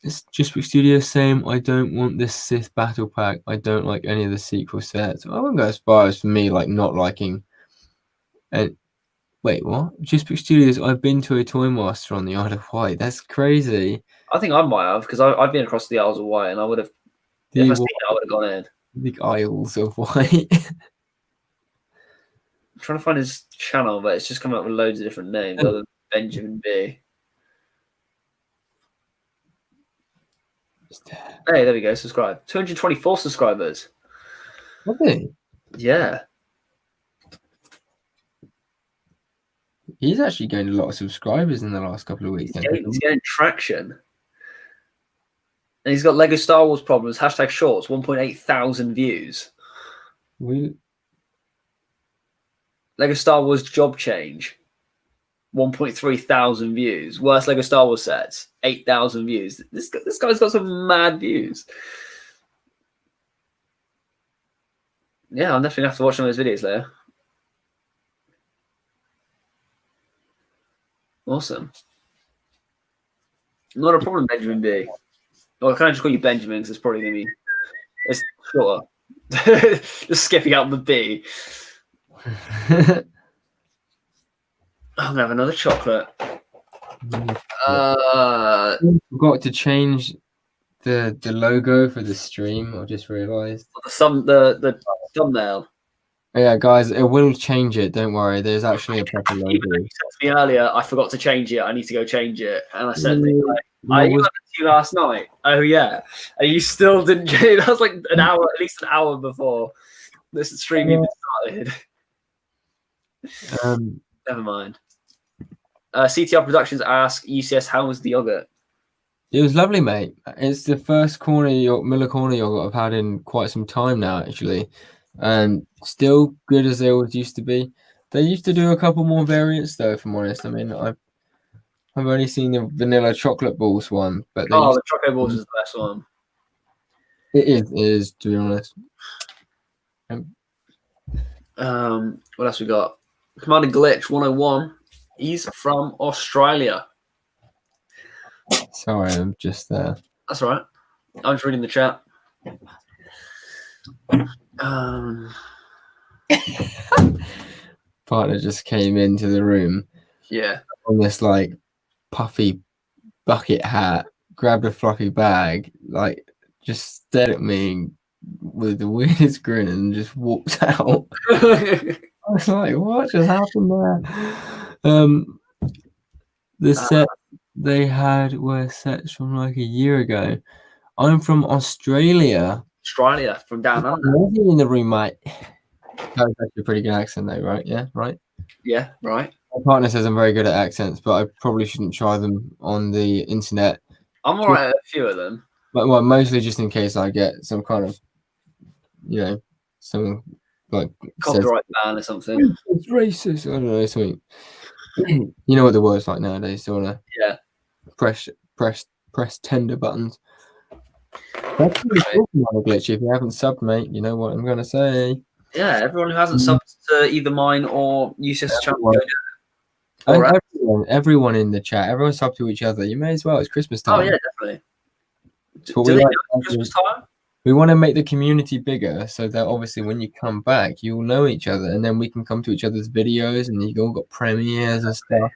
Speaker 2: It's just Studio same. I don't want this Sith battle pack. I don't like any of the sequel sets. I wouldn't go as far as for me, like not liking. And wait, what? Just Studios. I've been to a Toy Master on the Isle of Wight. That's crazy.
Speaker 1: I think I might have because I've been across the Isles of Wight and I would have. If I seen it, I would have gone in.
Speaker 2: The Isles of Wight.
Speaker 1: I'm trying to find his channel, but it's just coming up with loads of different names other than Benjamin B. Hey, there we go. Subscribe. 224 subscribers.
Speaker 2: Okay.
Speaker 1: Yeah.
Speaker 2: He's actually gained a lot of subscribers in the last couple of weeks.
Speaker 1: He's getting traction. And he's got Lego Star Wars problems. # shorts. 1.8 thousand views. Lego Star Wars job change. 1.3 thousand views. Worst Lego Star Wars sets. 8,000 views. This guy's got some mad views. Yeah, I'm definitely gonna have to watch some of those videos later. Awesome. Not a problem, Benjamin B. Or can I just call you Benjamin? Because it's probably going to be... It's shorter. Just skipping out the B. I'm going to have another chocolate.
Speaker 2: I forgot to change the logo for the stream. I just realised.
Speaker 1: The thumbnail.
Speaker 2: Yeah, guys, it will change it. Don't worry. There's actually a proper logo.
Speaker 1: Even though you said to me earlier, I forgot to change it. I need to go change it. And I said, I emailed it to you last night. Oh, yeah. And you still didn't change it. That was like an hour, at least an hour before this stream even started. Never mind. CTR Productions ask UCS, how was the yogurt?
Speaker 2: It was lovely, mate. It's the first Miller corner yogurt I've had in quite some time now, actually, and still good as they always used to be. They used to do a couple more variants, though. If I'm honest, I mean, I've only seen the vanilla chocolate balls one, but they
Speaker 1: Oh, the Choco Balls is the best one.
Speaker 2: it is to be honest.
Speaker 1: What else we got? Commander Glitch 101. He's from Australia.
Speaker 2: Sorry, I'm just there.
Speaker 1: That's all right. I'm just reading the chat.
Speaker 2: Partner just came into the room.
Speaker 1: Yeah.
Speaker 2: On this like puffy bucket hat, grabbed a fluffy bag, like just stared at me with the weirdest grin and just walked out. I was like, what just happened there? The set they had were sets from like a year ago. I'm from Australia.
Speaker 1: Australia, from down under.
Speaker 2: In the room, mate. That was actually a pretty good accent, though, right? Yeah, right.
Speaker 1: Yeah, right.
Speaker 2: My partner says I'm very good at accents, but I probably shouldn't try them on the internet.
Speaker 1: I'm alright at a few of them.
Speaker 2: But well, mostly just in case I get some kind of, some like
Speaker 1: copyright ban or something.
Speaker 2: It's racist. I don't know something. You know what the word's like nowadays. So wanna press tender buttons. That's really cool, Glitch. If you haven't subbed, mate, you know what I'm gonna say.
Speaker 1: Yeah, everyone who hasn't subbed to either mine or UCS channel.
Speaker 2: And everyone in the chat, everyone sub to each other. You may as well. It's Christmas time.
Speaker 1: Oh yeah, definitely. Do they know it's Christmas time?
Speaker 2: We want to make the community bigger so that obviously when you come back, you'll know each other, and then we can come to each other's videos, and you all got premieres and stuff.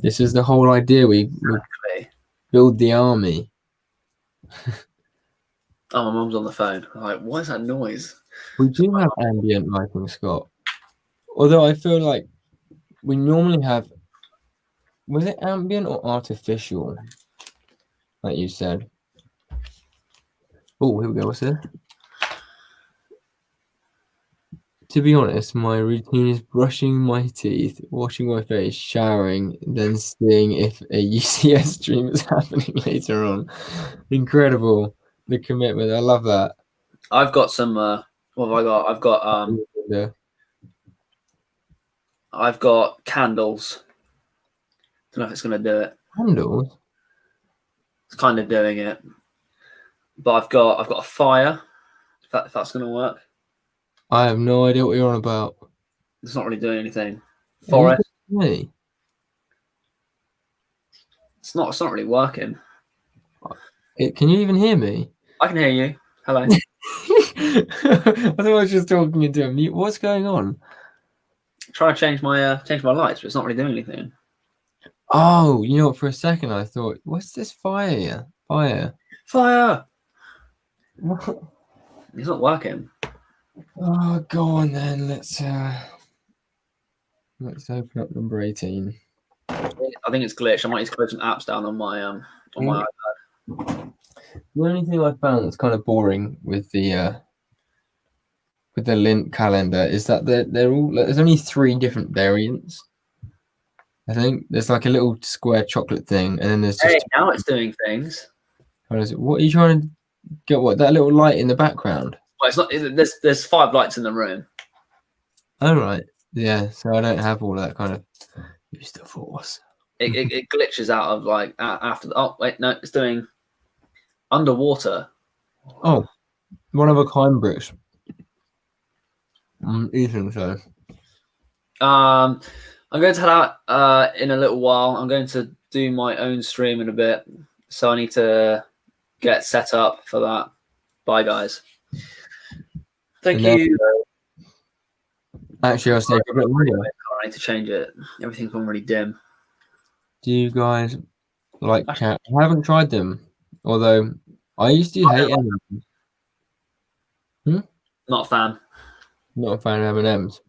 Speaker 2: This is the whole idea. We build the army.
Speaker 1: Oh, my mum's on the phone. I'm like, what is that noise?
Speaker 2: We do have ambient lighting, Scott. Although I feel like we normally have. Was it ambient or artificial? Like you said. Oh, here we go. What's this? To be honest, my routine is brushing my teeth, washing my face, showering, then seeing if a UCS stream is happening later on. Incredible. The commitment. I love that.
Speaker 1: I've got some what have I got? I've got candles. Don't know if it's gonna do it.
Speaker 2: Candles?
Speaker 1: It's kind of doing it. But I've got a fire. If that's gonna work.
Speaker 2: I have no idea what you're on about.
Speaker 1: It's not really doing anything. Forest.
Speaker 2: Me?
Speaker 1: It's not really working.
Speaker 2: Can you even hear me?
Speaker 1: I can hear you. Hello.
Speaker 2: I thought I was just talking into a mute. What's going on?
Speaker 1: Trying to change my lights, but it's not really doing anything.
Speaker 2: Oh, you know what? For a second, I thought, what's this fire? Fire. What?
Speaker 1: It's not working.
Speaker 2: Oh, go on then. Let's open up number 18.
Speaker 1: I think it's glitched. I might need to close some apps down on my iPad.
Speaker 2: The only thing I found that's kind of boring with the Lint calendar is that they're all. There's only 3 different variants. I think there's like a little square chocolate thing, and then there's just.
Speaker 1: Hey, now it's doing things.
Speaker 2: What are you trying to get? What, that little light in the background?
Speaker 1: Well, it's not. There's 5 lights in the room.
Speaker 2: Oh right, yeah. So I don't have all that kind of. Use the force.
Speaker 1: It glitches out of like after. Oh wait, no, it's doing underwater.
Speaker 2: Oh, one of a kind bricks. I'm eating so.
Speaker 1: I'm going to head out in a little while. I'm going to do my own stream in a bit, so I need to get set up for that. Bye, guys. Thank you.
Speaker 2: Actually, I'll say a bit more.
Speaker 1: I need to change it. Everything's gone really dim.
Speaker 2: Do you guys like cat? I haven't tried them, although I used to hate M&Ms.
Speaker 1: Not a fan.
Speaker 2: Not a fan of M&Ms.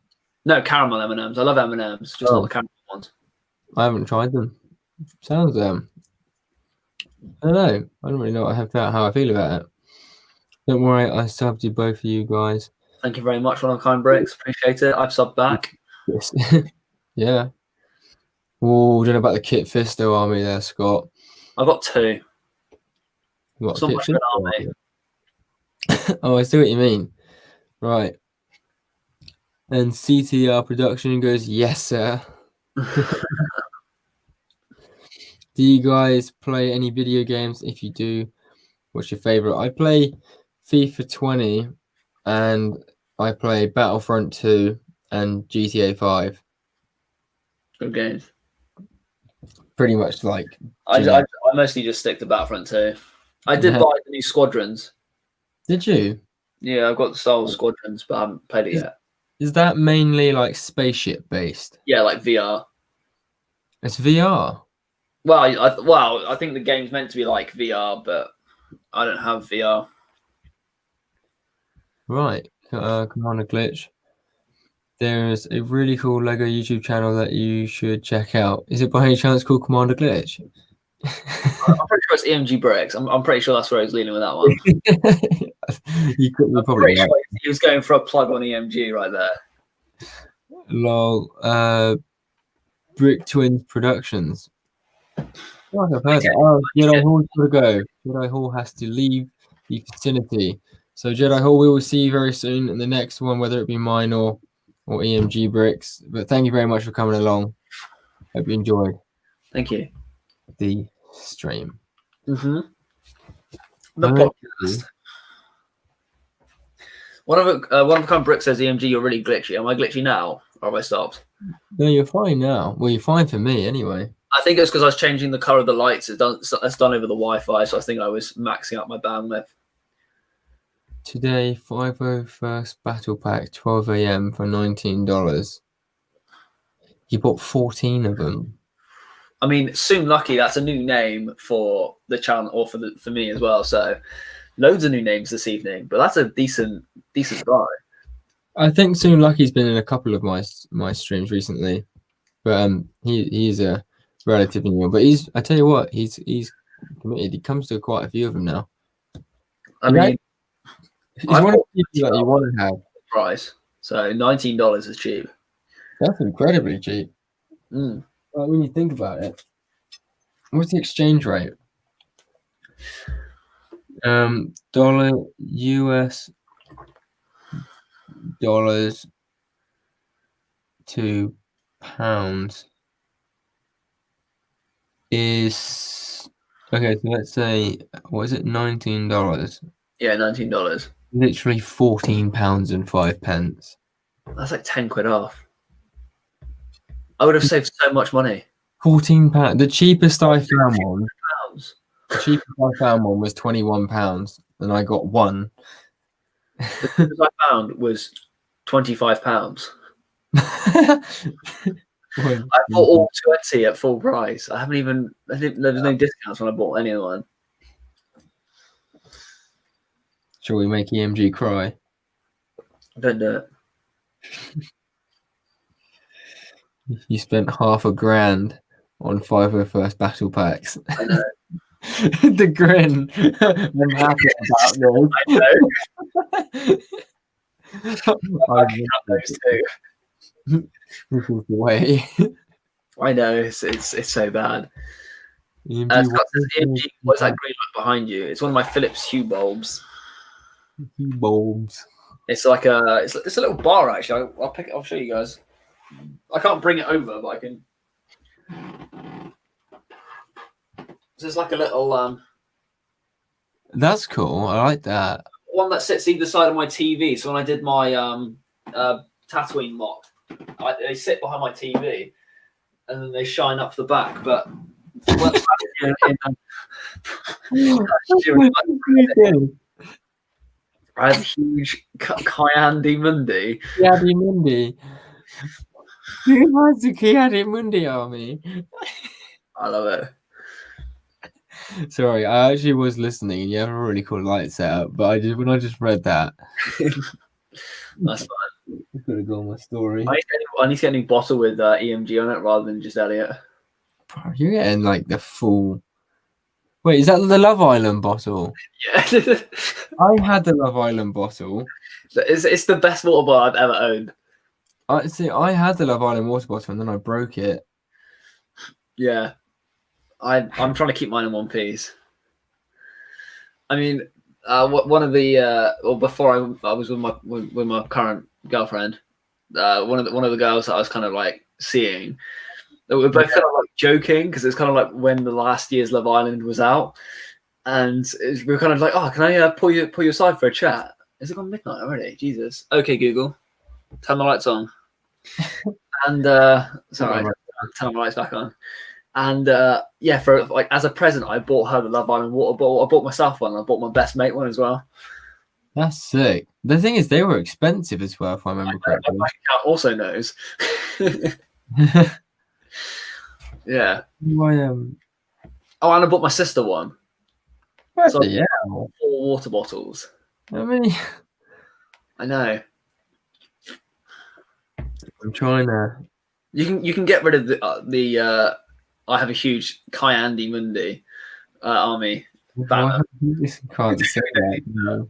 Speaker 1: No, caramel M&Ms. I love M&Ms, just not the caramel ones.
Speaker 2: I haven't tried them. Sounds I don't know. I don't really know how I feel about it. Don't worry, I subbed to both of you guys.
Speaker 1: Thank you very much, One of Kind Bricks. Appreciate it. I've subbed back.
Speaker 2: Yes. Yeah. Oh, don't know about the Kit Fisto army there, Scott.
Speaker 1: I've got 2.
Speaker 2: What,
Speaker 1: It's not much of
Speaker 2: kitchen?
Speaker 1: an army.
Speaker 2: Oh, I see what you mean. Right. And CTR production goes, yes, sir. Do you guys play any video games? If you do, what's your favorite? I play FIFA 20 and I play Battlefront 2 and GTA 5.
Speaker 1: Good games.
Speaker 2: Pretty much like.
Speaker 1: I mostly just stick to Battlefront 2. I did buy the new Squadrons.
Speaker 2: Did you?
Speaker 1: Yeah, I've got the Star Wars Squadrons, but I haven't played it yet.
Speaker 2: Is that mainly like spaceship based?
Speaker 1: Yeah, like VR.
Speaker 2: It's VR.
Speaker 1: Well, I think the game's meant to be like VR, but I don't have VR.
Speaker 2: Right. Commander Glitch. There's a really cool Lego YouTube channel that you should check out. Is it by any chance called Commander Glitch?
Speaker 1: I'm pretty sure it's EMG Bricks. I'm pretty sure that's where he's leaning with that one.
Speaker 2: You could
Speaker 1: I'm
Speaker 2: probably
Speaker 1: pretty sure he was going for a plug on EMG right there.
Speaker 2: Lol. Brick Twins Productions. Oh, I've heard that. Oh, Jedi Hall's got to go. Jedi Hall has to leave the vicinity. So Jedi Hall, we will see you very soon in the next one, whether it be mine or EMG Bricks. But thank you very much for coming along. Hope you enjoyed.
Speaker 1: Thank you.
Speaker 2: The stream.
Speaker 1: The podcast. One of a kind Brick says, EMG, you're really glitchy. Am I glitchy now? Or have I stopped?
Speaker 2: No, you're fine now. Well, you're fine for me anyway.
Speaker 1: I think it's because I was changing the color of the lights. It's done over the Wi-Fi, so I think I was maxing out my bandwidth.
Speaker 2: Today, 501st Battle Pack, 12 a.m. for $19. You bought 14 of them.
Speaker 1: I mean, Soon Lucky, that's a new name for the channel, or for me as well. So, loads of new names this evening, but that's a decent buy.
Speaker 2: I think Soon Lucky's been in a couple of my streams recently, but he's a relatively new. But I tell you what, he's committed. He comes to quite a few of them now.
Speaker 1: I mean,
Speaker 2: he's one of the people that you want to have.
Speaker 1: Price, so $19 is cheap.
Speaker 2: That's incredibly cheap.
Speaker 1: Like
Speaker 2: when you think about it, what's the exchange rate? Dollar US dollars to pounds is okay. So let's say, what is it? $19.
Speaker 1: Yeah, $19.
Speaker 2: Literally £14 and 5 pence.
Speaker 1: That's like 10 quid off. I would have saved so much money.
Speaker 2: £14. The cheapest I found one. The cheapest I found one was £21, and I got one.
Speaker 1: The cheapest I found was £25. I bought all 20 at full price. There was no discounts when I bought any of mine.
Speaker 2: Shall we make EMG cry?
Speaker 1: Don't do it.
Speaker 2: You spent $500 on 501st battle packs.
Speaker 1: I know.
Speaker 2: The grin. I'm happy about this.
Speaker 1: I cut those two.
Speaker 2: This is the way.
Speaker 1: I know, it's so bad.
Speaker 2: EMG,
Speaker 1: what's that green light behind you? It's one of my Philips Hue bulbs.
Speaker 2: Hue bulbs.
Speaker 1: It's like it's a little bar actually. I'll pick it. I'll show you guys. I can't bring it over, but I can. So it's like a little.
Speaker 2: That's cool. I like that.
Speaker 1: One that sits either side of my TV. So when I did my Tatooine mock, they sit behind my TV, and then they shine up the back. But I have huge Kyandi Mundi.
Speaker 2: Kyandi Mundi. Who has the Kyandi Mundi army?
Speaker 1: I love it.
Speaker 2: Sorry, I actually was listening, and you have a really cool light setup. But when I just read that,
Speaker 1: that's fine.
Speaker 2: I'm gonna go on my story.
Speaker 1: I need to get a new bottle with EMG on it rather than just Elliot.
Speaker 2: Bro, you're getting like the full. Wait, is that the Love Island bottle?
Speaker 1: Yeah.
Speaker 2: I had the Love Island bottle.
Speaker 1: It's the best water bottle I've ever owned.
Speaker 2: I had the Love Island water bottle and then I broke it.
Speaker 1: Yeah. I'm trying to keep mine in one piece. I mean, one of the before I was with my current girlfriend, one of the girls that I was kind of like seeing, we were both kind of like joking because it's kind of like when the last year's Love Island was out, and we were kind of like, oh, can I pull you aside for a chat? Is it gone midnight already? Jesus. Okay, Google, turn the lights on, and sorry, turn the lights back on. And yeah, for like as a present, I bought her the Love Island water bottle. I bought myself one. I bought my best mate one as well.
Speaker 2: That's sick. The thing is, they were expensive as well, if I remember correctly.
Speaker 1: My account also knows. Yeah. Oh, and I bought my sister one. So
Speaker 2: yeah.
Speaker 1: 4 water bottles.
Speaker 2: I mean,
Speaker 1: I know.
Speaker 2: I'm trying to.
Speaker 1: You can get rid of the. I have a huge Kyandi Mundi army.
Speaker 2: Why can't say that? No.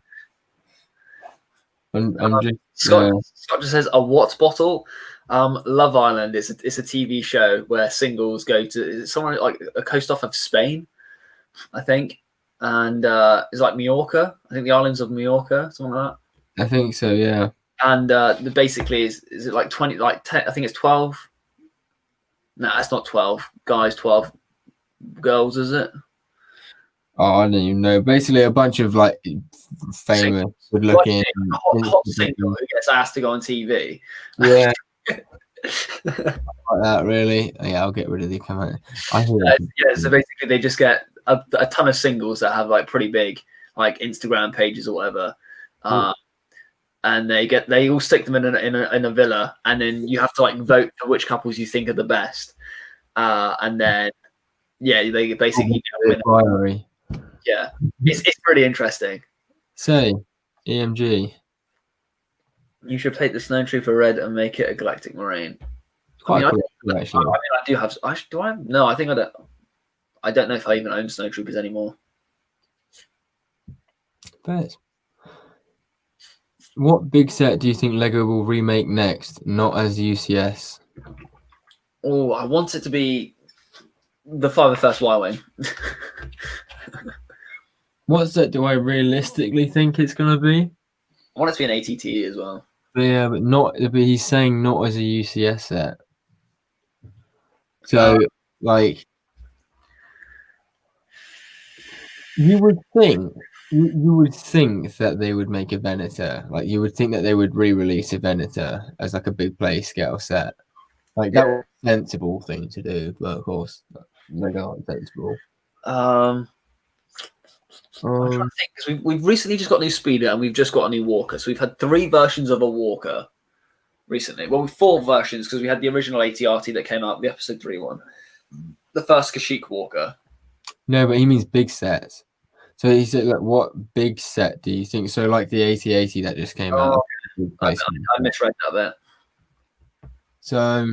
Speaker 2: I'm just.
Speaker 1: Scott just says a what bottle? Love Island is it's a TV show where singles go to somewhere like a coast off of Spain, I think, and it's like Majorca. I think the islands of Majorca, something like that.
Speaker 2: I think so, yeah.
Speaker 1: And basically is it like 20, like 10, I think it's 12. No, it's not 12 guys, 12 girls, is it?
Speaker 2: Oh, I don't even know. Basically, a bunch of like famous, good-looking,
Speaker 1: hot single who gets asked to go on TV.
Speaker 2: Yeah. Like that, really. Yeah, I'll get rid of the comment.
Speaker 1: Yeah, so basically they just get a ton of singles that have like pretty big like Instagram pages or whatever, and they all stick them in a villa, and then you have to like vote for which couples you think are the best, and then yeah, they basically yeah, it's pretty interesting.
Speaker 2: Say, EMG.
Speaker 1: You should paint the Snow Trooper red and make it a Galactic Marine.
Speaker 2: Quite
Speaker 1: I
Speaker 2: do
Speaker 1: have. Do I? No, I think I don't. I don't know if I even own Snow Troopers anymore.
Speaker 2: But what big set do you think Lego will remake next? Not as UCS.
Speaker 1: Oh, I want it to be the First Y-Wing.
Speaker 2: What set do I realistically think it's going to be?
Speaker 1: I want it to be an ATT as well.
Speaker 2: Yeah, but he's saying not as a UCS set. So, like, you would think that they would make a Venator. Like, you would think that they would re-release a Venator as like a big play scale set. Like that was a sensible thing to do, but of course, they aren't sensible.
Speaker 1: I'm trying to think because we've recently just got a new speeder and we've just got a new walker. So we've had 3 versions of a walker recently. Well, 4 versions because we had the original ATRT that came out, the episode 3 one, the first Kashyyyk walker.
Speaker 2: No, but he means big sets. So he said, like, what big set do you think? So like the AT-80 that just came out.
Speaker 1: I misread that bit.
Speaker 2: So,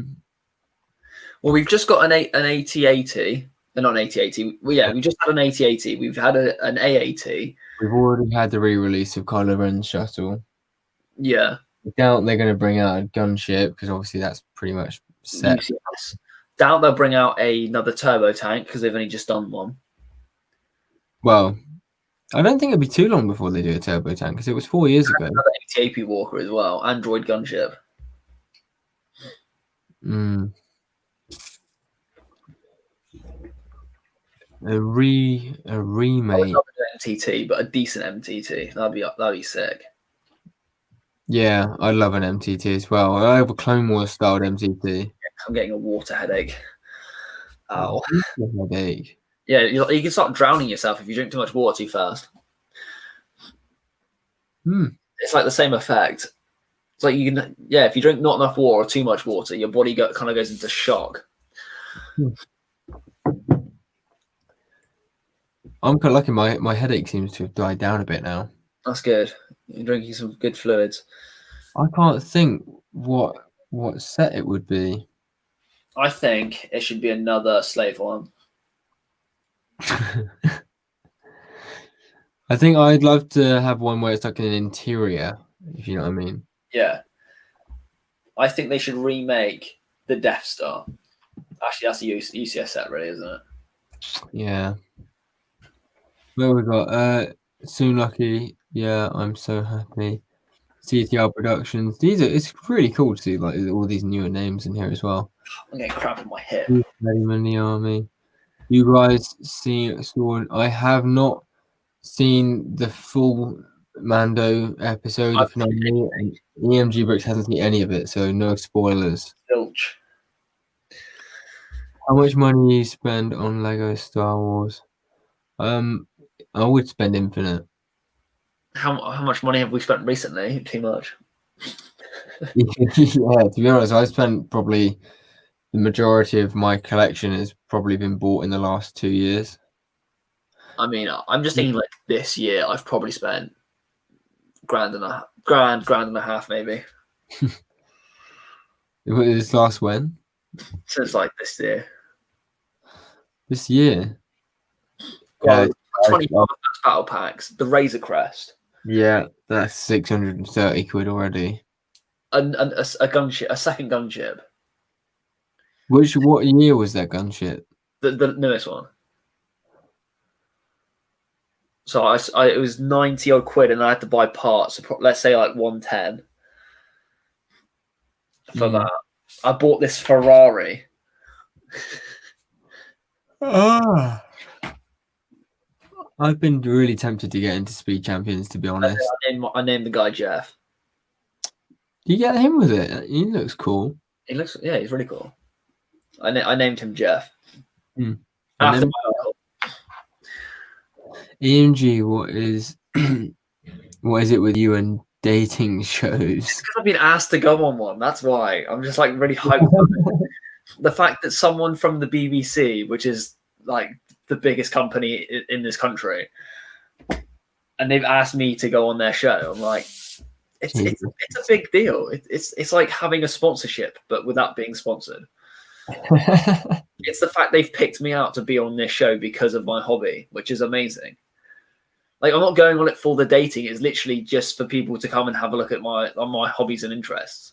Speaker 1: well, we've just got an AT-80. Not an AT-80. Well, yeah, we just had an AT-80. We've had an AAT.
Speaker 2: We've already had the re-release of Kylo Ren's shuttle.
Speaker 1: Yeah.
Speaker 2: I doubt they're going to bring out a gunship because obviously that's pretty much set.
Speaker 1: UCS. Doubt they'll bring out another turbo tank because they've only just done one.
Speaker 2: Well, I don't think it'll be too long before they do a turbo tank because it was 4 years ago.
Speaker 1: Another AT-AP walker as well. Android gunship.
Speaker 2: A remake.
Speaker 1: Not an MTT, but a decent MTT. That'd be sick.
Speaker 2: Yeah, I love an MTT as well. I have a Clone Wars styled MTT.
Speaker 1: I'm getting a water headache. Oh,
Speaker 2: headache.
Speaker 1: Yeah, you can start drowning yourself if you drink too much water too fast. It's like the same effect. It's like if you drink not enough water or too much water, your body kind of goes into shock.
Speaker 2: I'm quite lucky. My headache seems to have died down a bit now.
Speaker 1: That's good. You're drinking some good fluids.
Speaker 2: I can't think what set it would be.
Speaker 1: I think it should be another Slave one.
Speaker 2: I think I'd love to have one where it's like an interior, if you know what I mean.
Speaker 1: Yeah. I think they should remake the Death Star. Actually, that's a UCS set, really, isn't it?
Speaker 2: Yeah. Where we got Soon Lucky. Yeah, I'm so happy. CTR Productions. It's really cool to see like all these newer names in here as well.
Speaker 1: I'm getting crap in my hip.
Speaker 2: In the army. You guys saw? I have not seen the full Mando episode of 9, and EMG Bricks hasn't seen any of it, so no spoilers.
Speaker 1: Filch.
Speaker 2: How much money you spend on Lego Star Wars? I would spend infinite.
Speaker 1: How much money have we spent recently? Too much.
Speaker 2: Yeah, to be honest, I spent probably the majority of my collection has probably been bought in the last 2 years.
Speaker 1: I mean, I'm just thinking like this year, I've probably spent grand and a half maybe.
Speaker 2: This last when?
Speaker 1: Since like this year.
Speaker 2: This year.
Speaker 1: Well, 25 battle packs, the Razor Crest.
Speaker 2: Yeah, that's 630 quid already.
Speaker 1: And a gunship, a second gunship.
Speaker 2: What year was that gunship?
Speaker 1: The newest one. So it was 90 odd quid, and I had to buy parts. So let's say like 110 for that. I bought this Ferrari.
Speaker 2: I've been really tempted to get into Speed Champions, to be honest.
Speaker 1: I named the guy Jeff.
Speaker 2: You get him with it? He looks cool.
Speaker 1: He's really cool. I named him Jeff.
Speaker 2: After my uncle. EMG, what is it with you and dating shows?
Speaker 1: Because I've been asked to go on one. That's why I'm just like really hyped up. The fact that someone from the BBC, which is like the biggest company in this country, and they've asked me to go on their show, I'm like, it's a big deal. It's like having a sponsorship, but without being sponsored. It's the fact they've picked me out to be on this show because of my hobby, which is amazing. Like, I'm not going on it for the dating. It's literally just for people to come and have a look at my hobbies and interests.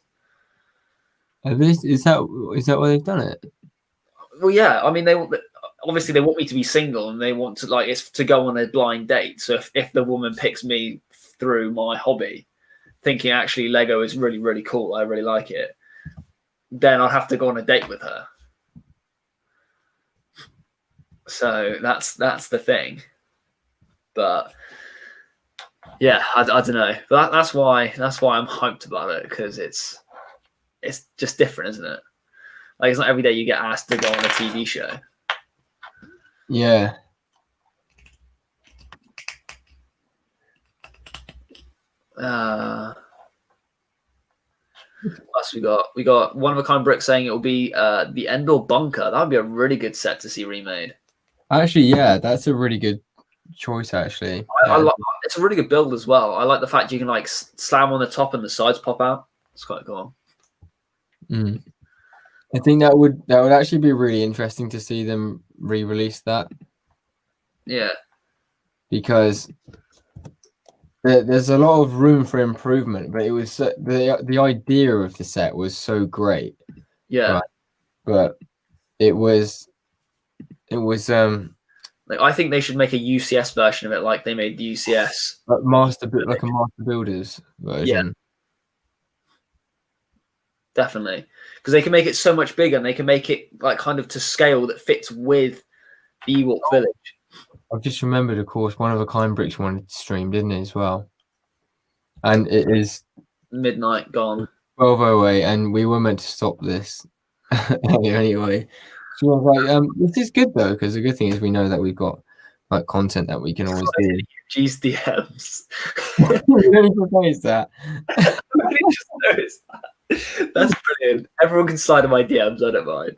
Speaker 2: Is that why they've done it?
Speaker 1: Well, yeah. I mean, they obviously want me to be single, and they want to it's to go on a blind date. So if the woman picks me through my hobby, thinking actually Lego is really, really cool, I really like it, then I'll have to go on a date with her. So that's the thing. But yeah, I don't know. But that's why I'm hyped about it, because it's just different, isn't it? Like, it's not every day you get asked to go on a TV show.
Speaker 2: Yeah.
Speaker 1: Plus, we got One of a Kind Brick saying it will be the Endor Bunker. That would be a really good set to see remade.
Speaker 2: Actually, yeah, that's a really good choice. Actually,
Speaker 1: it's a really good build as well. I like the fact you can like slam on the top and the sides pop out. It's quite cool.
Speaker 2: I think that would actually be really interesting to see them re-release that.
Speaker 1: Yeah,
Speaker 2: because there's a lot of room for improvement, but it was the idea of the set was so great.
Speaker 1: Yeah,
Speaker 2: right? But it was
Speaker 1: like, I think they should make a UCS version of it, like they made the UCS
Speaker 2: like a Master Builders version.
Speaker 1: Yeah, definitely, because they can make it so much bigger, and they can make it like kind of to scale that fits with the Ewok village.
Speaker 2: I've just remembered, of course, One of a Kind Bricks wanted to stream, didn't it, as well? And it is
Speaker 1: midnight gone.
Speaker 2: 12:08, and we were meant to stop this earlier anyway. So I was like, this is good though, because the good thing is we know that we've got like content that we can always do.
Speaker 1: G's DMs.
Speaker 2: You don't even notice that.
Speaker 1: I really just noticed that. That's brilliant. Everyone can slide in my DMs. I don't mind.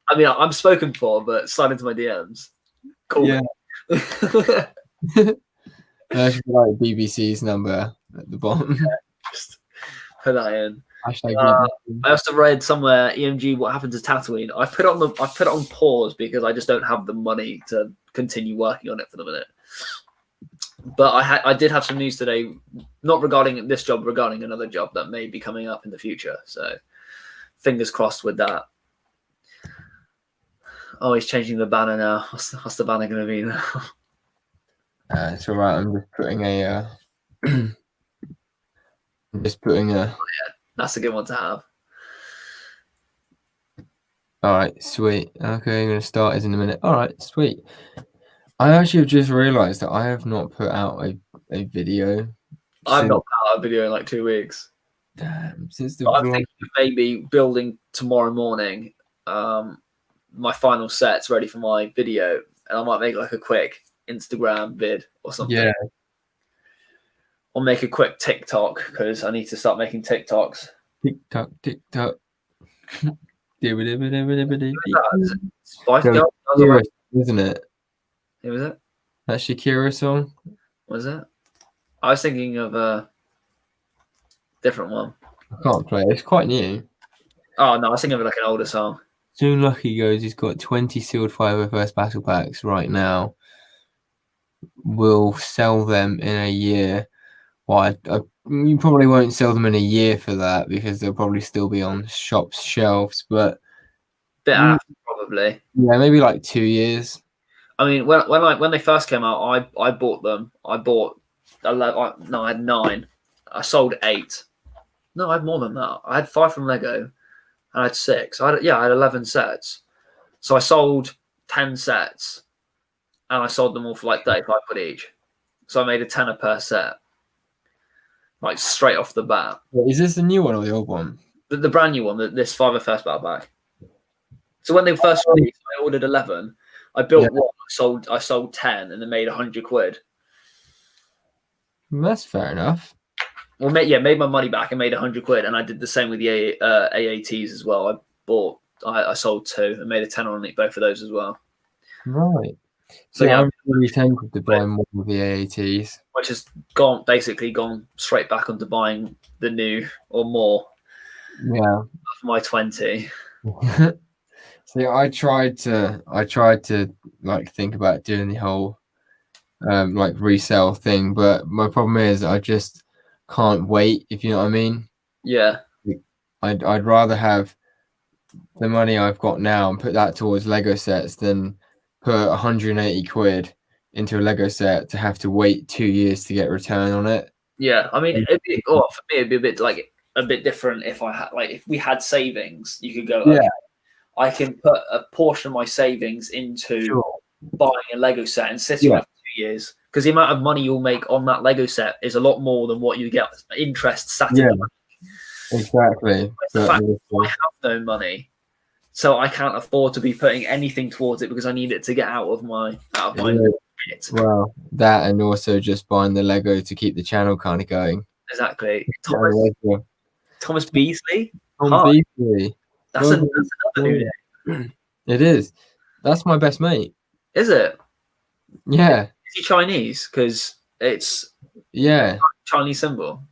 Speaker 1: I mean, I'm spoken for, but slide into my DMs. Cool.
Speaker 2: Yeah. That should be like BBC's number at the bottom.
Speaker 1: Yeah, just put that in.
Speaker 2: I
Speaker 1: also read somewhere, EMG, what happened to Tatooine? I've put it on pause because I just don't have the money to continue working on it for the minute. But I did have some news today, not regarding this job, regarding another job that may be coming up in the future. So fingers crossed with that. Oh, he's changing the banner now. What's the banner going to be now?
Speaker 2: It's all right. I'm just putting a. I'm just putting a.
Speaker 1: That's a good one to have.
Speaker 2: All right, sweet. Okay, I'm gonna start this in a minute. All right, sweet. I actually have just realised that I have not put out a video
Speaker 1: I've
Speaker 2: since
Speaker 1: not put out a video in like 2 weeks.
Speaker 2: since the
Speaker 1: But I'm
Speaker 2: vlog.
Speaker 1: thinking of maybe building tomorrow morning. My final set's ready for my video, and I might make like a quick Instagram vid or something.
Speaker 2: Yeah.
Speaker 1: Or make a quick TikTok because I need to start making TikToks.
Speaker 2: TikTok, TikTok.
Speaker 1: Spice
Speaker 2: No,
Speaker 1: Girl?
Speaker 2: Shakira, isn't it?
Speaker 1: Who was it?
Speaker 2: That Shakira song?
Speaker 1: Was it? I was thinking of a different one.
Speaker 2: I can't play it. It's quite new.
Speaker 1: Oh no, I was thinking of like an older song.
Speaker 2: Soon Lucky goes, he's got 20 sealed 501st battle packs right now. We'll sell them in a year. Well, you probably won't sell them in a year for that because they'll probably still be on shops' shelves. But
Speaker 1: Bit after, probably.
Speaker 2: yeah, maybe like 2 years.
Speaker 1: I mean, when they first came out, I bought them. I bought 11. No, I had 9. I sold 8. No, I had more than that. I had 5 from Lego. I had 6. I had 11 sets. So I sold 10 sets, and I sold them all for like 35 quid each. So I made a tenner per set, like straight off the bat.
Speaker 2: Is this the new one or the old one?
Speaker 1: The brand new one, this 501st battle pack. So when they first released, I ordered 11. I built one. I sold 10, and then made 100 quid.
Speaker 2: That's fair enough.
Speaker 1: Well, made my money back and made 100 quid, and I did the same with the AATs as well. I sold 2 and made a 10 on both of those as well.
Speaker 2: Right.
Speaker 1: So yeah,
Speaker 2: I'm really tempted to buy more of the AATs.
Speaker 1: Which has basically gone straight back onto buying the new or more.
Speaker 2: Yeah.
Speaker 1: Of my 20.
Speaker 2: See, I tried to like think about doing the whole like resale thing, but my problem is I just can't wait, if you know what I mean.
Speaker 1: Yeah.
Speaker 2: I'd rather have the money I've got now and put that towards Lego sets than put 180 quid into a Lego set to have to wait 2 years to get a return on it.
Speaker 1: Yeah, I mean, for me, it'd be a bit different if if we had savings. You could go, okay, I can put a portion of my savings into buying a Lego set and sitting on it for 2 years, because the amount of money you'll make on that Lego set is a lot more than what you get interest sat in the bank.
Speaker 2: Exactly.
Speaker 1: The fact that I have no money, so I can't afford to be putting anything towards it because I need it to get out of my bit.
Speaker 2: Well, that and also just buying the Lego to keep the channel kind of going.
Speaker 1: Exactly. Thomas Beasley.
Speaker 2: Beasley.
Speaker 1: That's another new name.
Speaker 2: It is. That's my best mate.
Speaker 1: Is it?
Speaker 2: Yeah.
Speaker 1: Is he Chinese? Because it's Chinese symbol.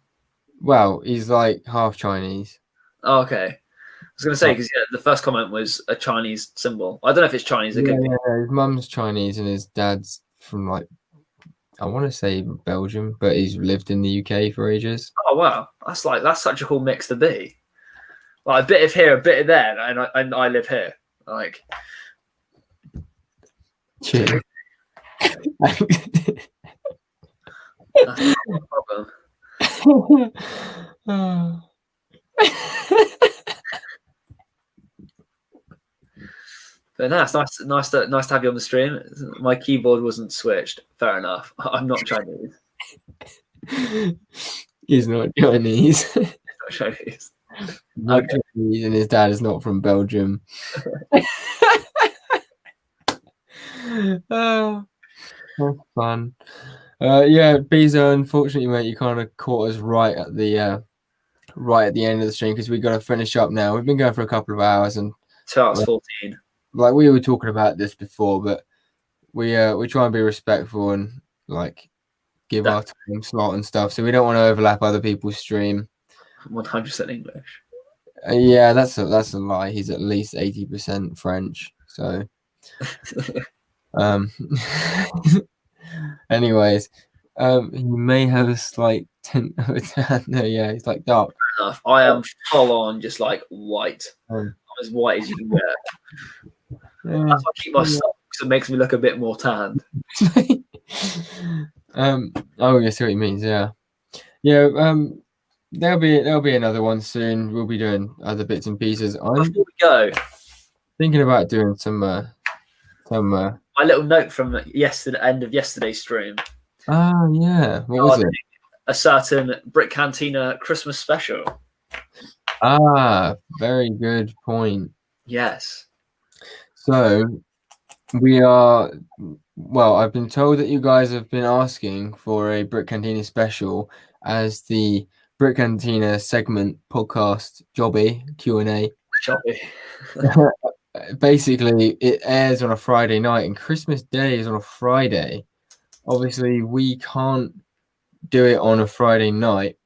Speaker 2: Well, he's like half Chinese.
Speaker 1: Oh, okay. I was going to say, because the first comment was a Chinese symbol. I don't know if it's Chinese. His
Speaker 2: mum's Chinese and his dad's from like, I want to say Belgium, but he's lived in the UK for ages.
Speaker 1: Oh wow, that's such a cool mix to be. Like a bit of here, a bit of there, and I live here. Like,
Speaker 2: cheers.
Speaker 1: That's not a problem. But no, it's nice to have you on the stream. My keyboard wasn't switched. Fair enough. I'm not Chinese.
Speaker 2: He's not Chinese.
Speaker 1: He's not Chinese.
Speaker 2: Not Chinese, and his dad is not from Belgium. That's fun. Bezo, unfortunately, mate, you kind of caught us right at the end of the stream because we got to finish up now. We've been going for a couple of hours, and
Speaker 1: 2 hours 14.
Speaker 2: Like we were talking about this before, but we try and be respectful and like give our time slot and stuff, so we don't want to overlap other people's stream.
Speaker 1: 100% English.
Speaker 2: Yeah, that's a lie. He's at least 80% French. So, anyways, he may have a slight tint of a tan. No, yeah, he's like dark.
Speaker 1: Fair enough. I am full on, just like white. I'm as white as you can get. That's why I keep my socks. It makes me look a bit more tanned.
Speaker 2: Oh, I see what you mean. Yeah. Yeah. There'll be another one soon. We'll be doing other bits and pieces. I'm
Speaker 1: Before we go,
Speaker 2: thinking about doing some.
Speaker 1: my little note from yesterday, end of yesterday's stream.
Speaker 2: Yeah. What was it?
Speaker 1: A certain Brick Cantina Christmas special.
Speaker 2: Very good point.
Speaker 1: Yes.
Speaker 2: So we are. Well, I've been told that you guys have been asking for a Brick Cantina special as the Brick Cantina segment podcast jobby Q&A.
Speaker 1: Jobby.
Speaker 2: Basically, it airs on a Friday night, and Christmas Day is on a Friday. Obviously, we can't do it on a Friday night,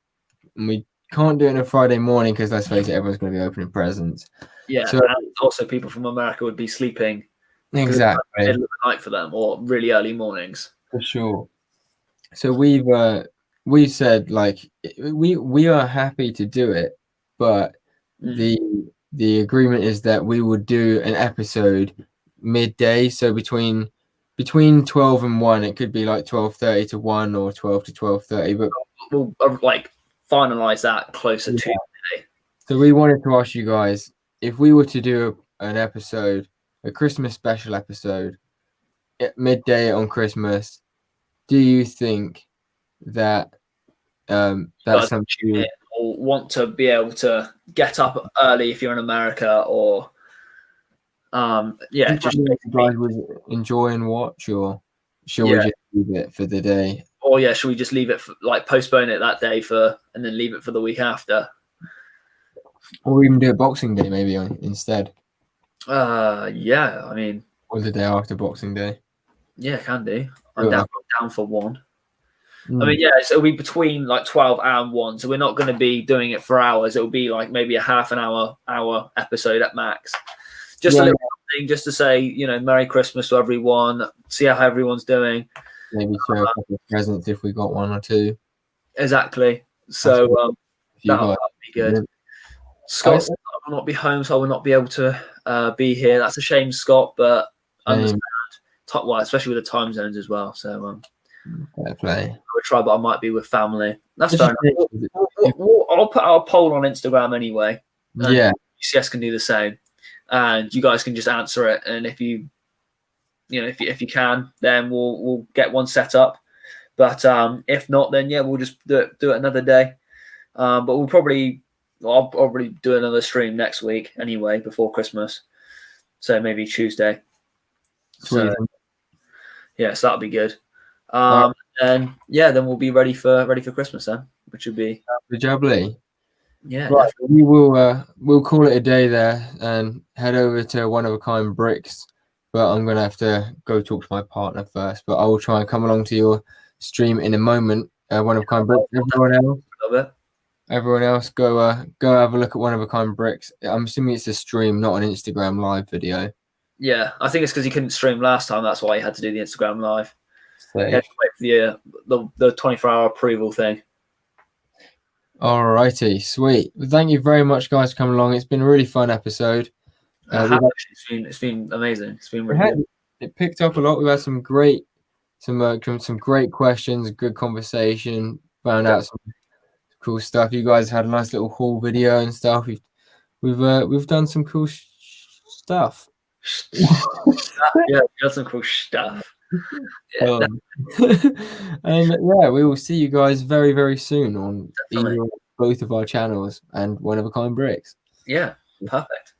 Speaker 2: and we can't do it on a Friday morning because, let's face it, everyone's going to be opening presents.
Speaker 1: Yeah, so, and also people from America would be sleeping.
Speaker 2: Exactly.
Speaker 1: Middle of the night for them, or really early mornings.
Speaker 2: For sure. So we've said, like, we are happy to do it, but the agreement is that we would do an episode midday, so between 12 and 1. It could be like 12:30 to 1 or 12 to 12:30, but
Speaker 1: we'll like finalize that closer to today.
Speaker 2: So we wanted to ask you guys, if we were to do an episode, a Christmas special episode at midday on Christmas, do you think that that's something you
Speaker 1: want to be able to get up early if you're in America, or just
Speaker 2: you guys would enjoy and watch, or shall we just leave it for the day?
Speaker 1: Or should we just leave it for, like, postpone it that day and then leave it for the week after?
Speaker 2: Or even do it Boxing Day maybe instead.
Speaker 1: Yeah, I mean,
Speaker 2: or the day after Boxing Day.
Speaker 1: Yeah, can do. I'm down for one.
Speaker 2: Mm.
Speaker 1: I mean, so it'll be between like 12 and 1, so we're not going to be doing it for hours. It'll be like maybe a half an hour episode at max. Just a little thing, just to say, Merry Christmas to everyone. See how everyone's doing.
Speaker 2: Maybe share a couple of presents if we got one or two.
Speaker 1: Exactly. So that'll be good. Yeah. Scott will not be home, so I will not be able to be here. That's a shame, Scott, but understand. Well, especially with the time zones as well. So
Speaker 2: fair play.
Speaker 1: I would try, but I might be with family. That's fair enough. I'll put our poll on Instagram anyway.
Speaker 2: Yeah.
Speaker 1: UCS can do the same, and you guys can just answer it. And if you can, then we'll get one set up. But if not, then we'll just do it another day. But I'll probably do another stream next week anyway, before Christmas. So maybe Tuesday.
Speaker 2: Sweet.
Speaker 1: So that'll be good. And then we'll be ready for Christmas then, which would be
Speaker 2: jubbly.
Speaker 1: Yeah.
Speaker 2: Right. We will we'll call it a day there and head over to One of a Kind Bricks. But I'm gonna have to go talk to my partner first. But I will try and come along to your stream in a moment. One of a Kind Bricks. Everyone else, go have a look at One of a Kind Bricks. I'm assuming it's a stream, not an Instagram live video.
Speaker 1: Yeah, I think it's because you couldn't stream last time. That's why you had to do the Instagram live.
Speaker 2: You
Speaker 1: had to wait for the 24-hour approval thing.
Speaker 2: Alrighty, sweet. Well, thank you very much, guys, for coming along. It's been a really fun episode.
Speaker 1: It's been amazing. It's been really good.
Speaker 2: It picked up a lot. We've had some great questions, good conversation. Found out some cool stuff. You guys had a nice little haul video and stuff. We've done some cool stuff.
Speaker 1: We got some cool stuff.
Speaker 2: And we will see you guys very, very soon on both of our channels and One of a Kind Bricks.
Speaker 1: Yeah, perfect.